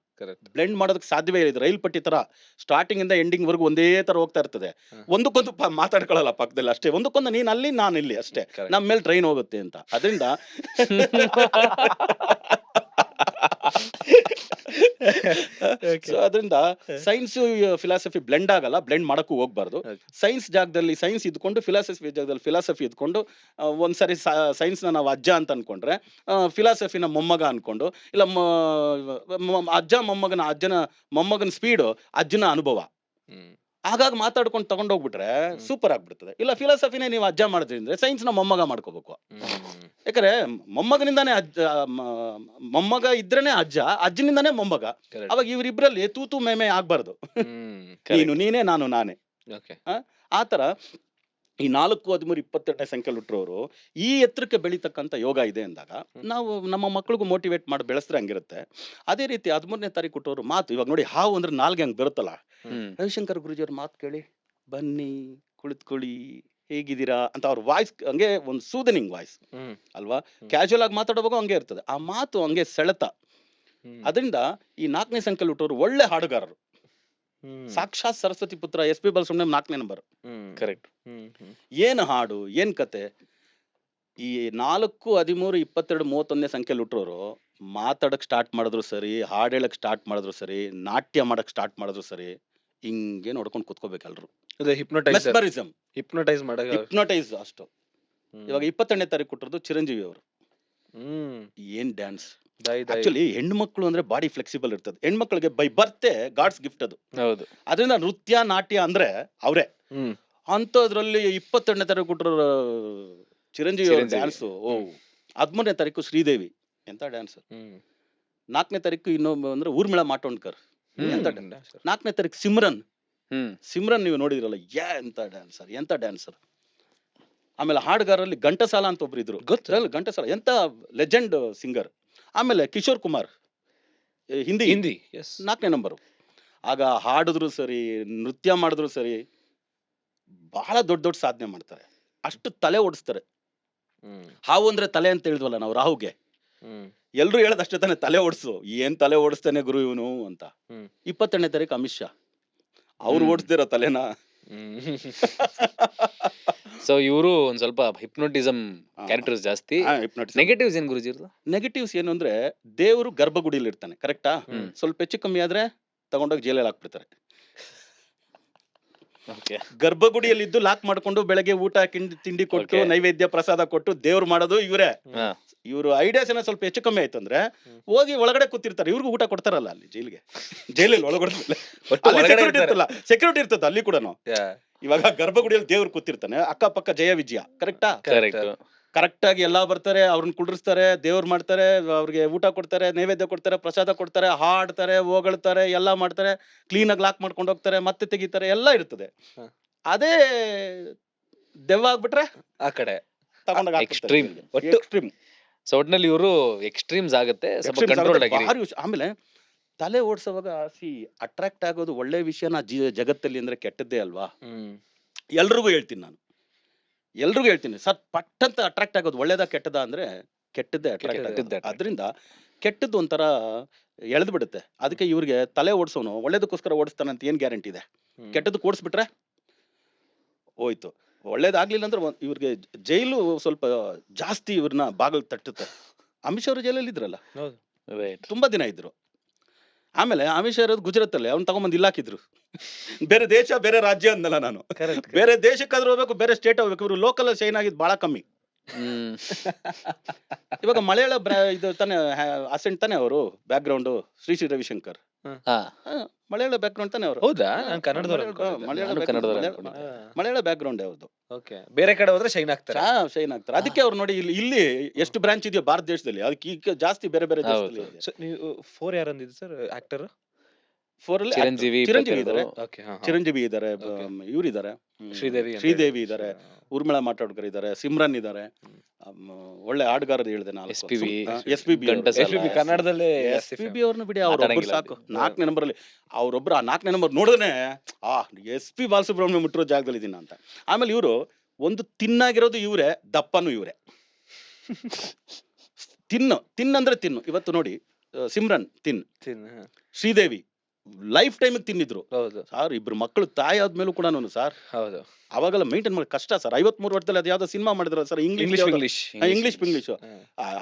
ಬ್ಲೆಂಡ್ ಮಾಡೋದಕ್ಕೆ ಸಾಧ್ಯವೇ ಇಲ್ಲ. ರೈಲ್ ಪಟ್ಟಿ ತರ ಸ್ಟಾರ್ಟಿಂಗ್ ಇಂದ ಎಂಡಿಂಗ್ ವರ್ಗು ಒಂದೇ ತರ ಹೋಗ್ತಾ ಇರ್ತದೆ. ಒಂದಕ್ಕೊಂದು ಮಾತಾಡ್ಕೊಳ್ಳಲ್ಲ ಪಕ್ಕದಲ್ಲಿ ಅಷ್ಟೇ. ಒಂದಕ್ಕೊಂದು ನೀನ್ ಅಲ್ಲಿ ನಾನು ಇಲ್ಲಿ ಅಷ್ಟೇ. ನಮ್ಮ ಮೇಲೆ ಟ್ರೈನ್ ಹೋಗುತ್ತೆ ಅಂತ. ಅದರಿಂದ ಅದರಿಂದ ಸೈನ್ಸ್ ಫಿಲಾಸಫಿ ಬ್ಲೆಂಡ್ ಆಗಲ್ಲ, ಬ್ಲೆಂಡ್ ಮಾಡಕ್ಕೂ ಹೋಗ್ಬಾರ್ದು. ಸೈನ್ಸ್ ಜಾಗದಲ್ಲಿ ಸೈನ್ಸ್ ಇದ್ಕೊಂಡು, ಫಿಲಾಸಫಿ ಜಾಗದಲ್ಲಿ ಫಿಲಾಸಫಿ ಇದ್ಕೊಂಡು, ಒಂದ್ಸರಿ ಸೈನ್ಸ್ ನಾವು ಅಜ್ಜ ಅಂತ ಅನ್ಕೊಂಡ್ರೆ ಫಿಲಾಸಫಿನ ಮೊಮ್ಮಗ ಅನ್ಕೊಂಡು, ಇಲ್ಲ ಅಜ್ಜನ ಮೊಮ್ಮಗನ ಸ್ಪೀಡು ಅಜ್ಜನ ಅನುಭವ, ಹಾಗಾಗಿ ಮಾತಾಡ್ಕೊಂಡು ತಗೊಂಡೋಗ್ಬಿಟ್ರೆ ಸೂಪರ್ ಆಗ್ಬಿಡ್ತದೆ. ಇಲ್ಲ ಫಿಲಾಸಫಿನೇ ನೀವು ಅಜ್ಜ ಮಾಡಿದ್ರಿ ಸೈನ್ಸ್ ನ ಮೊಮ್ಮಗ ಮಾಡ್ಕೋಬೇಕು. ಯಾಕಂದ್ರೆ ಮೊಮ್ಮಗನಿಂದಾನೇ ಮೊಮ್ಮಗ ಇದ್ರೇನೆ ಅಜ್ಜ, ಅಜ್ಜನಿಂದಾನೇ ಮೊಮ್ಮಗ. ಅವಾಗ ಇವರಿಬ್ರಲ್ಲಿ ತೂತು ಮೇಮೆ ಆಗ್ಬಾರ್ದು. ನೀನೇ ನಾನು ನಾನೇ. ಆತರ ಈ 4, 13, 22ನೇ ಸಂಖ್ಯೆಯಲ್ಲಿ ಹುಟ್ಟಿರೋರು ಈ ಎತ್ತರಕ್ಕೆ ಬೆಳೀತಕ್ಕಂಥ ಯೋಗ ಇದೆ ಅಂದಾಗ ನಾವು ನಮ್ಮ ಮಕ್ಳಿಗೂ ಮೋಟಿವೇಟ್ ಮಾಡಿ ಬೆಳೆಸಿದ್ರೆ ಹಂಗಿರುತ್ತೆ. ಅದೇ ರೀತಿ 13ನೇ ತಾರೀಕು ಹುಟ್ಟೋರು ಮಾತು, ಇವಾಗ ನೋಡಿ ಹಾವು ಅಂದ್ರೆ ನಾಲ್ಗೆ ಹಂಗೆ ಬರುತ್ತಲ್ಲ, ರವಿಶಂಕರ್ ಗುರುಜಿಯವ್ರ ಮಾತು ಕೇಳಿ, ಬನ್ನಿ ಕುಳಿತುಕೊಳ್ಳಿ ಹೇಗಿದ್ದೀರಾ ಅಂತ ಅವ್ರ ವಾಯ್ಸ್ ಹಂಗೆ ಒಂದು ಸೂದನಿಂಗ್ ವಾಯ್ಸ್ ಅಲ್ವಾ. ಕ್ಯಾಶುವಲ್ ಆಗಿ ಮಾತಾಡೋವಾಗ ಹಂಗೆ ಇರ್ತದೆ, ಆ ಮಾತು ಹಂಗೆ ಸೆಳೆತ. ಅದರಿಂದ ಈ 4ನೇ ಸಂಖ್ಯೆಯಲ್ಲಿ ಹುಟ್ಟೋರು ಒಳ್ಳೆ ಹಾಡುಗಾರರು. ಸಾಕ್ಷಾತ್ ಸರಸ್ವತಿ ಪುತ್ರ SP ಬಾಲಸುಬ್ರಹ್ಮಣ್ಯಂ 4ನೇ ನಂಬರ್. ಕರೆಕ್ಟ್. ಏನು ಹಾಡು, ಏನ್ ಕತೆ. ಈ 4, 13, 22, 31ನೇ ಸಂಖ್ಯೆಯಲ್ಲಿ ಹುಟ್ಟರೋರು ಮಾತಾಡಕ್ ಸ್ಟಾರ್ಟ್ ಮಾಡಿದ್ರು ಸರಿ, ಹಾಡು ಹೇಳಕ್ ಸ್ಟಾರ್ಟ್ ಮಾಡಿದ್ರು ಸರಿ, ನಾಟ್ಯ ಮಾಡಕ್ ಸ್ಟಾರ್ಟ್ ಮಾಡಿದ್ರು ಸರಿ, ಹಿಂಗೆ ನೋಡ್ಕೊಂಡು ಕುತ್ಕೋಬೇಕಲ್ರು. ಹಿಪ್ನೋಟೈಸ್ ಅಷ್ಟು. ಇವಾಗ 22ನೇ ತಾರೀಕು ಹುಟ್ಟಿರೋದು ಚಿರಂಜೀವಿ ಅವರು. ಏನ್ ಡ್ಯಾನ್ಸ್. ಆಕ್ಚುಲಿ ಹೆಣ್ಮಕ್ಳು ಅಂದ್ರೆ ಬಾಡಿ ಫ್ಲೆಕ್ಸಿಬಲ್ ಇರ್ತದೆ. ಹೆಣ್ಮಕ್ಳಿಗೆ ಬೈ ಬರ್ತೆ ಗಾಡ್ಸ್ ಗಿಫ್ಟ್ ಅದು. ಹೌದು. ಅದರಿಂದ ನೃತ್ಯ ನಾಟ್ಯ ಅಂದ್ರೆ ಅವ್ರೆ. ಅಂತದ್ರಲ್ಲಿ 22ನೇ ತಾರೀಕು ಹುಟ್ಟಿರೋ ಚಿರಂಜೀವಿ ಡ್ಯಾನ್ಸು. 13ನೇ ತಾರೀಕು ಶ್ರೀದೇವಿ, ಎಂತ ಡ್ಯಾನ್ಸ್. 4ನೇ ತಾರೀಕು ಇನ್ನೊಬ್ಬ ಅಂದ್ರೆ ಊರ್ಮಿಳಾ ಮಾಟೋಂಡ್ಕರ್, ಎಂತ ಡ್ಯಾನ್ಸ್. 4ನೇ ತಾರೀಕು ಸಿಮ್ರನ್ ನೀವು ನೋಡಿದ್ರಲ್ಲ, ಎಂತ ಡ್ಯಾನ್ಸರ್. ಆಮೇಲೆ ಹಾಡುಗಾರರಲ್ಲಿ ಘಂಟಸಾಲ ಅಂತ ಒಬ್ರು ಇದ್ರು, ಗೊತ್ತಲ್ಲ ಘಂಟಸಾಲ, ಎಂತ ಲೆಜೆಂಡ್ ಸಿಂಗರ್. ಆಮೇಲೆ ಕಿಶೋರ್ ಕುಮಾರ್ ಹಿಂದಿ 4ನೇ ನಂಬರು. ಆಗ ಹಾಡಿದ್ರು ಸರಿ, ನೃತ್ಯ ಮಾಡಿದ್ರು ಸರಿ, ಬಹಳ ದೊಡ್ಡ ಸಾಧನೆ ಮಾಡ್ತಾರೆ. ಅಷ್ಟು ತಲೆ ಓಡಿಸ್ತಾರೆ. ಹಾವು ಅಂದ್ರೆ ತಲೆ ಅಂತ ಹೇಳಿದ್ವಲ್ಲ ನಾವು ರಾಹುಗೆ, ಎಲ್ರು ಹೇಳದಷ್ಟೇ ತಾನೆ, ತಲೆ ಓಡಿಸು. ಏನ್ ತಲೆ ಓಡಿಸ್ತಾನೆ ಗುರು ಇವನು ಅಂತ. 22ನೇ ತಾರೀಕು ಅಮಿತ್ ಶಾ, ಅವ್ರು ಓಡಿಸ್ದಿರೋ ತಲೆನ. ಸೊ ಇವರು ಒಂದ್ ಸ್ವಲ್ಪ ಹಿಪ್ನೋಟಿಸಮ್ ಕ್ಯಾರೆಕ್ಟರ್ಸ್ ಜಾಸ್ತಿ. ನೆಗೆಟಿವ್ಸ್ ಏನ್ ಗುರುಜಿ? ನೆಗೆಟಿವ್ಸ್ ಏನು ಅಂದ್ರೆ, ದೇವರು ಗರ್ಭಗುಡಿಯಲ್ಲಿ ಇರ್ತಾನೆ, ಕರೆಕ್ಟಾ. ಸ್ವಲ್ಪ ಹೆಚ್ಚು ಕಮ್ಮಿ ಆದ್ರೆ ತಗೊಂಡೋಗಿ ಜೈಲಲ್ಲಿ ಹಾಕ್ಬಿಡ್ತಾರೆ. ಗರ್ಭಗುಡಿಯಲ್ಲಿ ಇದ್ದು ಲಾಕ್ ಮಾಡ್ಕೊಂಡು ಬೆಳಗ್ಗೆ ಊಟ ತಿಂಡಿ ಕೊಟ್ಟು ನೈವೇದ್ಯ ಪ್ರಸಾದ ಕೊಟ್ಟು ದೇವ್ರು ಮಾಡೋದು ಇವರೇ. ಇವರು ಐಡಿಯಾಸ್ ಏನೋ ಸ್ವಲ್ಪ ಹೆಚ್ಚು ಕಮ್ಮಿ ಆಯ್ತು ಅಂದ್ರೆ ಹೋಗಿ ಒಳಗಡೆ ಕೂತಿರ್ತಾರೆ. ಇವ್ರಿಗೂ ಊಟ ಕೊಡ್ತಾರಲ್ಲ ಅಲ್ಲಿ ಜೈಲಲ್ಲಿ ಒಳಗಡೆ ಸೆಕ್ಯೂರಿಟಿ ಇರ್ತದೆ ಅಲ್ಲಿ ಕೂಡ. ಇವಾಗ ಗರ್ಭಗುಡಿಯಲ್ಲಿ ದೇವ್ರು ಕೂತಿರ್ತಾನೆ, ಅಕ್ಕಪಕ್ಕ ಜಯ ವಿಜಯ, ಕರೆಕ್ಟಾ. ಕರೆಕ್ಟಾಗಿ ಎಲ್ಲ ಬರ್ತಾರೆ, ಅವ್ರನ್ನ ಕುಂಡ್ರಿಸ್ತಾರೆ, ದೇವ್ರು ಮಾಡ್ತಾರೆ, ಅವ್ರಿಗೆ ಊಟ ಕೊಡ್ತಾರೆ, ನೈವೇದ್ಯ ಕೊಡ್ತಾರೆ, ಪ್ರಸಾದ ಕೊಡ್ತಾರೆ, ಹಾಡ್ತಾರೆ, ಹೊಗಳ್ತಾರೆ, ಎಲ್ಲ ಮಾಡ್ತಾರೆ, ಕ್ಲೀನಾಗಿ ಲಾಕ್ ಮಾಡ್ಕೊಂಡು ಹೋಗ್ತಾರೆ, ಮತ್ತೆ ತೆಗಿತಾರೆ, ಎಲ್ಲ ಇರ್ತದೆ. ಹ. ಅದೇ ದೆವ್ವ ಆಗ್ಬಿಟ್ರೆ ಆ ಕಡೆ ತಗೊಂಡಾಗ Extreme. ಒಟ್ಟು ಎಕ್ಸ್ಟ್ರೀಮ್ ಸೊ ಒಟ್ನಲ್ಲಿ ಇವರು ಎಕ್ಸ್ಟ್ರೀಮ್ಸ್ ಆಗುತ್ತೆ, ಸ್ವಲ್ಪ ಕಂಟ್ರೋಲ್ ಆಗಿರಿ. ಆಮೇಲೆ ತಲೆ ಓಡಿಸೋವಾಗ ಅಟ್ರಾಕ್ಟ್ ಆಗೋದು ಒಳ್ಳೆ ವಿಷಯನ ಜಗತ್ತಲ್ಲಿ ಅಂದ್ರೆ ಕೆಟ್ಟದ್ದೇ ಅಲ್ವಾ. ಎಲ್ರಿಗೂ ಹೇಳ್ತೀನಿ ನಾನು, ಎಲ್ರಿಗೂ ಹೇಳ್ತೀನಿ ಸರ್, ಪಟ್ಟಂತ ಅಟ್ರಾಕ್ಟ್ ಆಗೋದು ಒಳ್ಳೇದಾ ಕೆಟ್ಟದ ಅಂದ್ರೆ ಕೆಟ್ಟದ್ದೇ ಅಟ್ರಾಕ್ಟ್ ಕೆಟ್ಟದ್ದೇ ಆಗೋದು. attract. ಅದರಿಂದ ಕೆಟ್ಟದ್ದು ಒಂಥರ ಎಳೆದು ಬಿಡುತ್ತೆ. ಅದಕ್ಕೆ ಇವ್ರಿಗೆ ತಲೆ ಓಡಿಸೋನು ಒಳ್ಳೇದಕ್ಕೋಸ್ಕರ ಓಡಿಸ್ತಾನಂತ ಏನ್ ಗ್ಯಾರಂಟಿ ಇದೆ? ಕೆಟ್ಟದ್ದು ಓಡಿಸ್ಬಿಟ್ರೆ ಹೋಯ್ತು. ಒಳ್ಳೇದಾಗ್ಲಿಲ್ಲ ಅಂದ್ರೆ ಇವ್ರಿಗೆ ಜೈಲು ಸ್ವಲ್ಪ ಜಾಸ್ತಿ ಇವ್ರನ್ನ ಬಾಗಿಲು ತಟ್ಟುತ್ತೆ. ಅಮಿತ್ ಶಾ ಅವರು ಜೈಲಲ್ಲಿ ಇದ್ರಲ್ಲ, ಹೌದು. Right. ತುಂಬಾ ದಿನ ಇದ್ರು. ಆಮೇಲೆ ಅಮಿತ್ ಶಾ ಇರೋದು ಗುಜರಾತಲ್ಲಿ, ಅವ್ನು ತಗೊಂಬಂದು ಇಲ್ಲಿ ಹಾಕಿದ್ರು. ಬೇರೆ ದೇಶ ಬೇರೆ ರಾಜ್ಯ ಅಂದಲ್ಲ ನಾನು, ಬೇರೆ ದೇಶಕ್ಕಾದ್ರೂ ಹೋಗ್ಬೇಕು, ಬೇರೆ ಸ್ಟೇಟ್ ಹೋಗ್ಬೇಕು. ಇವರು ಲೋಕಲ್ ಶೈನ್ ಆಗಿದ್ದು ಬಹಳ ಕಮ್ಮಿ. ಹ್ಮ್. ಇವಾಗ ಮಲಯಾಳ ಇದು ತಾನೆ ಅಸೆಂಟ್ ತಾನೆ ಅವರು ಬ್ಯಾಕ್ ಗ್ರೌಂಡ್, ಶ್ರೀ ರವಿಶಂಕರ್ ಹಾ, ಮಲಯಾಳ ಬ್ಯಾಕ್ ಗ್ರೌಂಡ್ ತಾನೆ ಅವರು. ಹೌದಾ? ನಾನು ಕನ್ನಡದವ್ರು ನಾನು ಕನ್ನಡದವ್ರು ಅನ್ಕೊಂಡಿದ್ದೆ. ಮಲಯಾಳ ಬ್ಯಾಕ್ ಗ್ರೌಂಡ್ ಯಾವ್ದು, ಓಕೆ. ಬೇರೆ ಕಡೆ ಹೋದ್ರೆ ಶೈನ್ ಆಗ್ತಾರೆ. ಶೈನ್ ಆಗ್ತಾರೆ. ಅದಕ್ಕೆ ಅವ್ರು ನೋಡಿ ಇಲ್ಲಿ ಎಷ್ಟು ಬ್ರಾಂಚ್ ಇದೆಯೋ ಭಾರತ ದೇಶದಲ್ಲಿ, ಅದಕ್ಕೆ ಈಗ ಜಾಸ್ತಿ ಬೇರೆ ಬೇರೆ ದೇಶದಲ್ಲಿ ಇದೆ. So, ನೀವು 4 ಯಾರಂದಿದ್ದು ಸರ್ ಆಕ್ಟರ್? 4 ಅಲ್ಲಿ ಚಿರಂಜೀವಿ ಚಿರಂಜೀವಿ ಇದ್ದಾರೆ, ಓಕೆ. ಚಿರಂಜೀವಿ ಇದ್ದಾರೆ, Okay. ಇವರಿದ್ದಾರೆ, ಶ್ರೀದೇವಿ ಇದ್ದಾರೆ, ಊರ್ಮಿಳಾ ಮಾತಾಡ್ಕರ್ ಇದ್ದಾರೆ, ಸಿಮ್ರನ್ ಇದ್ದಾರೆ, ಒಳ್ಳೆ ಹಾಡುಗಾರರು ಹೇಳಿದೆ ನಾನು. SPB, SPB ಗಂಟಸಾಲ. SPB ಕನ್ನಡದಲ್ಲೇ SPB ಅವ್ರನ್ನ ಬಿಡಿ, ಅವ್ರೊಬ್ರು ಮಾತಾಡಂಗಿಲ್ಲ ಸಾಕು. 4ನೇ ನಂಬರ್ ಅಲ್ಲಿ ಅವ್ರೊಬ್ರು, ಆ 4ನೇ ನಂಬರ್ ನೋಡಿದ್ರೆ SP ಬಾಲಸುಬ್ರಹ್ಮಣ್ಯ ಮುಟ್ಟಿರೋ ಜಾಗದಲ್ಲಿ ಇದೀನ ಅಂತ. ಆಮೇಲೆ ಇವರು ಒಂದು ತಿನ್ನಾಗಿರೋದು ಇವರೇ, ದಪ್ಪನು ಇವರೇ. ತಿನ್ನಂದ್ರೆ ತಿನ್ನು. ಇವತ್ತು ನೋಡಿ ಸಿಮ್ರನ್ ಶ್ರೀದೇವಿ ಲೈಫ್ ಟೈಮ್ ತಿನ್ನಿದ್ರು. ಹೌದು ಸರ್, ಇಬ್ರು ಮಕ್ಕಳು ತಾಯಿ ಆದ್ಮೇಲೂ ಕೂಡ ಸರ್ ಹೌದು. ಅವಾಗೆಲ್ಲ ಮೇಂಟೈನ್ ಮಾಡಿ ಕಷ್ಟ ಸರ್. 53 ವರ್ಷದಲ್ಲಿ ಅದು ಯಾವ್ದೋ ಸಿನಿಮಾ ಮಾಡಿದ್ರು ಸರ್, ಇಂಗ್ಲಿಷ್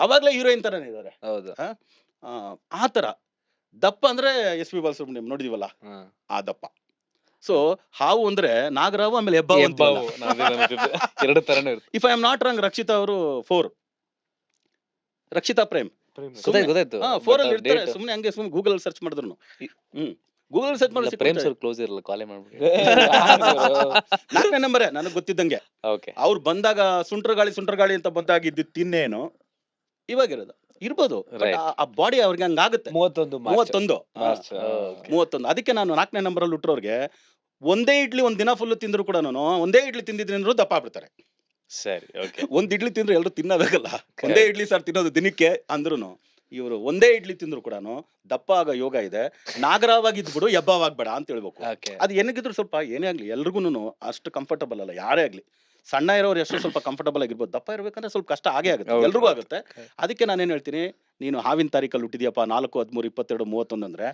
ಅವಾಗ್ಲೇ ಹೀರೋಯಿನ್ ತರನೇ ಇದಾರೆ. ಹೌದು. ಆ ತರ ದಪ್ಪ ಅಂದ್ರೆ SP ಬಾಲಸುಬ್ರಹ್ಮಣ್ಯಂ ನೋಡಿದೀವಲ್ಲ, ಆ ದಪ್ಪ. ಸೊ ಹಾವು ಅಂದ್ರೆ ನಾಗರಾವು, ಆಮೇಲೆ ಹೆಬ್ಬಾವು ಹೆಬ್ಬಾವು, ನಾನೇ ಅನ್ಕೊಂಡಿದ್ದೆ. ಎರಡು ತರನೇ ಇರುತ್ತೆ. If I am not wrong, Rakshita ಅವರು 4, ರಕ್ಷಿತಾ ಪ್ರೇಮ್ ಗೊತ್ತಾಯ್ತು. 4 ಅಲ್ಲಿ ಇರ್ತಾರೆ. ಸುಮ್ನೆ ಹಂಗೆ ಗೂಗಲ್ ಅಲ್ಲಿ ಸರ್ಚ್ ಮಾಡಿದ್ರು. ಗೂಗಲ್ ಸರ್ಚ್ ಮಾಡಿ ಪ್ರೇಮ್ ಸರ್ ಕ್ಲೋಸ್ ಇರಲ್ಲ, ಕಾಲೇ ಮಾಡ್ಬಿಡಿ. 4ನೇ ನಂಬರೇ ನನಗೆ ಗೊತ್ತಿದ್ದಂಗೆ. ಓಕೆ. ಅವ್ರು ಬಂದಾಗ ಸುಂಟ್ರಗಾಳಿ ಅಂತ ಬಂದಾಗಿದ್ದು ತಿನ್ನೇನು ಇವಾಗಿರೋದು ಇರ್ಬೋದು. Right. ಆ ಬಾಡಿ ಅವ್ರಿಗೆ ಹಂಗಾಗುತ್ತೆ. 31 ಅದಕ್ಕೆ ನಾನು 4ನೇ ನಂಬರ್ ಅಲ್ಲಿ ಹುಟ್ಟರೋರ್ಗೆ ಒಂದೇ ಇಡ್ಲಿ ಒಂದ್ ದಿನ ಫುಲ್ ತಿಂದ್ರು ಕೂಡ, ಒಂದೇ ಇಡ್ಲಿ ತಿಂದಿದ್ರು ದಪ್ಪ ಆಗ್ಬಿಡ್ತಾರೆ. ಸರಿ, ಓಕೆ. ಒಂದ್ ಇಡ್ಲಿ ತಿಂದ್ರು ಎಲ್ಲರೂ ತಿನ್ನಬೇಕಲ್ಲ. ಒಂದೇ ಇಡ್ಲಿ ಸರ್ ತಿನ್ನೋದು ದಿನಕ್ಕೆ ಅಂದ್ರು, ಇವರು ಒಂದೇ ಇಡ್ಲಿ ತಿಂದ್ರು ಕೂಡ ದಪ್ಪ ಆಗೋ ಯೋಗ ಇದೆ. ನಾಗರಾವಾಗಿದ್ಬಿಡು, ಹೆಬ್ಬಾವಾಗ್ಬೇಡ ಅಂತ ಹೇಳ್ಬೇಕು. ಓಕೆ. ಅದು ಏನಾಗಿದ್ರು ಸ್ವಲ್ಪ ಏನೇ ಆಗ್ಲಿ ಎಲ್ರಿಗೂ ಅಷ್ಟು ಕಂಫರ್ಟಬಲ್ ಅಲ್ಲ. ಯಾರೇ ಆಗ್ಲಿ, ಸಣ್ಣ ಇರೋರು ಎಷ್ಟು ಸ್ವಲ್ಪ ಕಂಫರ್ಟಬಲ್ ಆಗಿರ್ಬೋದು, ದಪ್ಪ ಇರ್ಬೇಕಂದ್ರೆ ಸ್ವಲ್ಪ ಕಷ್ಟ ಆಗೇ ಆಗುತ್ತೆ, ಹೌದು. ಎಲ್ರಿಗೂ ಆಗುತ್ತೆ. ಅದಕ್ಕೆ ನಾನೇನ್ ಹೇಳ್ತೀನಿ, ನೀನು ಹಾವಿನ ತಾರೀಕಲ್ಲಿ ಹುಟ್ಟಿದ್ಯಪ್ಪ 4, 13, 22, 31 ಅಂದ್ರೆ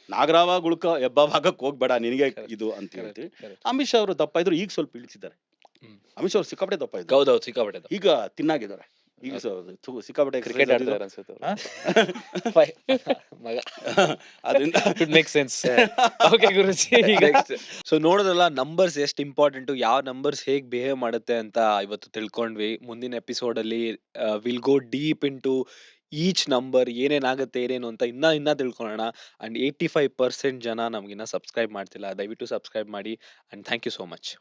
ನಾಗರಾವಾಗ ಉಳ್ಕ ಹೆಬ್ಬಾವಾಗಕ್ಕೆ ಹೋಗ್ಬೇಡ, ನಿನಗೆ ಇದು ಅಂತ ಹೇಳ್ತೀವಿ. ಅಮಿತ್ ಶಾ ಅವರು ದಪ್ಪ ಇದ್ರು, ಈಗ ಸ್ವಲ್ಪ ಇಳಿಸಿದ್ದಾರೆ. ಅಮಿತ್ ಶಾ ಅವ್ರು ಸಿಕ್ಕಾಪಟ್ಟೆ ದಪ್ಪ ಇದ್ರು, ಹೌದೌದು ಸಿಕ್ಕಾಪಟ್ಟೆ. ಈಗ ತಿನ್ನಾಗಿದ್ದಾರೆ. ಈಗ ಸಿಕ್ಕಾಪಟ್ಟೆ ಕ್ರಿಕೆಟ್ ಆಡ್ತಾರೆ ಅನ್ಸುತ್ತೆ ಅವ್ರು. ಮಗ ಅದರಿಂದ Could make sense. Okay Guruji, ಈಗ ಸೊ ನೋಡೋದಲ್ಲ ನಂಬರ್ಸ್ ಎಷ್ಟು ಇಂಪಾರ್ಟೆಂಟ್, ಯಾವ ನಂಬರ್ಸ್ ಹೇಗ್ ಬಿಹೇವ್ ಮಾಡುತ್ತೆ ಅಂತ ಇವತ್ತು ತಿಳ್ಕೊಂಡ್ವಿ. ಮುಂದಿನ ಎಪಿಸೋಡ್ ಅಲ್ಲಿ will go deep into each number, ಏನೇನಾಗುತ್ತೆ ಏನೇನು ಅಂತ ಇನ್ನ ತಿಳ್ಕೊಳ್ಳೋಣ. ಅಂಡ್ 85% ಜನ ನಮ್ಗಿನ್ನ ಸಬ್ಸ್ಕ್ರೈಬ್ ಮಾಡ್ತಿಲ್ಲ, ದಯವಿಟ್ಟು ಸಬ್ಸ್ಕ್ರೈಬ್ ಮಾಡಿ. And thank you so much.